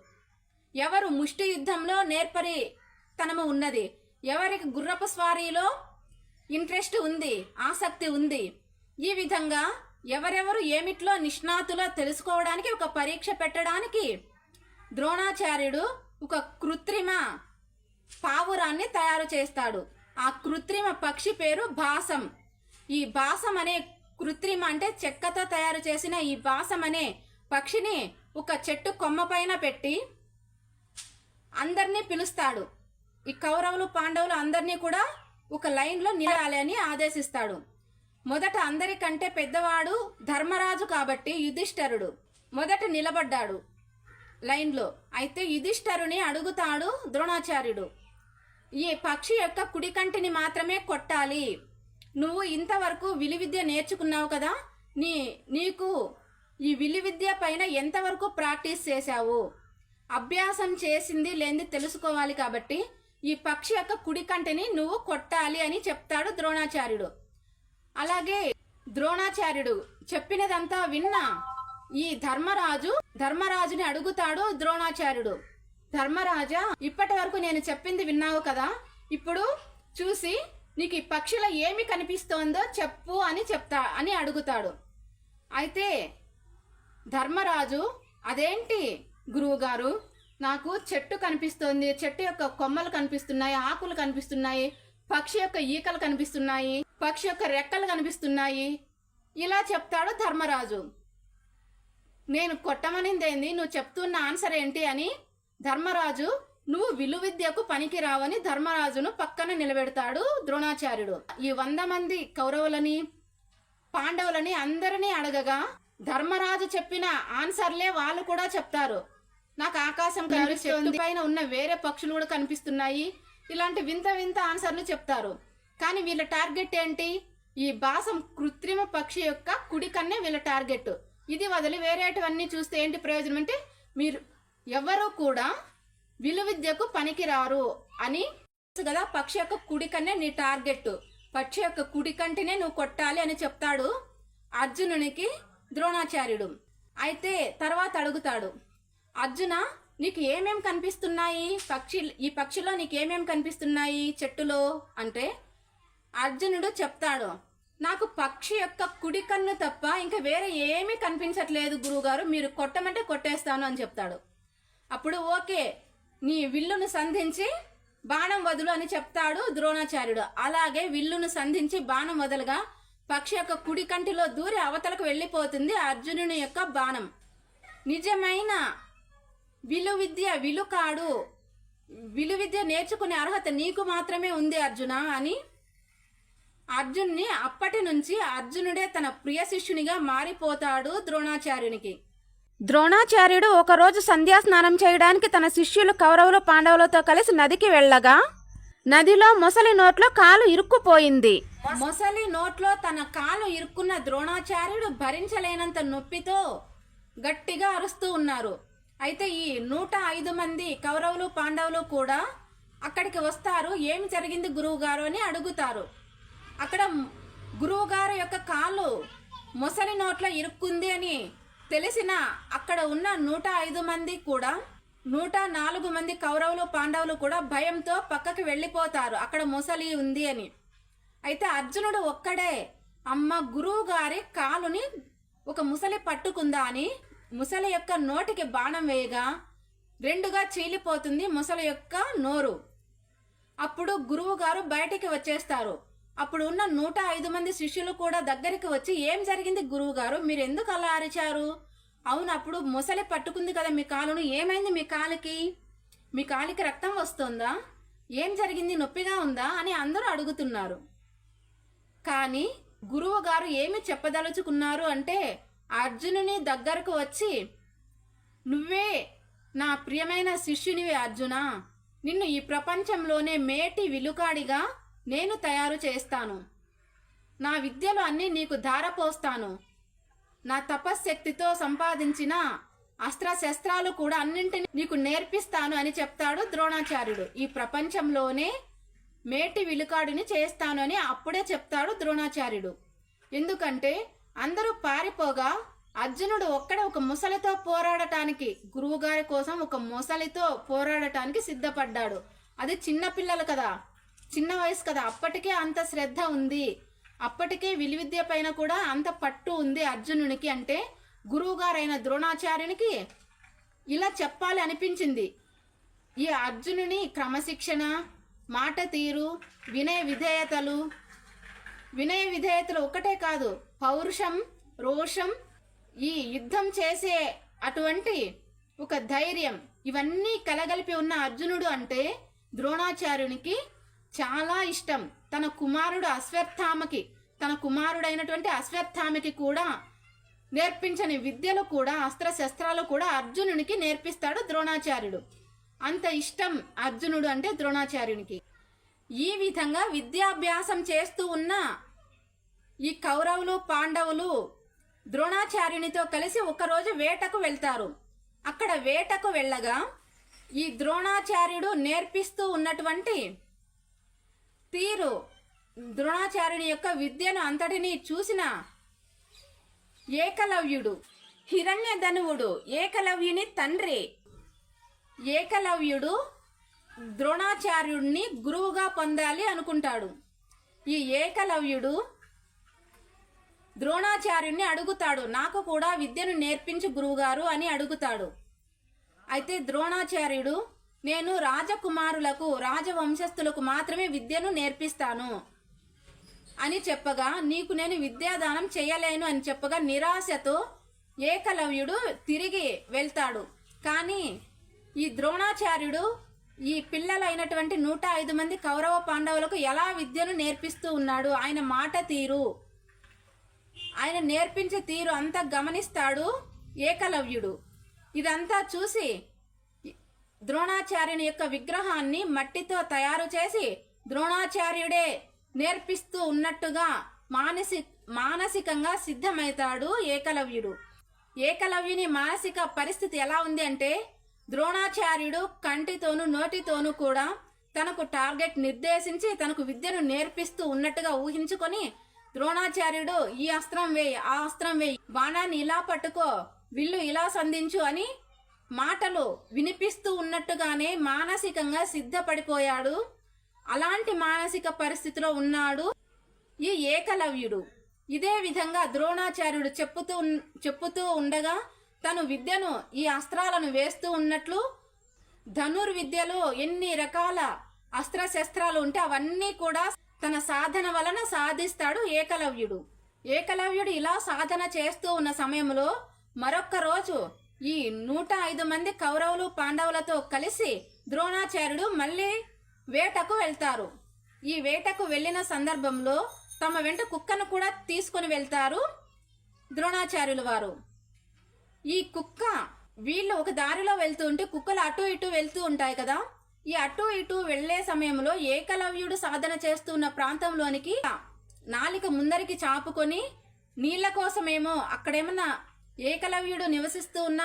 [SPEAKER 1] ఎవరు ముష్టి యుద్ధంలో నేర్పరితనము ఉన్నది, ఎవరికి గుర్రపు స్వారీలో ఇంట్రెస్ట్ ఉంది, ఆసక్తి ఉంది. ఈ విధంగా ఎవరెవరు ఏమిట్లో నిష్ణాతులో తెలుసుకోవడానికి ఒక పరీక్ష పెట్టడానికి ద్రోణాచార్యుడు ఒక కృత్రిమ పావురాన్ని తయారు చేస్తాడు. ఆ కృత్రిమ పక్షి పేరు భాసం. ఈ భాసం అనే కృత్రిమ అంటే చెక్కతో తయారు చేసిన ఈ భాసం అనే పక్షిని ఒక చెట్టు కొమ్మ పైన పెట్టి అందరినీ పిలుస్తాడు. ఈ కౌరవులు పాండవులు అందరినీ కూడా ఒక లైన్లో నిలవాలి అని ఆదేశిస్తాడు. మొదట అందరికంటే పెద్దవాడు ధర్మరాజు కాబట్టి యుధిష్ఠరుడు మొదట నిలబడ్డాడు లైన్లో. అయితే యుధిష్ఠరుని అడుగుతాడు ద్రోణాచార్యుడు, ఈ పక్షి యొక్క కుడి కంటిని మాత్రమే కొట్టాలి, నువ్వు ఇంతవరకు విలువిద్య నేర్చుకున్నావు కదా, నీకు ఈ విలువిద్య పైన ఎంతవరకు ప్రాక్టీస్ చేశావు, అభ్యాసం చేసింది లేనిది తెలుసుకోవాలి కాబట్టి ఈ పక్షి యొక్క కుడి కంటిని నువ్వు కొట్టాలి అని చెప్తాడు ద్రోణాచార్యుడు. అలాగే ద్రోణాచార్యుడు చెప్పినదంతా విన్న ఈ ధర్మరాజుని అడుగుతాడు ద్రోణాచార్యుడు, ధర్మరాజా ఇప్పటి వరకు నేను చెప్పింది విన్నావు కదా, ఇప్పుడు చూసి నీకు ఈ పక్షిలో ఏమి కనిపిస్తోందో చెప్పు అని అడుగుతాడు. అయితే ధర్మరాజు, అదేంటి గురువు గారు, నాకు చెట్టు కనిపిస్తోంది, చెట్టు యొక్క కొమ్మలు కనిపిస్తున్నాయి, ఆకులు కనిపిస్తున్నాయి, పక్షి యొక్క ఈకలు కనిపిస్తున్నాయి, పక్షి యొక్క రెక్కలు కనిపిస్తున్నాయి, ఇలా చెప్తాడు ధర్మరాజు. నేను కొట్టమనిందేంది, నువ్వు చెప్తున్న ఆన్సర్ ఏంటి అని ధర్మరాజు, నువ్వు విలువిద్యకు పనికి రావని ధర్మరాజును పక్కన నిలబెడతాడు ద్రోణాచార్యుడు. ఈ 100 మంది కౌరవులని పాండవులని అందరినీ అడగగా ధర్మరాజు చెప్పిన ఆన్సర్లే వాళ్ళు కూడా చెప్తారు. నాకు ఆకాశం కనిపిస్తుంది, పైన ఉన్న వేరే పక్షులు కూడా కనిపిస్తున్నాయి, ఇలాంటి వింత వింత ఆన్సర్లు చెప్తారు. కానీ వీళ్ళ టార్గెట్ ఏంటి? ఈ బాసం కృత్రిమ పక్షి యొక్క కుడి కన్నే వీళ్ళ టార్గెట్. ఇది వదిలి వేరేటివన్నీ చూస్తే ఏంటి ప్రయోజనం అంటే, మీరు ఎవరు కూడా విలువిద్యకు పనికిరారు అని కదా. పక్షి యొక్క కుడి కన్నే నీ టార్గెట్, పక్షి యొక్క కుడి కంటినే నువ్వు కొట్టాలి అని చెప్తాడు అర్జునునికి ద్రోణాచార్యుడు. అయితే తర్వాత అడుగుతాడు, అర్జున నీకు ఏమేం కనిపిస్తున్నాయి, ఈ పక్షిలో నీకు ఏమేం కనిపిస్తున్నాయి చెట్టులో అంటే, అర్జునుడు చెప్తాడు, నాకు పక్షి యొక్క కుడి కన్ను తప్ప ఇంకా వేరే ఏమీ కనిపించట్లేదు గురువుగారు, మీరు కొట్టమంటే కొట్టేస్తాను అని చెప్తాడు. అప్పుడు ఓకే, నీ విల్లును సంధించి బాణం వదులు అని చెప్తాడు ద్రోణాచార్యుడు. అలాగే విల్లును సంధించి బాణం వదలగా పక్షి యొక్క కుడి కంటిలో దూరి అవతలకు వెళ్ళిపోతుంది అర్జునుని యొక్క బాణం. నిజమైన విలుకాడు, విలువిద్య నేర్చుకునే అర్హత నీకు మాత్రమే ఉంది అర్జున అని అర్జున్ని అప్పటి నుంచి అర్జునుడే తన ప్రియ శిష్యునిగా మారిపోతాడు ద్రోణాచార్యునికి.
[SPEAKER 2] ద్రోణాచార్యుడు ఒకరోజు సంధ్యాస్నానం చేయడానికి తన శిష్యులు కౌరవులు పాండవులతో కలిసి నదికి వెళ్ళగా నదిలో మొసలి నోట్లో కాలు ఇరుక్కుపోయింది.
[SPEAKER 1] మొసలి నోట్లో తన కాలు ఇరుక్కున్న ద్రోణాచార్యుడు భరించలేనంత నొప్పితో గట్టిగా అరుస్తూ ఉన్నారు. అయితే ఈ 105 మంది కౌరవులు పాండవులు కూడా అక్కడికి వస్తారు. ఏమి జరిగింది గురువు గారు అని అడుగుతారు. అక్కడ గురువు గారు యొక్క కాలు మొసలి నోట్లో ఇరుక్కుంది అని తెలిసిన అక్కడ ఉన్న 105 మంది కూడా 104 మంది కౌరవులు పాండవులు కూడా భయంతో పక్కకి వెళ్ళిపోతారు అక్కడ మొసలి ఉంది అని. అయితే అర్జునుడు ఒక్కడే, అమ్మ గురువు గారి కాలుని ఒక ముసలి పట్టుకుందా అని ముసలి యొక్క నోటికి బాణం వేయగా 2గా చీలిపోతుంది ముసలి యొక్క నోరు. అప్పుడు గురువు గారు బయటికి వచ్చేస్తారు. అప్పుడు ఉన్న 105 మంది శిష్యులు కూడా దగ్గరికి వచ్చి, ఏం జరిగింది గురువు గారు, మీరు ఎందుకు అలా అరిచారు? అవును, అప్పుడు ముసలి పట్టుకుంది కదా మీ కాలును, ఏమైంది మీ కాలికి రక్తం వస్తుందా, ఏం జరిగింది, నొప్పిగా ఉందా అని అందరూ అడుగుతున్నారు. కానీ గురువు గారు ఏమి చెప్పదలుచుకున్నారు అంటే, అర్జునుని దగ్గరకు వచ్చి, నువ్వే నా ప్రియమైన శిష్యునివి అర్జున, నిన్ను ఈ ప్రపంచంలోనే మేటి విలుకాడిగా నేను తయారు చేస్తాను, నా విద్యలు అన్నీ నీకు ధారపోస్తాను, నా తపశ్శక్తితో సంపాదించిన అస్త్రశస్త్రాలు కూడా అన్నింటినీ నీకు నేర్పిస్తాను అని చెప్తాడు ద్రోణాచార్యుడు. ఈ ప్రపంచంలోనే మేటి విలుకాడిని చేస్తాను అని అప్పుడే చెప్తాడు ద్రోణాచార్యుడు. ఎందుకంటే అందరూ పారిపోగా అర్జునుడు ఒక్కడే ఒక ముసలితో పోరాడటానికి, గురువుగారి కోసం ఒక ముసలితో పోరాడటానికి సిద్ధపడ్డాడు. అది చిన్న పిల్లలు కదా, చిన్న వయసు కదా, అప్పటికే అంత శ్రద్ధ ఉంది, అప్పటికే విలువిద్య పైన కూడా అంత పట్టు ఉంది అర్జునునికి. అంటే గురువుగారైన ద్రోణాచార్యునికి ఇలా చెప్పాలి అనిపించింది. ఈ అర్జునుని క్రమశిక్షణ, మాట తీరు, వినయ విధేయతలు ఒకటే కాదు, పౌరుషం, రోషం, ఈ యుద్ధం చేసే అటువంటి ఒక ధైర్యం, ఇవన్నీ కలగలిపి ఉన్న అర్జునుడు అంటే ద్రోణాచార్యునికి చాలా ఇష్టం. తన కుమారుడైనటువంటి అశ్వత్థామకి కూడా నేర్పించని విద్యలు కూడా, అస్త్రశస్త్రాలు కూడా అర్జునునికి నేర్పిస్తాడు ద్రోణాచార్యుడు. అంత ఇష్టం అర్జునుడు అంటే ద్రోణాచార్యునికి. ఈ విధంగా విద్యాభ్యాసం చేస్తూ ఉన్న ఈ కౌరవులు పాండవులు ద్రోణాచార్యునితో కలిసి ఒకరోజు వేటకు వెళ్తారు. అక్కడ వేటకు వెళ్ళగా ఈ ద్రోణాచార్యుడు నేర్పిస్తూ ఉన్నటువంటి తీరు, ద్రోణాచార్యుని యొక్క విద్యను అంతటినీ చూసిన ఏకలవ్యుడు, హిరణ్యధనువుడు, ఏకలవ్యుని తండ్రి ఏకలవ్యుడు ద్రోణాచార్యుడిని గురువుగా పొందాలి అనుకుంటాడు. ఈ ఏకలవ్యుడు ద్రోణాచార్యుడిని అడుగుతాడు, నాకు కూడా విద్యను నేర్పించు గురువుగారు అని అడుగుతాడు. అయితే ద్రోణాచార్యుడు, నేను రాజకుమారులకు, రాజవంశస్థులకు మాత్రమే విద్యను నేర్పిస్తాను అని చెప్పగా నీకు నేను విద్యాదానం చేయలేను అని చెప్పగా నిరాశతో ఏకలవ్యుడు తిరిగి వెళ్తాడు. కానీ ఈ ద్రోణాచార్యుడు ఈ పిల్లలైనటువంటి 105 మంది కౌరవ పాండవులకు ఎలా విద్యను నేర్పిస్తూ ఉన్నాడు, ఆయన మాట తీరు, ఆయన నేర్పించే తీరు అంతా గమనిస్తాడు ఏకలవ్యుడు. ఇదంతా చూసి ద్రోణాచార్యుని యొక్క విగ్రహాన్ని మట్టితో తయారు చేసి ద్రోణాచార్యుడే నేర్పిస్తూ ఉన్నట్టుగా మానసికంగా సిద్ధమవుతాడు ఏకలవ్యుడు. ఏకలవ్యుని మానసిక పరిస్థితి ఎలా ఉంది అంటే ద్రోణాచార్యుడు కంటితోనూ నోటితోనూ కూడా తనకు టార్గెట్ నిర్దేశించి తనకు విద్యను నేర్పిస్తూ ఉన్నట్టుగా ఊహించుకొని ద్రోణాచార్యుడు ఈ అస్త్రం వేయి, ఆ అస్త్రం వేయి, బాణాన్ని ఇలా పట్టుకో, విల్లు ఇలా సంధించు అని మాటలు వినిపిస్తూ ఉన్నట్టుగానే మానసికంగా సిద్ధపడిపోయాడు. అలాంటి మానసిక పరిస్థితిలో ఉన్నాడు ఈ ఏకలవ్యుడు. ఇదే విధంగా ద్రోణాచార్యుడు చెప్పుతూ ఉండగా తను విద్యను ఈ అస్త్రాలను వేస్తూ ఉన్నట్లు ధనుర్విద్యలో ఎన్ని రకాల అస్త్రశస్త్రాలు ఉంటే అవన్నీ కూడా తన సాధన వలన సాధిస్తాడు ఏకలవ్యుడు. ఏకలవ్యుడు ఇలా సాధన చేస్తూ ఉన్న సమయంలో మరొక్క రోజు ఈ 105 మంది కౌరవులు పాండవులతో కలిసి ద్రోణాచార్యుడు మళ్ళీ వేటకు వెళ్తారు. ఈ వేటకు వెళ్ళిన సందర్భంలో తమ వెంట కుక్కను కూడా తీసుకొని వెళ్తారు ద్రోణాచార్యులు వారు. ఈ కుక్క వీళ్ళు ఒక దారిలో వెళ్తూ ఉంటే కుక్కలు అటు ఇటు వెళ్తూ ఉంటాయి కదా, ఈ అటు ఇటు వెళ్లే సమయంలో ఏకలవ్యుడు సాధన చేస్తున్న ప్రాంతంలోనికి నాలిక ముందరికి చాపుకొని నీళ్ల కోసమేమో అక్కడేమన్నా ఏకలవ్యుడు నివసిస్తూ ఉన్న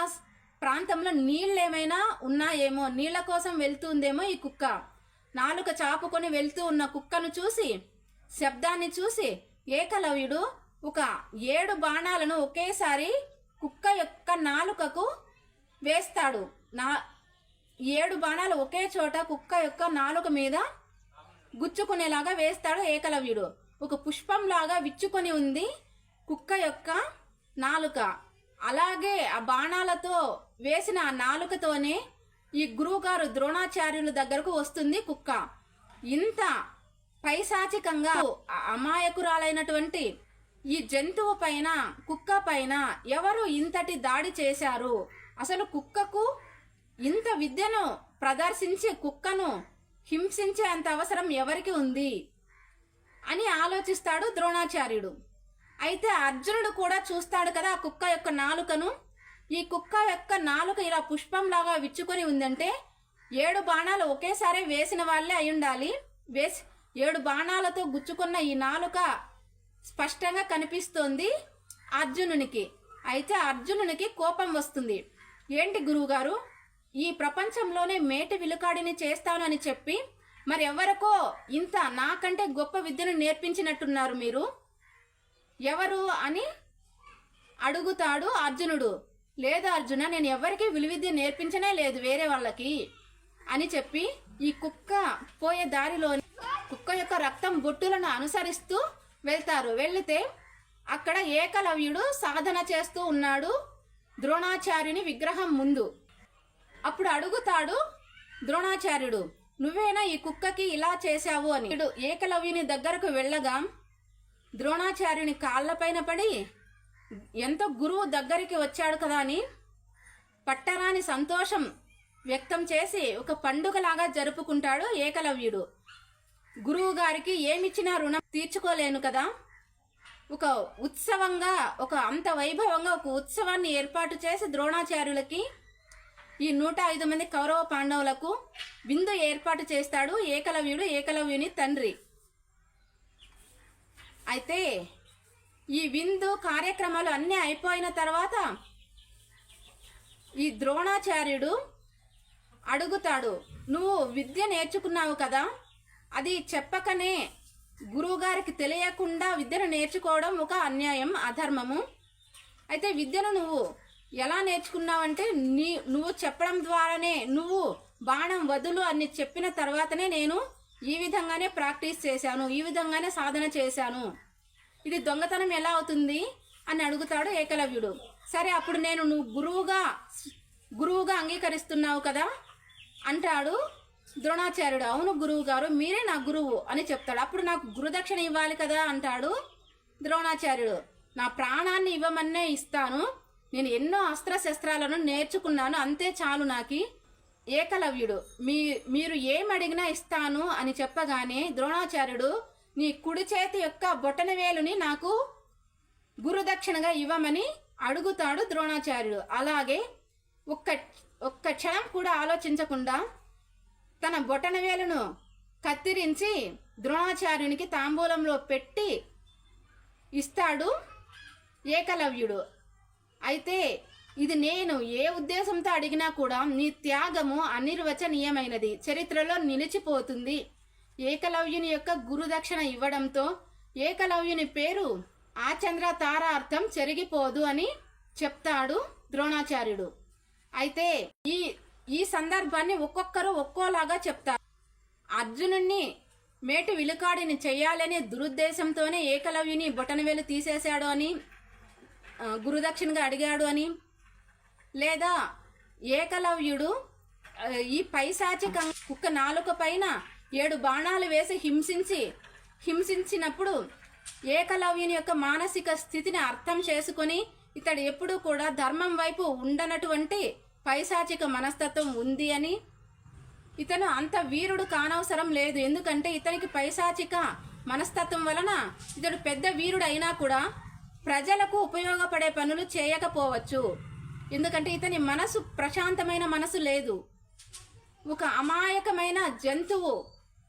[SPEAKER 1] ప్రాంతంలో నీళ్ళేమైనా ఉన్నాయేమో, నీళ్ల కోసం వెళ్తుందేమో ఈ కుక్క. నాలుక చాపుకొని వెళ్తూ ఉన్న కుక్కను చూసి శబ్దాన్ని చూసి ఏకలవ్యుడు ఒక 7 బాణాలను ఒకేసారి కుక్క యొక్క నాలుకకు వేస్తాడు. 7 బాణాలు ఒకే చోట కుక్క యొక్క నాలుక మీద గుచ్చుకునేలాగా వేస్తాడు ఏకలవ్యుడు. ఒక పుష్పంలాగా విచ్చుకొని ఉంది కుక్క యొక్క నాలుక. అలాగే ఆ బాణాలతో వేసిన ఆ నాలుకతోనే ఈ గురువుగారు ద్రోణాచార్యుల దగ్గరకు వస్తుంది కుక్క. ఇంత పైశాచికంగా అమాయకురాలైనటువంటి ఈ జంతువు పైన, కుక్క పైన ఎవరు ఇంతటి దాడి చేశారు? అసలు కుక్కకు ఇంత విద్యను ప్రదర్శించి కుక్కను హింసించే అంత అవసరం ఎవరికి ఉంది అని ఆలోచిస్తాడు ద్రోణాచార్యుడు. అయితే అర్జునుడు కూడా చూస్తాడు కదా ఆ కుక్క యొక్క నాలుకను. ఈ కుక్క యొక్క నాలుక ఇలా పుష్పంలాగా విచ్చుకొని ఉందంటే 7 బాణాలు ఒకేసారి వేసిన వాళ్ళే అయి ఉండాలి. 7 బాణాలతో గుచ్చుకున్న ఈ నాలుక స్పష్టంగా కనిపిస్తోంది అర్జునునికి. అయితే అర్జునునికి కోపం వస్తుంది. ఏంటి గురువుగారు, ఈ ప్రపంచంలోనే మేటి విలుకాడిని చేస్తానని చెప్పి మరి ఎవరికో ఇంత నాకంటే గొప్ప విద్యను నేర్పించినట్టున్నారు మీరు, ఎవరు అని అడుగుతాడు అర్జునుడు. లేదు అర్జున, నేను ఎవరికి విలువిద్య నేర్పించనే లేదు వేరే వాళ్ళకి అని చెప్పి ఈ కుక్క పోయే దారిలో కుక్క యొక్క రక్తం బొట్టులను అనుసరిస్తూ వెళ్తారు. వెళితే అక్కడ ఏకలవ్యుడు సాధన చేస్తూ ఉన్నాడు ద్రోణాచార్యుని విగ్రహం ముందు. అప్పుడు అడుగుతాడు ద్రోణాచార్యుడు, నువ్వేనా ఈ కుక్కకి ఇలా చేశావు అని. ఏకలవ్యుని దగ్గరకు వెళ్ళగా ద్రోణాచార్యుని కాళ్ళపైన పడి ఎంతో గురువు దగ్గరికి వచ్చాడు కదా అని పట్టరాని సంతోషం వ్యక్తం చేసి ఒక పండుగలాగా జరుపుకుంటాడు ఏకలవ్యుడు. గురువు గారికి ఏమిచ్చినా రుణం తీర్చుకోలేను కదా, ఒక ఉత్సవంగా, ఒక అంత వైభవంగా ఒక ఉత్సవాన్ని ఏర్పాటు చేసి ద్రోణాచార్యులకి ఈ 105 మంది కౌరవ పాండవులకు విందు ఏర్పాటు చేస్తాడు ఏకలవ్యుడు, ఏకలవ్యుని తండ్రి. అయితే ఈ విందు కార్యక్రమాలు అన్నీ అయిపోయిన తర్వాత ఈ ద్రోణాచార్యుడు అడుగుతాడు, నువ్వు విద్య నేర్చుకున్నావు కదా, అది చెప్పకనే గురువుగారికి తెలియకుండా విద్యను నేర్చుకోవడం ఒక అన్యాయం, అధర్మము. అయితే విద్యను నువ్వు ఎలా నేర్చుకున్నావంటే నువ్వు చెప్పడం ద్వారానే, నువ్వు బాణం వదులు అని చెప్పిన తర్వాతనే నేను ఈ విధంగానే ప్రాక్టీస్ చేశాను, ఈ విధంగానే సాధన చేశాను, ఇది దొంగతనం ఎలా అవుతుంది అని అడుగుతాడు ఏకలవ్యుడు. సరే అప్పుడు నువ్వు గురువుగా అంగీకరిస్తున్నావు కదా అంటాడు ద్రోణాచార్యుడు అవును గురువు గారు మీరే నా గురువు అని చెప్తాడు. అప్పుడు నాకు గురుదక్షిణ ఇవ్వాలి కదా అంటాడు ద్రోణాచార్యుడు. నా ప్రాణాన్ని ఇవ్వమన్నే ఇస్తాను, నేను ఎన్నో అస్త్రశస్త్రాలను నేర్చుకున్నాను, అంతే చాలు నాకి. ఏకలవ్యుడు మీరు ఏమడిగినా ఇస్తాను అని చెప్పగానే ద్రోణాచార్యుడు నీ కుడి చేతి యొక్క బొటనవేలుని నాకు గురుదక్షిణగా ఇవ్వమని అడుగుతాడు ద్రోణాచార్యుడు. అలాగే ఒక్క క్షణం కూడా ఆలోచించకుండా తన బొటనవేలును కత్తిరించి ద్రోణాచార్యునికి తాంబూలంలో పెట్టి ఇస్తాడు ఏకలవ్యుడు. అయితే ఇది నేను ఏ ఉద్దేశంతో అడిగినా కూడా నీ త్యాగము అనిర్వచనీయమైనది, చరిత్రలో నిలిచిపోతుంది. ఏకలవ్యుని యొక్క గురుదక్షిణ ఇవ్వడంతో ఏకలవ్యుని పేరు ఆచంద్ర తారార్థం చెరిగిపోదు అని చెప్తాడు ద్రోణాచార్యుడు. అయితే ఈ సందర్భాన్ని ఒక్కొక్కరు ఒక్కోలాగా చెప్తారు. అర్జునుణ్ణి మేటి విలుకాడిని చెయ్యాలనే దురుద్దేశంతోనే ఏకలవ్యుని బొటనవేలు తీసేశాడు అని గురుదక్షిణగా అడిగాడు అని, లేదా ఏకలవ్యుడు ఈ పైశాచిక కుక్క నాలుక పైన 7 బాణాలు వేసి హింసించినప్పుడు ఏకలవ్యుని యొక్క మానసిక స్థితిని అర్థం చేసుకుని ఇతడు ఎప్పుడూ కూడా ధర్మం వైపు ఉండనటువంటి పైశాచిక మనస్తత్వం ఉంది అని, ఇతను అంత వీరుడు కానవసరం లేదు, ఎందుకంటే ఇతనికి పైశాచిక మనస్తత్వం వలన ఇతడు పెద్ద వీరుడు అయినా కూడా ప్రజలకు ఉపయోగపడే పనులు చేయకపోవచ్చు, ఎందుకంటే ఇతని మనసు ప్రశాంతమైన మనసు లేదు. ఒక అమాయకమైన జంతువు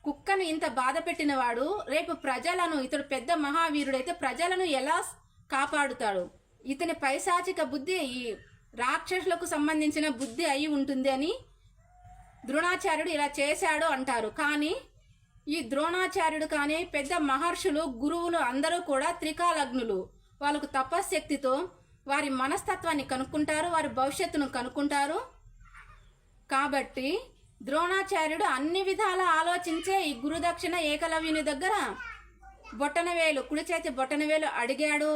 [SPEAKER 1] కుక్కను ఇంత బాధ పెట్టినవాడు రేపు ప్రజలను, ఇతడు పెద్ద మహావీరుడైతే ప్రజలను ఎలా కాపాడుతాడు? ఇతని పైశాచిక బుద్ధి ఈ రాక్షసులకు సంబంధించిన బుద్ధి అయి ఉంటుంది అని ద్రోణాచార్యుడు ఇలా చేశాడు అంటారు. కానీ ఈ ద్రోణాచార్యుడు కానీ పెద్ద మహర్షులు గురువులు అందరూ కూడా త్రికాలగ్నులు. వాళ్ళకు తపశ్శక్తితో వారి మనస్తత్వాన్ని కనుక్కుంటారు, వారి భవిష్యత్తును కనుక్కుంటారు. కాబట్టి ద్రోణాచార్యుడు అన్ని విధాల ఆలోచించే ఈ గురుదక్షిణ ఏకలవ్యుని దగ్గర బొటనవేలు, కుడి చేతి బొటనవేలు అడిగాడు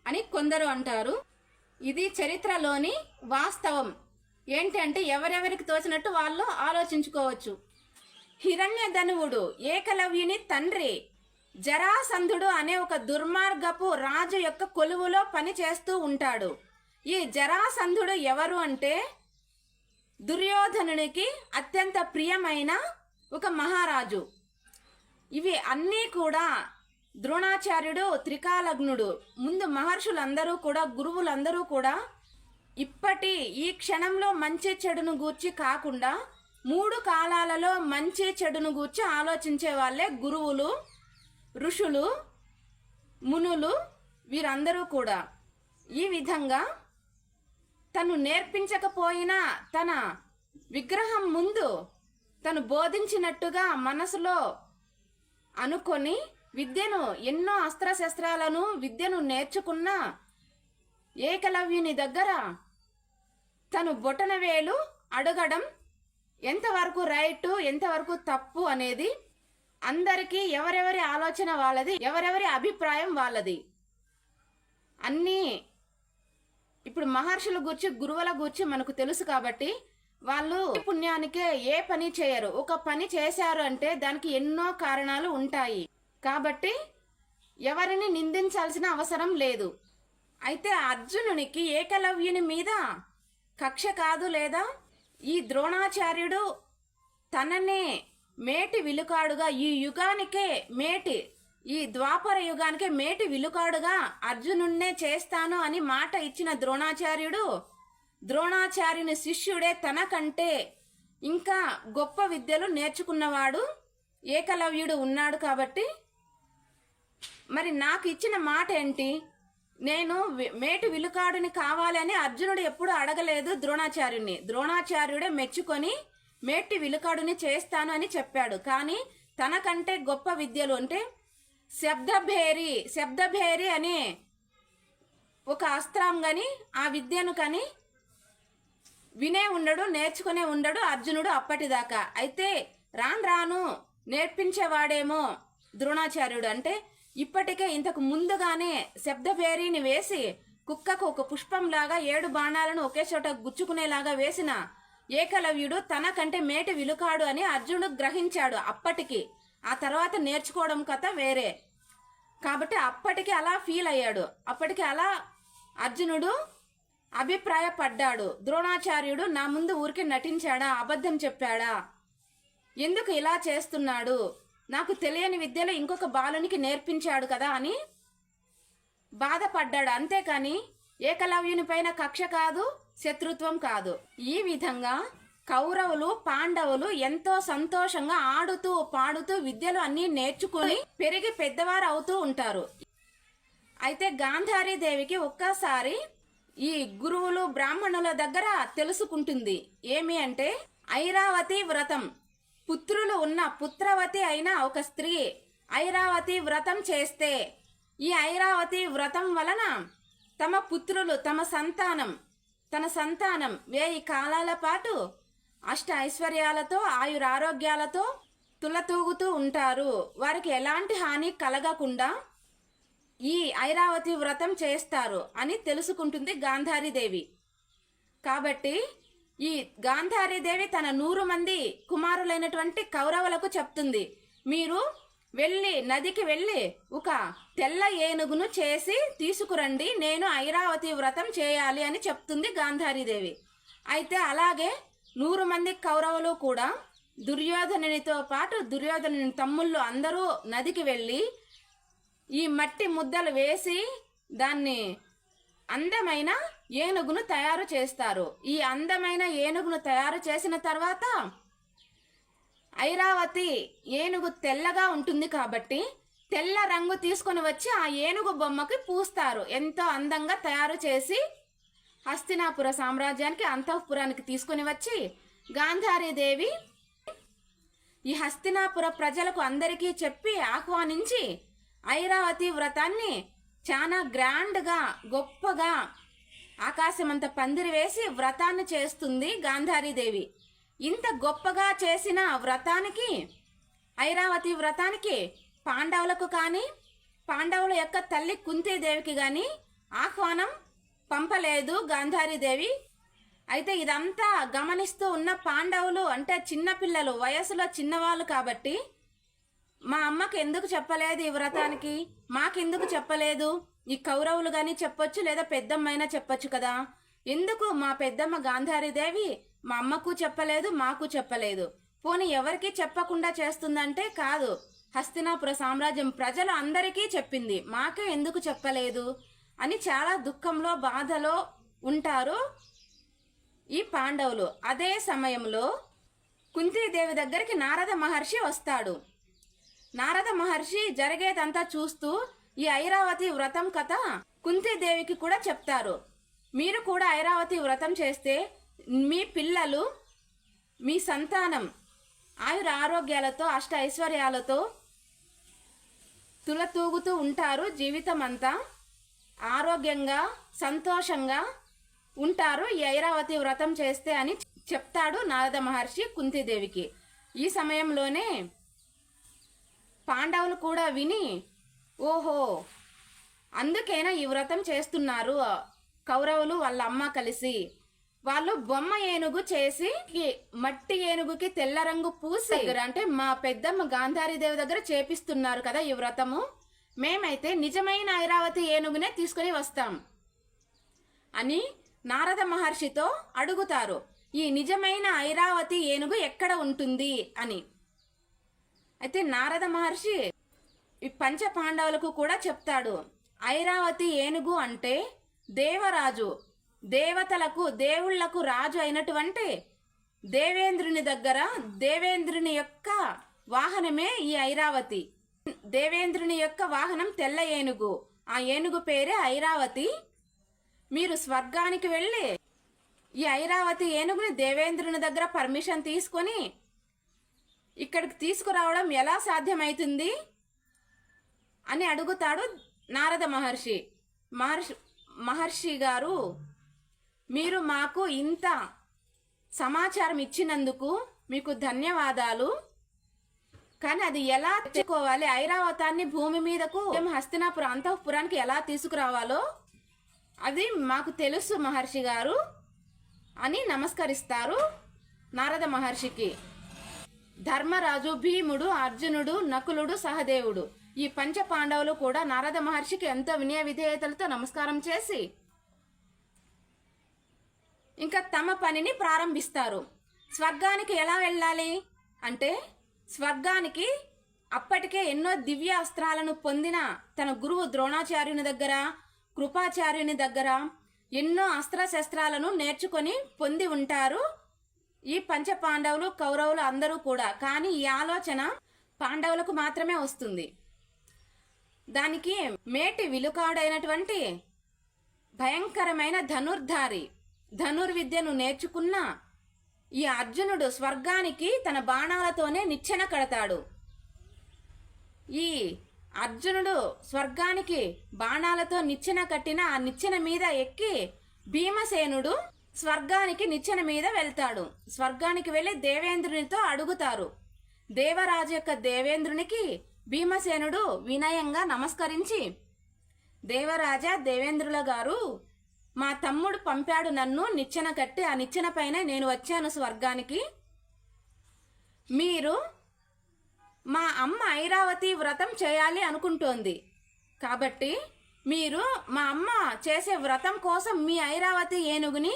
[SPEAKER 1] అని కొందరు అంటారు. ఇది చరిత్రలోని వాస్తవం. ఏంటంటే ఎవరెవరికి తోచినట్టు వాళ్ళు ఆలోచించుకోవచ్చు. హిరణ్యధనువుడు ఏకలవ్యుని తండ్రి జరాసంధుడు అనే ఒక దుర్మార్గపు రాజు యొక్క కొలువులో పని చేస్తూ ఉంటాడు. ఈ జరాసంధుడు ఎవరు అంటే దుర్యోధనునికి అత్యంత ప్రియమైన ఒక మహారాజు. ఇవి అన్నీ కూడా ద్రోణాచార్యుడు త్రికాలగ్నుడు, ముందు మహర్షులందరూ కూడా గురువులందరూ కూడా ఇప్పటి ఈ క్షణంలో మంచి చెడును గూర్చి కాకుండా 3 కాలాలలో మంచి చెడును గూర్చి ఆలోచించే వాళ్ళే గురువులు, ఋషులు, మునులు. వీరందరూ కూడా ఈ విధంగా తను నేర్పించకపోయినా తన విగ్రహం ముందు తను బోధించినట్టుగా మనసులో అనుకొని విద్యను, ఎన్నో అస్త్రశస్త్రాలను విద్యను నేర్చుకున్న ఏకలవ్యుని దగ్గర తను బొటనవేలు అడగడం ఎంతవరకు రైట్, ఎంతవరకు తప్పు అనేది అందరికీ ఎవరెవరి ఆలోచన వాళ్ళది, ఎవరెవరి అభిప్రాయం వాళ్ళది. అన్నీ ఇప్పుడు మహర్షుల గురించి, గురువుల గురించి మనకు తెలుసు కాబట్టి వాళ్ళు పుణ్యానికే ఏ పని చేయరు. ఒక పని చేశారు అంటే దానికి ఎన్నో కారణాలు ఉంటాయి. కాబట్టి ఎవరిని నిందించాల్సిన అవసరం లేదు. అయితే అర్జునునికి ఏకలవ్యుని మీద కక్ష కాదు, లేదా ఈ ద్రోణాచార్యుడు తననే మేటి విలుకాడుగా, ఈ యుగానికే మేటి, ఈ ద్వాపర యుగానికే మేటి విలుకాడుగా అర్జునున్నే చేస్తాను అని మాట ఇచ్చిన ద్రోణాచార్యుని శిష్యుడే తనకంటే ఇంకా గొప్ప విద్యలు నేర్చుకున్నవాడు ఏకలవ్యుడు ఉన్నాడు. కాబట్టి మరి నాకు ఇచ్చిన మాట ఏంటి? నేను మేటి విలుకాడుని కావాలని అర్జునుడు ఎప్పుడు అడగలేదు ద్రోణాచార్యుని. ద్రోణాచార్యుడే మెచ్చుకొని మేటి విలుకాడుని చేస్తాను అని చెప్పాడు. కానీ తనకంటే గొప్ప విద్యలు అంటే శబ్దభేరి అనే ఒక అస్త్రం కానీ ఆ విద్యను కానీ వినే ఉండడు, నేర్చుకునే ఉండడు అర్జునుడు అప్పటిదాకా. అయితే రాను నేర్పించేవాడేమో ద్రోణాచార్యుడు. అంటే ఇప్పటికే ఇంతకు ముందుగానే శబ్దభేరిని వేసి కుక్కకు ఒక పుష్పంలాగా 7 బాణాలను ఒకే చోట గుచ్చుకునేలాగా వేసిన ఏకలవ్యుడు తన కంటే మేటి విలుకాడు అని అర్జునుడు గ్రహించాడు అప్పటికి. ఆ తర్వాత నేర్చుకోవడం కథ వేరే. కాబట్టి అప్పటికి అలా ఫీల్ అయ్యాడు. అప్పటికి అలా అర్జునుడు అభిప్రాయపడ్డాడు. ద్రోణాచార్యుడు నా ముందు ఊరికి నటించాడా, అబద్ధం చెప్పాడా, ఎందుకు ఇలా చేస్తున్నాడు, నాకు తెలియని విద్యలో ఇంకొక బాలునికి నేర్పించాడు కదా అని బాధపడ్డాడు. అంతేకాని ఏకలవ్యుని పైన కక్ష కాదు, శత్రుత్వం కాదు. ఈ విధంగా కౌరవులు పాండవులు ఎంతో సంతోషంగా ఆడుతూ పాడుతూ విద్యలు అన్నీ నేర్చుకుని పెరిగి పెద్దవారు అవుతూ ఉంటారు. అయితే గాంధారీదేవికి ఒక్కసారి ఈ గురువులు బ్రాహ్మణుల దగ్గర తెలుసుకుంటుంది. ఏమి అంటే ఐరావతి వ్రతం, పుత్రులు ఉన్న పుత్రవతి అయిన ఒక స్త్రీ ఐరావతి వ్రతం చేస్తే ఈ ఐరావతి వ్రతం వలన తమ పుత్రులు తన సంతానం 1000 కాలాల పాటు అష్ట ఐశ్వర్యాలతో ఆయురారోగ్యాలతో తులతూగుతూ ఉంటారు. వారికి ఎలాంటి హాని కలగకుండా ఈ ఐరావతి వ్రతం చేస్తారు అని తెలుసుకుంటుంది గాంధారీదేవి. కాబట్టి ఈ గాంధారీదేవి తన 100 మంది కుమారులైనటువంటి కౌరవులకు చెప్తుంది, మీరు నదికి వెళ్ళి ఒక తెల్ల ఏనుగును చేసి తీసుకురండి, నేను ఐరావతి వ్రతం చేయాలి అని చెప్తుంది గాంధారీదేవి. అయితే అలాగే 100 మంది కౌరవులు కూడా దుర్యోధనునితో పాటు దుర్యోధనుని తమ్ముళ్ళు అందరూ నదికి వెళ్ళి ఈ మట్టి ముద్దలు వేసి దాన్ని అందమైన ఏనుగును తయారు చేస్తారు. ఈ అందమైన ఏనుగును తయారు చేసిన తర్వాత ఐరావతి ఏనుగు తెల్లగా ఉంటుంది కాబట్టి తెల్ల రంగు తీసుకొని వచ్చి ఆ ఏనుగు బొమ్మకి పూస్తారు. ఎంతో అందంగా తయారు చేసి హస్తినాపుర సామ్రాజ్యానికి అంతఃపురానికి తీసుకొని వచ్చి గాంధారీదేవి ఈ హస్తినాపుర ప్రజలకు అందరికీ చెప్పి ఆహ్వానించి ఐరావతి వ్రతాన్ని చాలా గ్రాండ్గా గొప్పగా ఆకాశమంత పందిరి వేసి వ్రతాన్ని చేస్తుంది గాంధారీదేవి. ఇంత గొప్పగా చేసిన వ్రతానికి ఐరావతి వ్రతానికి పాండవులకు కానీ పాండవుల యొక్క తల్లి కుంతీదేవికి కానీ ఆహ్వానం పంపలేదు గాంధారీదేవి. అయితే ఇదంతా గమనిస్తూ ఉన్న పాండవులు అంటే చిన్నపిల్లలు, వయసులో చిన్నవాళ్ళు కాబట్టి మా అమ్మకి ఎందుకు చెప్పలేదు ఈ వ్రతానికి, మాకెందుకు చెప్పలేదు, ఈ కౌరవులు కానీ చెప్పొచ్చు లేదా పెద్దమ్మైనా చెప్పొచ్చు కదా, ఎందుకు మా పెద్దమ్మ గాంధారీదేవి మా అమ్మకు చెప్పలేదు మాకు చెప్పలేదు, పోనీ ఎవరికి చెప్పకుండా చేస్తుందంటే కాదు, హస్తినాపుర సామ్రాజ్యం ప్రజలు అందరికీ చెప్పింది, మాకే ఎందుకు చెప్పలేదు అని చాలా దుఃఖంలో బాధలో ఉంటారు ఈ పాండవులు. అదే సమయంలో కుంతీదేవి దగ్గరికి నారద మహర్షి వస్తాడు. నారద మహర్షి జరిగేదంతా చూస్తూ ఈ ఐరావతి వ్రతం కథ కుంతీదేవికి కూడా చెప్తారు. మీరు కూడా ఐరావతి వ్రతం చేస్తే మీ పిల్లలు మీ సంతానం ఆయుర ఆరోగ్యాలతో అష్ట ఐశ్వర్యాలతో తులతూగుతూ ఉంటారు, జీవితం అంతా ఆరోగ్యంగా సంతోషంగా ఉంటారు ఈ ఐరావతి వ్రతం చేస్తే అని చెప్తాడు నారద మహర్షి కుంతీదేవికి. ఈ సమయంలోనే పాండవులు కూడా విని ఓహో అందుకేనా ఈ వ్రతం చేస్తున్నారు కౌరవులు వాళ్ళ అమ్మ కలిసి, వాళ్ళు బొమ్మ ఏనుగు చేసి మట్టి ఏనుగుకి తెల్ల రంగు పూసి అంటే మా పెద్దమ్మ గాంధారీదేవి దగ్గర చేపిస్తున్నారు కదా ఈ వ్రతము, మేమైతే నిజమైన ఐరావతి ఏనుగునే తీసుకుని వస్తాం అని నారద మహర్షితో అడుగుతారు. ఈ నిజమైన ఐరావతి ఏనుగు ఎక్కడ ఉంటుంది అని. అయితే నారద మహర్షి ఈ పంచ పాండవులకు కూడా చెప్తాడు, ఐరావతి ఏనుగు అంటే దేవరాజు, దేవతలకు దేవుళ్లకు రాజు అయినటువంటి దేవేంద్రుని దగ్గర దేవేంద్రుని యొక్క వాహనమే ఈ ఐరావతి. దేవేంద్రుని యొక్క వాహనం తెల్ల ఏనుగు, ఆ ఏనుగు పేరే ఐరావతి. మీరు స్వర్గానికి వెళ్ళి ఈ ఐరావతి ఏనుగుని దేవేంద్రుని దగ్గర పర్మిషన్ తీసుకొని ఇక్కడికి తీసుకురావడం ఎలా సాధ్యమవుతుంది అని అడుగుతాడు నారద మహర్షి. మహర్షి గారు, మీరు మాకు ఇంత సమాచారం ఇచ్చినందుకు మీకు ధన్యవాదాలు, కానీ అది ఎలా తెచ్చుకోవాలి, ఐరావతాన్ని భూమి మీదకు హస్తినాపుర అంతఃపురానికి ఎలా తీసుకురావాలో అది మాకు తెలుసు మహర్షి గారు అని నమస్కరిస్తారు నారద మహర్షికి. ధర్మరాజు, భీముడు, అర్జునుడు, నకులుడు, సహదేవుడు ఈ పంచ పాండవులు కూడా నారద మహర్షికి ఎంతో వినయ విధేయతలతో నమస్కారం చేసి ఇంకా తమ పనిని ప్రారంభిస్తారు. స్వర్గానికి ఎలా వెళ్ళాలి అంటే, స్వర్గానికి అప్పటికే ఎన్నో దివ్య అస్త్రాలను పొందిన తన గురువు ద్రోణాచార్యుని దగ్గర, కృపాచార్యుని దగ్గర ఎన్నో అస్త్రశస్త్రాలను నేర్చుకొని పొంది ఉంటారు ఈ పంచ పాండవులు, కౌరవులు అందరూ కూడా. కానీ ఈ ఆలోచన పాండవులకు మాత్రమే వస్తుంది. దానికి మేటి విలుకాడైనటువంటి భయంకరమైన ధనుర్ధారి, ధనుర్విద్యను నేర్చుకున్న ఈ అర్జునుడు స్వర్గానికి తన బాణాలతోనే నిచ్చెన కడతాడు. ఈ అర్జునుడు స్వర్గానికి బాణాలతో నిచ్చెన కట్టిన ఆ నిచ్చెన మీద ఎక్కి భీమసేనుడు స్వర్గానికి నిచ్చెన మీద వెళ్తాడు. స్వర్గానికి వెళ్లి దేవేంద్రునితో అడుగుతారు. దేవరాజు యొక్క దేవేంద్రునికి భీమసేనుడు వినయంగా నమస్కరించి, దేవరాజా, దేవేంద్రుల గారు, మా తమ్ముడు పంపాడు నన్ను నిచ్చెన కట్టి, ఆ నిచ్చెన పైన నేను వచ్చాను స్వర్గానికి. మీరు మా అమ్మ ఐరావతి వ్రతం చేయాలి అనుకుంటోంది కాబట్టి మీరు మా అమ్మ చేసే వ్రతం కోసం మీ ఐరావతి ఏనుగుని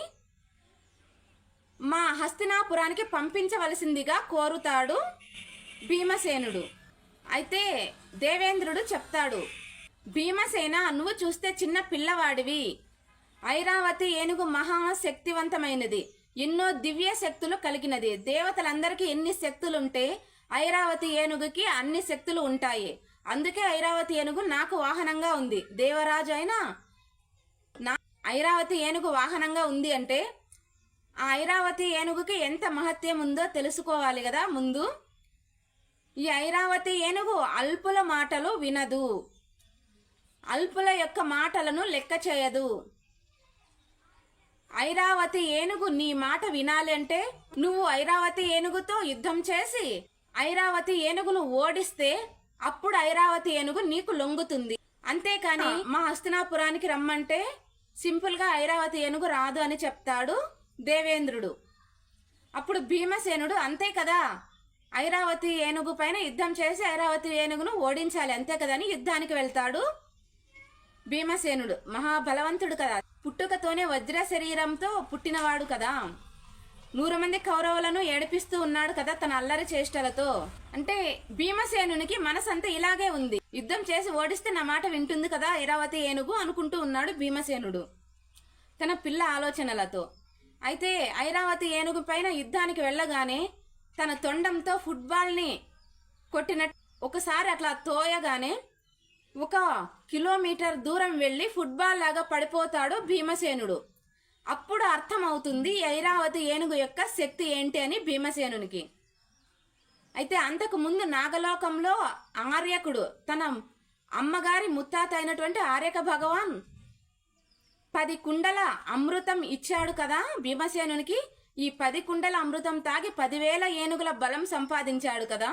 [SPEAKER 1] మా హస్తినాపురానికి పంపించవలసిందిగా కోరుతాడు భీమసేనుడు. అయితే దేవేంద్రుడు చెప్తాడు, భీమసేన, నువ్వు చూస్తే చిన్న పిల్లవాడివి. ఐరావతి ఏనుగు మహాశక్తివంతమైనది, ఎన్నో దివ్య శక్తులు కలిగినది. దేవతలందరికీ ఎన్ని శక్తులుంటే ఐరావతి ఏనుగుకి అన్ని శక్తులు ఉంటాయి. అందుకే ఐరావతి ఏనుగు నాకు వాహనంగా ఉంది. దేవరాజు అయినా నా ఐరావతి ఏనుగు వాహనంగా ఉంది అంటే ఆ ఐరావతి ఏనుగుకి ఎంత మహత్యం ఉందో తెలుసుకోవాలి కదా. ముందు ఈ ఐరావతి ఏనుగు అల్పుల మాటలు వినదు, అల్పుల యొక్క మాటలను లెక్క చేయదు. ఐరావతి ఏనుగు నీ మాట వినాలి అంటే నువ్వు ఐరావతి ఏనుగుతో యుద్ధం చేసి ఐరావతి ఏనుగును ఓడిస్తే అప్పుడు ఐరావతి ఏనుగు నీకు లొంగుతుంది. అంతేకాని మా హస్తినాపురానికి రమ్మంటే సింపుల్ గా ఐరావతి ఏనుగు రాదు అని చెప్తాడు దేవేంద్రుడు. అప్పుడు భీమసేనుడు, అంతే కదా, ఐరావతి ఏనుగు పైన యుద్ధం చేసి ఐరావతి ఏనుగును ఓడించాలి, అంతే కదా అని యుద్ధానికి వెళ్తాడు భీమసేనుడు. మహాబలవంతుడు కదా, పుట్టుకతోనే వజ్ర శరీరంతో పుట్టినవాడు కదా, 100 మంది కౌరవులను ఏడిపిస్తూ ఉన్నాడు కదా తన అల్లరి చేష్టలతో. అంటే భీమసేనునికి మనసంతా ఇలాగే ఉంది, యుద్ధం చేసి ఓడిస్తే నా మాట వింటుంది కదా ఐరావతి ఏనుగు అనుకుంటూ ఉన్నాడు భీమసేనుడు తన పిల్ల ఆలోచనలతో. అయితే ఐరావతి ఏనుగు పైన యుద్ధానికి వెళ్ళగానే తన తొండంతో ఫుట్బాల్ని కొట్టినట్టు ఒకసారి అట్లా తోయగానే 1 కిలోమీటర్ దూరం వెళ్ళి ఫుట్బాల్ లాగా పడిపోతాడు భీమసేనుడు. అప్పుడు అర్థమవుతుంది ఐరావతి ఏనుగు యొక్క శక్తి ఏంటి అని భీమసేనునికి. అయితే అంతకు ముందు నాగలోకంలో ఆర్యకుడు తన అమ్మగారి ముత్తాత అయినటువంటి ఆర్యక భగవాన్ 10 కుండల అమృతం ఇచ్చాడు కదా భీమసేనునికి. ఈ 10 కుండల అమృతం తాగి 10,000 ఏనుగుల బలం సంపాదించాడు కదా.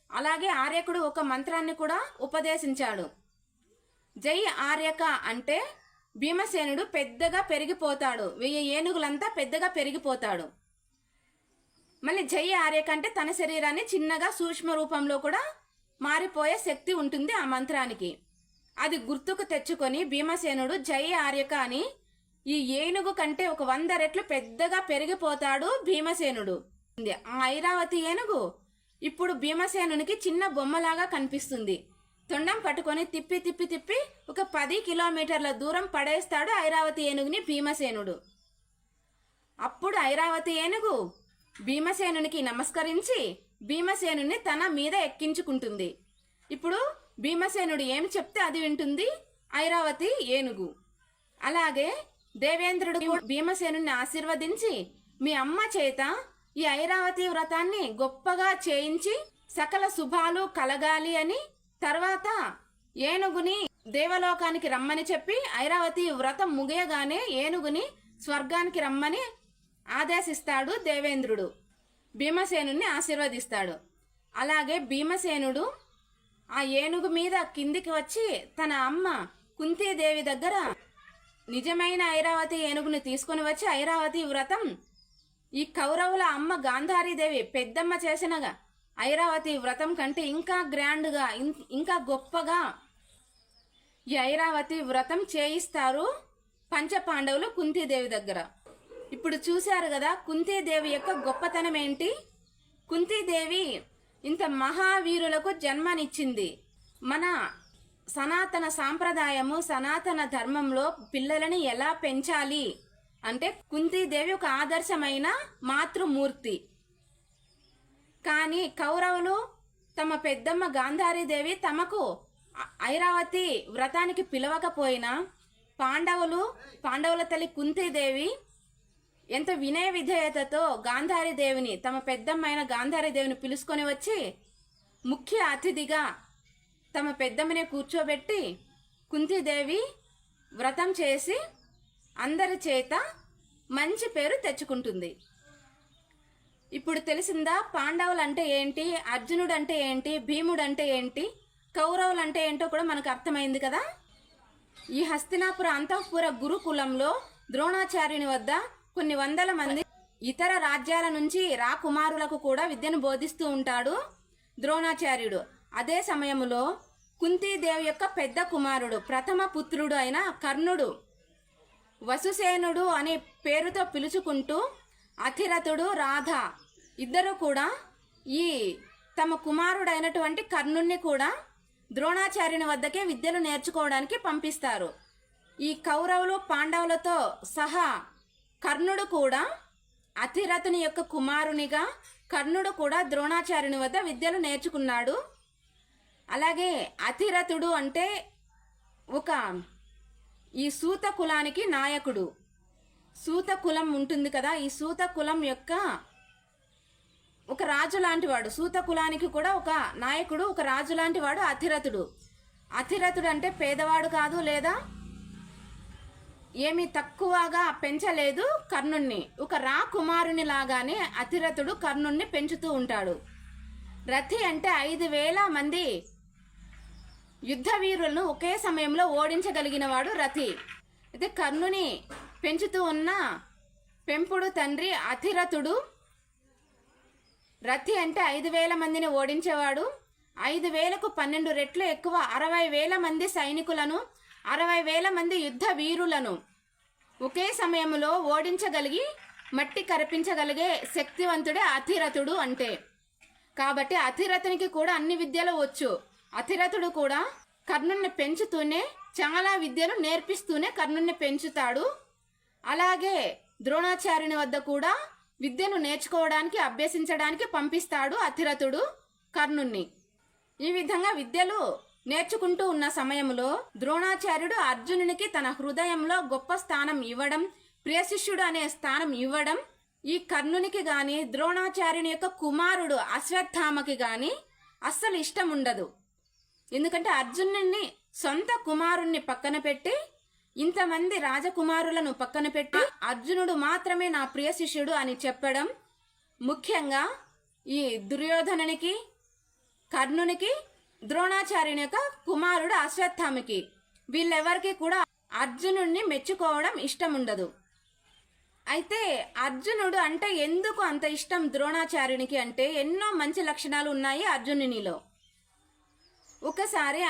[SPEAKER 1] అలాగే ఆర్యకుడు ఒక మంత్రాన్ని కూడా ఉపదేశించాడు. జై ఆర్యక అంటే భీమసేనుడు పెద్దగా పెరిగిపోతాడు, 1000 ఏనుగులంతా పెద్దగా పెరిగిపోతాడు. మళ్ళీ జై ఆర్యక అంటే తన శరీరాన్ని చిన్నగా సూక్ష్మ రూపంలో కూడా మారిపోయే శక్తి ఉంటుంది ఆ మంత్రానికి. అది గుర్తుకు తెచ్చుకొని భీమసేనుడు జై ఆర్యక అని ఈ ఏనుగు కంటే 100 రెట్లు పెద్దగా పెరిగిపోతాడు భీమసేనుడు. ఆ ఐరావతి ఏనుగు ఇప్పుడు భీమసేనునికి చిన్న బొమ్మలాగా కనిపిస్తుంది. తొండం పట్టుకొని తిప్పి తిప్పి తిప్పి 10 కిలోమీటర్ల దూరం పడేస్తాడు ఐరావతి ఏనుగుని భీమసేనుడు. అప్పుడు ఐరావతి ఏనుగు భీమసేనునికి నమస్కరించి భీమసేనుని తన మీద ఎక్కించుకుంటుంది. ఇప్పుడు భీమసేనుడు ఏం చెప్తే అది వింటుంది ఐరావతి ఏనుగు. అలాగే దేవేంద్రుడు భీమసేనుని ఆశీర్వదించి మీ అమ్మ చేత ఈ ఐరావతి వ్రతాన్ని గొప్పగా చేయించి సకల శుభాలు కలగాలి అని, తర్వాత ఏనుగుని దేవలోకానికి రమ్మని చెప్పి ఐరావతి వ్రతం ముగియగానే ఏనుగుని స్వర్గానికి రమ్మని ఆదేశిస్తాడు దేవేంద్రుడు. భీమసేనుని ఆశీర్వదిస్తాడు. అలాగే భీమసేనుడు ఆ ఏనుగు మీద కిందికి వచ్చి తన అమ్మ కుంతీదేవి దగ్గర నిజమైన ఐరావతి ఏనుగుని తీసుకుని వచ్చి ఐరావతి వ్రతం ఈ కౌరవుల అమ్మ గాంధారీదేవి పెద్దమ్మ చేసిన ఐరావతి వ్రతం కంటే ఇంకా గ్రాండ్గా ఇంకా గొప్పగా ఈ ఐరావతి వ్రతం చేయిస్తారు పంచపాండవులు కుంతీదేవి దగ్గర. ఇప్పుడు చూశారు కదా కుంతీదేవి యొక్క గొప్పతనం ఏంటి. కుంతీదేవి ఇంత మహావీరులకు జన్మనిచ్చింది. మన సనాతన సాంప్రదాయము సనాతన ధర్మంలో పిల్లలని ఎలా పెంచాలి అంటే కుంతీదేవి ఒక ఆదర్శమైన మాతృమూర్తి. కానీ కౌరవులు తమ పెద్దమ్మ గాంధారీదేవి తమకు ఐరావతి వ్రతానికి పిలవకపోయినా పాండవుల తల్లి కుంతీదేవి ఎంతో వినయ విధేయతతో గాంధారీదేవిని తమ పెద్దమ్మైన గాంధారీదేవిని పిలుచుకొని వచ్చి ముఖ్య అతిథిగా తమ పెద్దమ్మనే కూర్చోబెట్టి కుంతీదేవి వ్రతం చేసి అందరి చేత మంచి పేరు తెచ్చుకుంటుంది. ఇప్పుడు తెలిసిందా పాండవులు అంటే ఏంటి, అర్జునుడు అంటే ఏంటి, భీముడు అంటే ఏంటి, కౌరవులు అంటే ఏంటో కూడా మనకు అర్థమైంది కదా. ఈ హస్తినాపుర అంతఃపుర గురుకులంలో ద్రోణాచార్యుని వద్ద కొన్ని వందల మంది ఇతర రాజ్యాల నుంచి రాకుమారులకు కూడా విద్యను బోధిస్తూ ఉంటాడు ద్రోణాచార్యుడు. అదే సమయంలో కుంతీదేవి యొక్క పెద్ద కుమారుడు ప్రథమ పుత్రుడు అయిన కర్ణుడు వసుసేనుడు అనే పేరుతో పిలుచుకుంటూ అతిరథుడు రాధ ఇద్దరు కూడా ఈ తమ కుమారుడైనటువంటి కర్ణుణ్ణి కూడా ద్రోణాచార్యుని వద్దకే విద్యలు నేర్చుకోవడానికి పంపిస్తారు. ఈ కౌరవులు పాండవులతో సహా కర్ణుడు కూడా అతిరథుని యొక్క కుమారునిగా కర్ణుడు కూడా ద్రోణాచార్యుని వద్ద విద్యలు నేర్చుకున్నాడు. అలాగే అతిరథుడు అంటే ఈ సూత కులానికి నాయకుడు. సూత కులం ఉంటుంది కదా, ఈ సూత కులం యొక్క ఒక రాజు లాంటి వాడు. సూత కులానికి కూడా ఒక నాయకుడు, ఒక రాజు లాంటి వాడు అతిరథుడు. అతిరథుడు అంటే పేదవాడు కాదు, లేదా ఏమీ తక్కువగా పెంచలేదు కర్ణుణ్ణి. ఒక రాకుమారుని లాగానే అతిరథుడు కర్ణుణ్ణి పెంచుతూ ఉంటాడు. రథి అంటే 5,000 మంది యుద్ధ వీరులను ఒకే సమయంలో ఓడించగలిగిన వాడు రథి. అయితే కర్ణుని పెంచుతూ ఉన్న పెంపుడు తండ్రి అతిరథుడు. రథి అంటే 5,000 మందిని ఓడించేవాడు. 5,000కు 12 రెట్లు ఎక్కువ 60,000 మంది సైనికులను 60,000 మంది యుద్ధ వీరులను ఒకే సమయంలో ఓడించగలిగి మట్టి కరిపించగలిగే శక్తివంతుడే అతిరథుడు అంటే. కాబట్టి అతిరథునికి కూడా అన్ని విద్యలు వచ్చు. అతిరథుడు కూడా కర్ణుని పెంచుతూనే చాలా విద్యలు నేర్పిస్తూనే కర్ణుని పెంచుతాడు. అలాగే ద్రోణాచార్యుని వద్ద కూడా విద్యను నేర్చుకోవడానికి అభ్యసించడానికి పంపిస్తాడు అతిరథుడు కర్ణుణ్ణి. ఈ విధంగా విద్యలు నేర్చుకుంటూ ఉన్న సమయంలో ద్రోణాచార్యుడు అర్జునునికి తన హృదయంలో గొప్ప స్థానం ఇవ్వడం, ప్రియశిష్యుడు అనే స్థానం ఇవ్వడం ఈ కర్ణునికి గాని ద్రోణాచార్యుని యొక్క కుమారుడు అశ్వత్థామకి గాని అస్సలు ఇష్టం ఉండదు. ఎందుకంటే అర్జునుని సొంత కుమారుణ్ణి పక్కన పెట్టి ఇంతమంది రాజకుమారులను పక్కన పెట్టి అర్జునుడు మాత్రమే నా ప్రియ శిష్యుడు అని చెప్పడం ముఖ్యంగా ఈ దుర్యోధనునికి, కర్ణునికి, ద్రోణాచార్యుని యొక్క కుమారుడు అశ్వత్థామకి వీళ్ళెవరికి కూడా అర్జునుడిని మెచ్చుకోవడం ఇష్టం ఉండదు. అయితే అర్జునుడు అంటే ఎందుకు అంత ఇష్టం ద్రోణాచార్యునికి అంటే ఎన్నో మంచి లక్షణాలు ఉన్నాయి అర్జునునిలో. ఒకసారి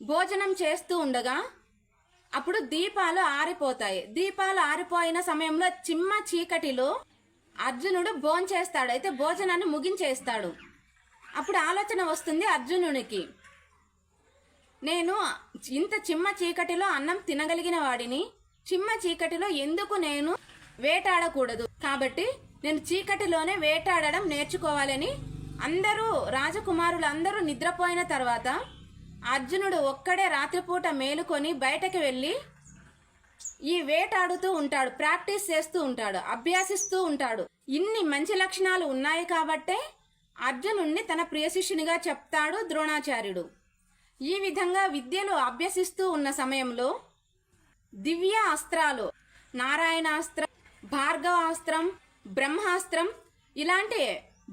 [SPEAKER 1] భోజనం చేస్తూ ఉండగా అప్పుడు దీపాలు ఆరిపోతాయి. దీపాలు ఆరిపోయిన సమయంలో చిమ్మ చీకటిలో అర్జునుడు భోంచేస్తాడు. అయితే భోజనాన్ని ముగించేస్తాడు. అప్పుడు ఆలోచన వస్తుంది అర్జునునికి, నేను ఇంత చిమ్మ చీకటిలో అన్నం తినగలిగిన వాడిని, చిమ్మ చీకటిలో ఎందుకు నేను వేటాడకూడదు, కాబట్టి నేను చీకటిలోనే వేటాడడం నేర్చుకోవాలని అందరూ రాజకుమారులు అందరూ నిద్రపోయిన తర్వాత అర్జునుడు ఒక్కడే రాత్రిపూట మేలుకొని బయటకు వెళ్ళి ఈ వేటాడుతూ ఉంటాడు, ప్రాక్టీస్ చేస్తూ ఉంటాడు, అభ్యాసిస్తూ ఉంటాడు. ఇన్ని మంచి లక్షణాలు ఉన్నాయి కాబట్టే అర్జునుణ్ణి తన ప్రియ శిష్యునిగా చెప్తాడు ద్రోణాచార్యుడు. ఈ విధంగా విద్యలు అభ్యసిస్తూ ఉన్న సమయంలో దివ్య అస్త్రాలు, నారాయణాస్త్రం, భార్గవాస్త్రం, బ్రహ్మాస్త్రం ఇలాంటి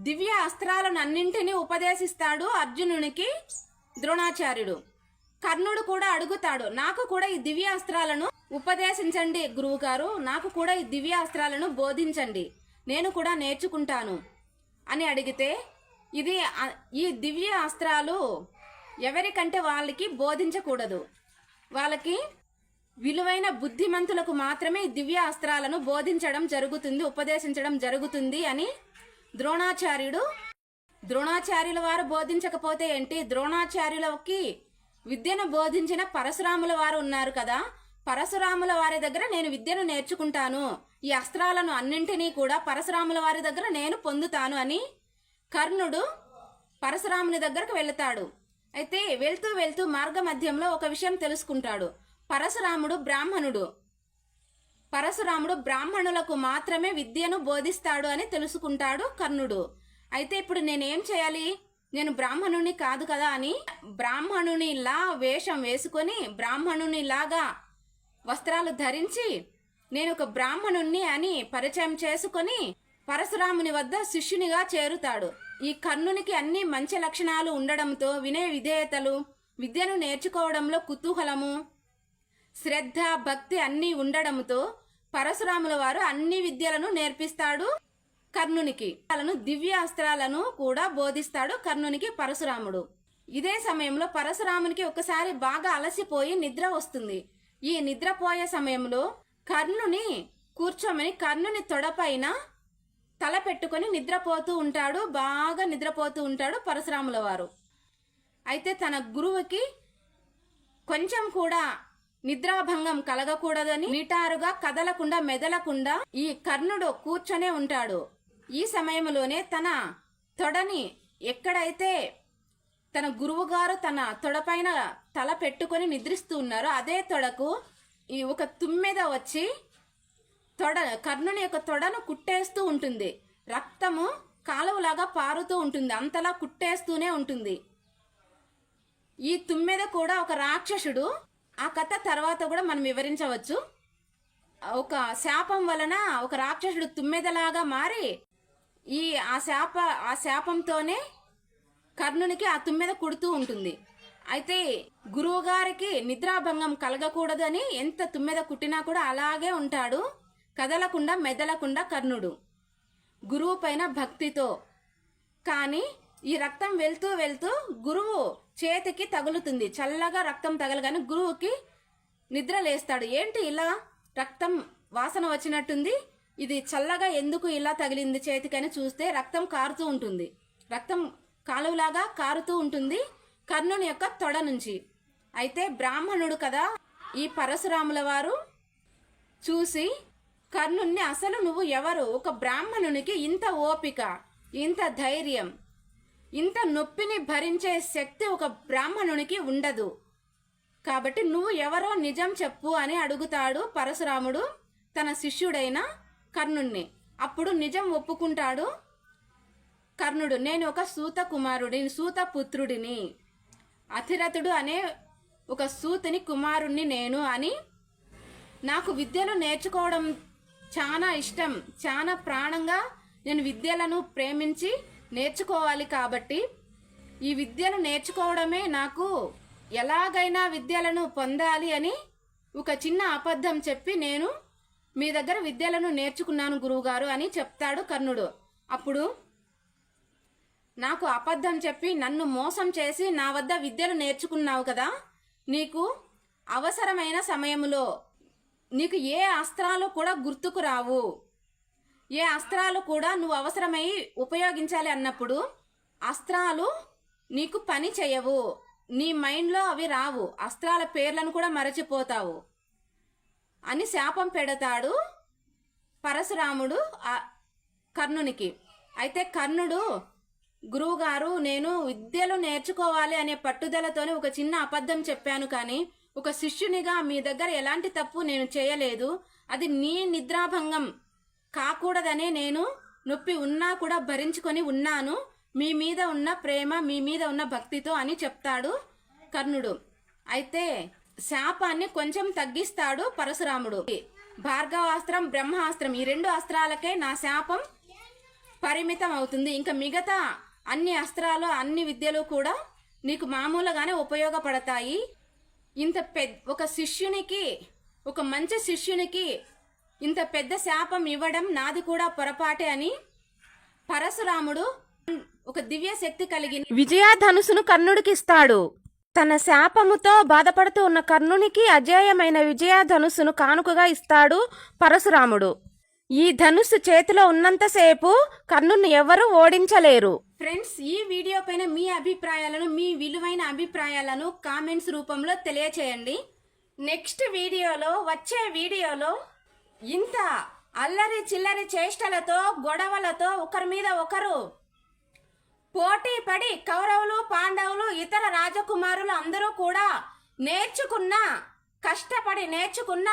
[SPEAKER 1] దివ్య అస్త్రాలను అన్నింటినీ ఉపదేశిస్తాడు అర్జునునికి ద్రోణాచార్యుడు. కర్ణుడు కూడా అడుగుతాడు, నాకు కూడా ఈ దివ్య అస్త్రాలను ఉపదేశించండి గురువుగారు, నాకు కూడా ఈ దివ్య అస్త్రాలను బోధించండి, నేను కూడా నేర్చుకుంటాను అని అడిగితే ఈ దివ్య అస్త్రాలు ఎవరికంటే వాళ్ళకి బోధించకూడదు, వాళ్ళకి విలువైన బుద్ధిమంతులకు మాత్రమే ఈ దివ్య అస్త్రాలను బోధించడం జరుగుతుంది, ఉపదేశించడం జరుగుతుంది అని ద్రోణాచార్యుల వారు బోధించకపోతే ఏంటి, ద్రోణాచార్యులకి విద్యను బోధించిన పరశురాముల వారు ఉన్నారు కదా, పరశురాముల వారి దగ్గర నేను విద్యను నేర్చుకుంటాను, ఈ అస్త్రాలను అన్నింటినీ కూడా పరశురాముల వారి దగ్గర నేను పొందుతాను అని కర్ణుడు పరశురాముని దగ్గరకు వెళతాడు. అయితే వెళ్తూ వెళ్తూ మార్గ మధ్యంలో ఒక విషయం తెలుసుకుంటాడు. పరశురాముడు బ్రాహ్మణులకు మాత్రమే విద్యను బోధిస్తాడు అని తెలుసుకుంటాడు కర్ణుడు. అయితే ఇప్పుడు నేనేం చేయాలి, నేను బ్రాహ్మణుని కాదు కదా అని బ్రాహ్మణునిలా వేషం వేసుకొని బ్రాహ్మణునిలాగా వస్త్రాలు ధరించి నేను ఒక బ్రాహ్మణుణ్ణి అని పరిచయం చేసుకొని పరశురాముని వద్ద శిష్యునిగా చేరుతాడు. ఈ కర్ణునికి అన్ని మంచి లక్షణాలు ఉండడంతో వినయ విధేయతలు, విద్యను నేర్చుకోవడంలో కుతూహలము, శ్రద్ధ, భక్తి అన్నీ ఉండడంతో పరశురాముల వారు అన్ని విద్యలను నేర్పిస్తాడు కర్ణునికి. దివ్య అస్త్రాలను కూడా బోధిస్తాడు కర్ణునికి పరశురాముడు. ఇదే సమయంలో పరశురామునికి ఒకసారి బాగా అలసిపోయి నిద్ర వస్తుంది. ఈ నిద్రపోయే సమయంలో కర్ణుని కూర్చోమని కర్ణుని తొడపైన తల పెట్టుకొని బాగా నిద్రపోతూ ఉంటాడు పరశురాముల వారు. అయితే తన గురువుకి కొంచెం కూడా నిద్రాభంగం కలగకూడదని నిటారుగా కదలకుండా మెదలకుండా ఈ కర్ణుడు కూర్చొనే ఉంటాడు. ఈ సమయంలోనే తన తొడని ఎక్కడైతే తన గురువుగారు తన తొడపైన తల పెట్టుకొని నిద్రిస్తూ ఉన్నారో అదే తొడకు ఒక తుమ్మెద వచ్చి కర్ణుని యొక్క తొడను కుట్టేస్తూ ఉంటుంది. రక్తము కాలువలాగా పారుతూ ఉంటుంది, అంతలా కుట్టేస్తూనే ఉంటుంది. ఈ తుమ్మెద కూడా ఒక రాక్షసుడు. ఆ కథ తర్వాత కూడా మనం వివరించవచ్చు. ఒక శాపం వలన ఒక రాక్షసుడు తుమ్మెదలాగా మారి ఆ శాపంతోనే కర్ణునికి ఆ తుమ్మెద కుడుతూ ఉంటుంది. అయితే గురువు గారికి నిద్రాభంగం కలగకూడదని ఎంత తుమ్మెద కుట్టినా కూడా అలాగే ఉంటాడు, కదలకుండా మెదలకుండా కర్ణుడు గురువు పైన భక్తితో. కానీ ఈ రక్తం వెళ్తూ వెళ్తూ గురువు చేతికి తగులుతుంది, చల్లగా రక్తం తగలగానే గురువుకి నిద్ర లేస్తాడు. ఏంటి ఇలా రక్తం వాసన వచ్చినట్టుంది, ఇది చల్లగా ఎందుకు ఇలా తగిలింది చేతికని చూస్తే రక్తం కారుతూ ఉంటుంది, రక్తం కాలువలాగా కారుతూ ఉంటుంది కర్ణుని యొక్క తొడ నుంచి. అయితే బ్రాహ్మణుడు కదా ఈ పరశురాముల వారు చూసి కర్ణుణ్ణి, అసలు నువ్వు ఎవరు, ఒక బ్రాహ్మణునికి ఇంత ఓపిక, ఇంత ధైర్యం, ఇంత నొప్పిని భరించే శక్తి ఒక బ్రాహ్మణునికి ఉండదు, కాబట్టి నువ్వు ఎవరో నిజం చెప్పు అని అడుగుతాడు పరశురాముడు తన శిష్యుడైన కర్ణుణ్ణి. అప్పుడు నిజం ఒప్పుకుంటాడు కర్ణుడు. నేను ఒక సూత పుత్రుడిని, అతిరథుడు అనే ఒక సూతుని కుమారుణ్ణి నేను అని, నాకు విద్యలు నేర్చుకోవడం చాలా ఇష్టం, చాలా ప్రాణంగా నేను విద్యలను ప్రేమించి నేర్చుకోవాలి, కాబట్టి ఈ విద్యలు నేర్చుకోవడమే నాకు, ఎలాగైనా విద్యలను పొందాలి అని ఒక చిన్న అబద్ధం చెప్పి నేను మీ దగ్గర విద్యలను నేర్చుకున్నాను గురువుగారు అని చెప్తాడు కర్ణుడు. అప్పుడు నాకు అబద్ధం చెప్పి నన్ను మోసం చేసి నా వద్ద విద్యలు నేర్చుకున్నావు కదా, నీకు అవసరమైన సమయంలో నీకు ఏ అస్త్రాలు కూడా గుర్తుకు రావు, ఏ అస్త్రాలు కూడా నువ్వు అవసరమై ఉపయోగించాలి అన్నప్పుడు అస్త్రాలు నీకు పని చేయవు, నీ మైండ్లో అవి రావు, అస్త్రాల పేర్లను కూడా మరచిపోతావు అని శాపం పెడతాడు పరశురాముడు కర్ణునికి. అయితే కర్ణుడు, గురువుగారు నేను విద్యలు నేర్చుకోవాలి అనే పట్టుదలతోనే ఒక చిన్న అబద్ధం చెప్పాను, కానీ ఒక శిష్యునిగా మీ దగ్గర ఎలాంటి తప్పు నేను చేయలేదు, అది నీ నిద్రాభంగం కాకూడదనే నేను నొప్పి ఉన్నా కూడా భరించుకొని ఉన్నాను, మీ మీద ఉన్న ప్రేమ, మీ మీద ఉన్న భక్తితో అని చెప్తాడు కర్ణుడు. అయితే శాపాన్ని కొంచెం తగ్గిస్తాడు పరశురాముడు. భార్గవాస్త్రం, బ్రహ్మాస్త్రం ఈ 2 అస్త్రాలకే నా శాపం పరిమితం అవుతుంది, ఇంకా మిగతా అన్ని అస్త్రాలు అన్ని విద్యలు కూడా నీకు మామూలుగానే ఉపయోగపడతాయి. ఒక శిష్యునికి, ఒక మంచి శిష్యునికి ఇంత పెద్ద శాపం ఇవ్వడం నాది కూడా పొరపాటే అని పరశురాముడు ఒక దివ్య శక్తి కలిగిన
[SPEAKER 2] విజయధనుసును కర్ణుడికిస్తాడు. తన శాపముతో బాధపడుతూ ఉన్న కర్ణునికి అజేయమైన విజయధనుసును కానుకగా ఇస్తాడు పరశురాముడు. ఈ ధనుస్సు చేతిలో ఉన్నంతసేపు కర్ణుని ఎవరూ ఓడించలేరు.
[SPEAKER 1] ఫ్రెండ్స్, ఈ వీడియో పైన మీ అభిప్రాయాలను, మీ విలువైన అభిప్రాయాలను కామెంట్స్ రూపంలో తెలియచేయండి. నెక్స్ట్ వీడియోలో, వచ్చే వీడియోలో ఇంత అల్లరి చిల్లరి చేష్టలతో, గొడవలతో ఒకరి మీద ఒకరు పోటీ పడి కౌరవులు, పాండవులు, ఇతర రాజకుమారులు అందరూ కూడా కష్టపడి నేర్చుకున్న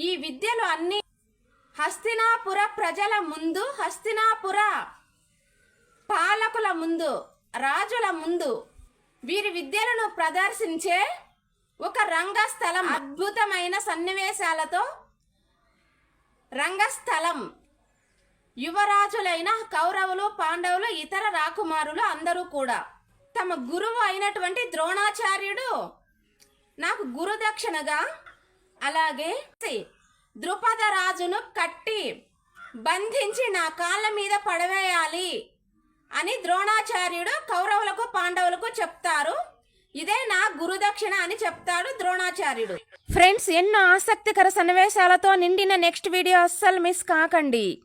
[SPEAKER 1] ఈ విద్యలు అన్ని హస్తినాపుర ప్రజల ముందు, హస్తినాపుర పాలకుల ముందు, రాజుల ముందు వీరి విద్యలను ప్రదర్శించే ఒక రంగస్థలం, అద్భుతమైన సన్నివేశాలతో రంగస్థలం. యువరాజులైన కౌరవులు, పాండవులు, ఇతర రాకుమారులు అందరూ కూడా తమ గురువు అయినటువంటి ద్రోణాచార్యుడు నాకు గురుదక్షిణగా, అలాగే ద్రుపద రాజును కట్టి బంధించి నా కాళ్ళ మీద పడవేయాలి అని ద్రోణాచార్యుడు కౌరవులకు, పాండవులకు చెప్తారు. ఇదే నా గురుదక్షిణ అని చెప్తాడు ద్రోణాచార్యుడు.
[SPEAKER 2] ఫ్రెండ్స్, ఎన్నో ఆసక్తికర సన్నివేశాలతో నిండిన నెక్స్ట్ వీడియో అస్సలు మిస్ కాకండి.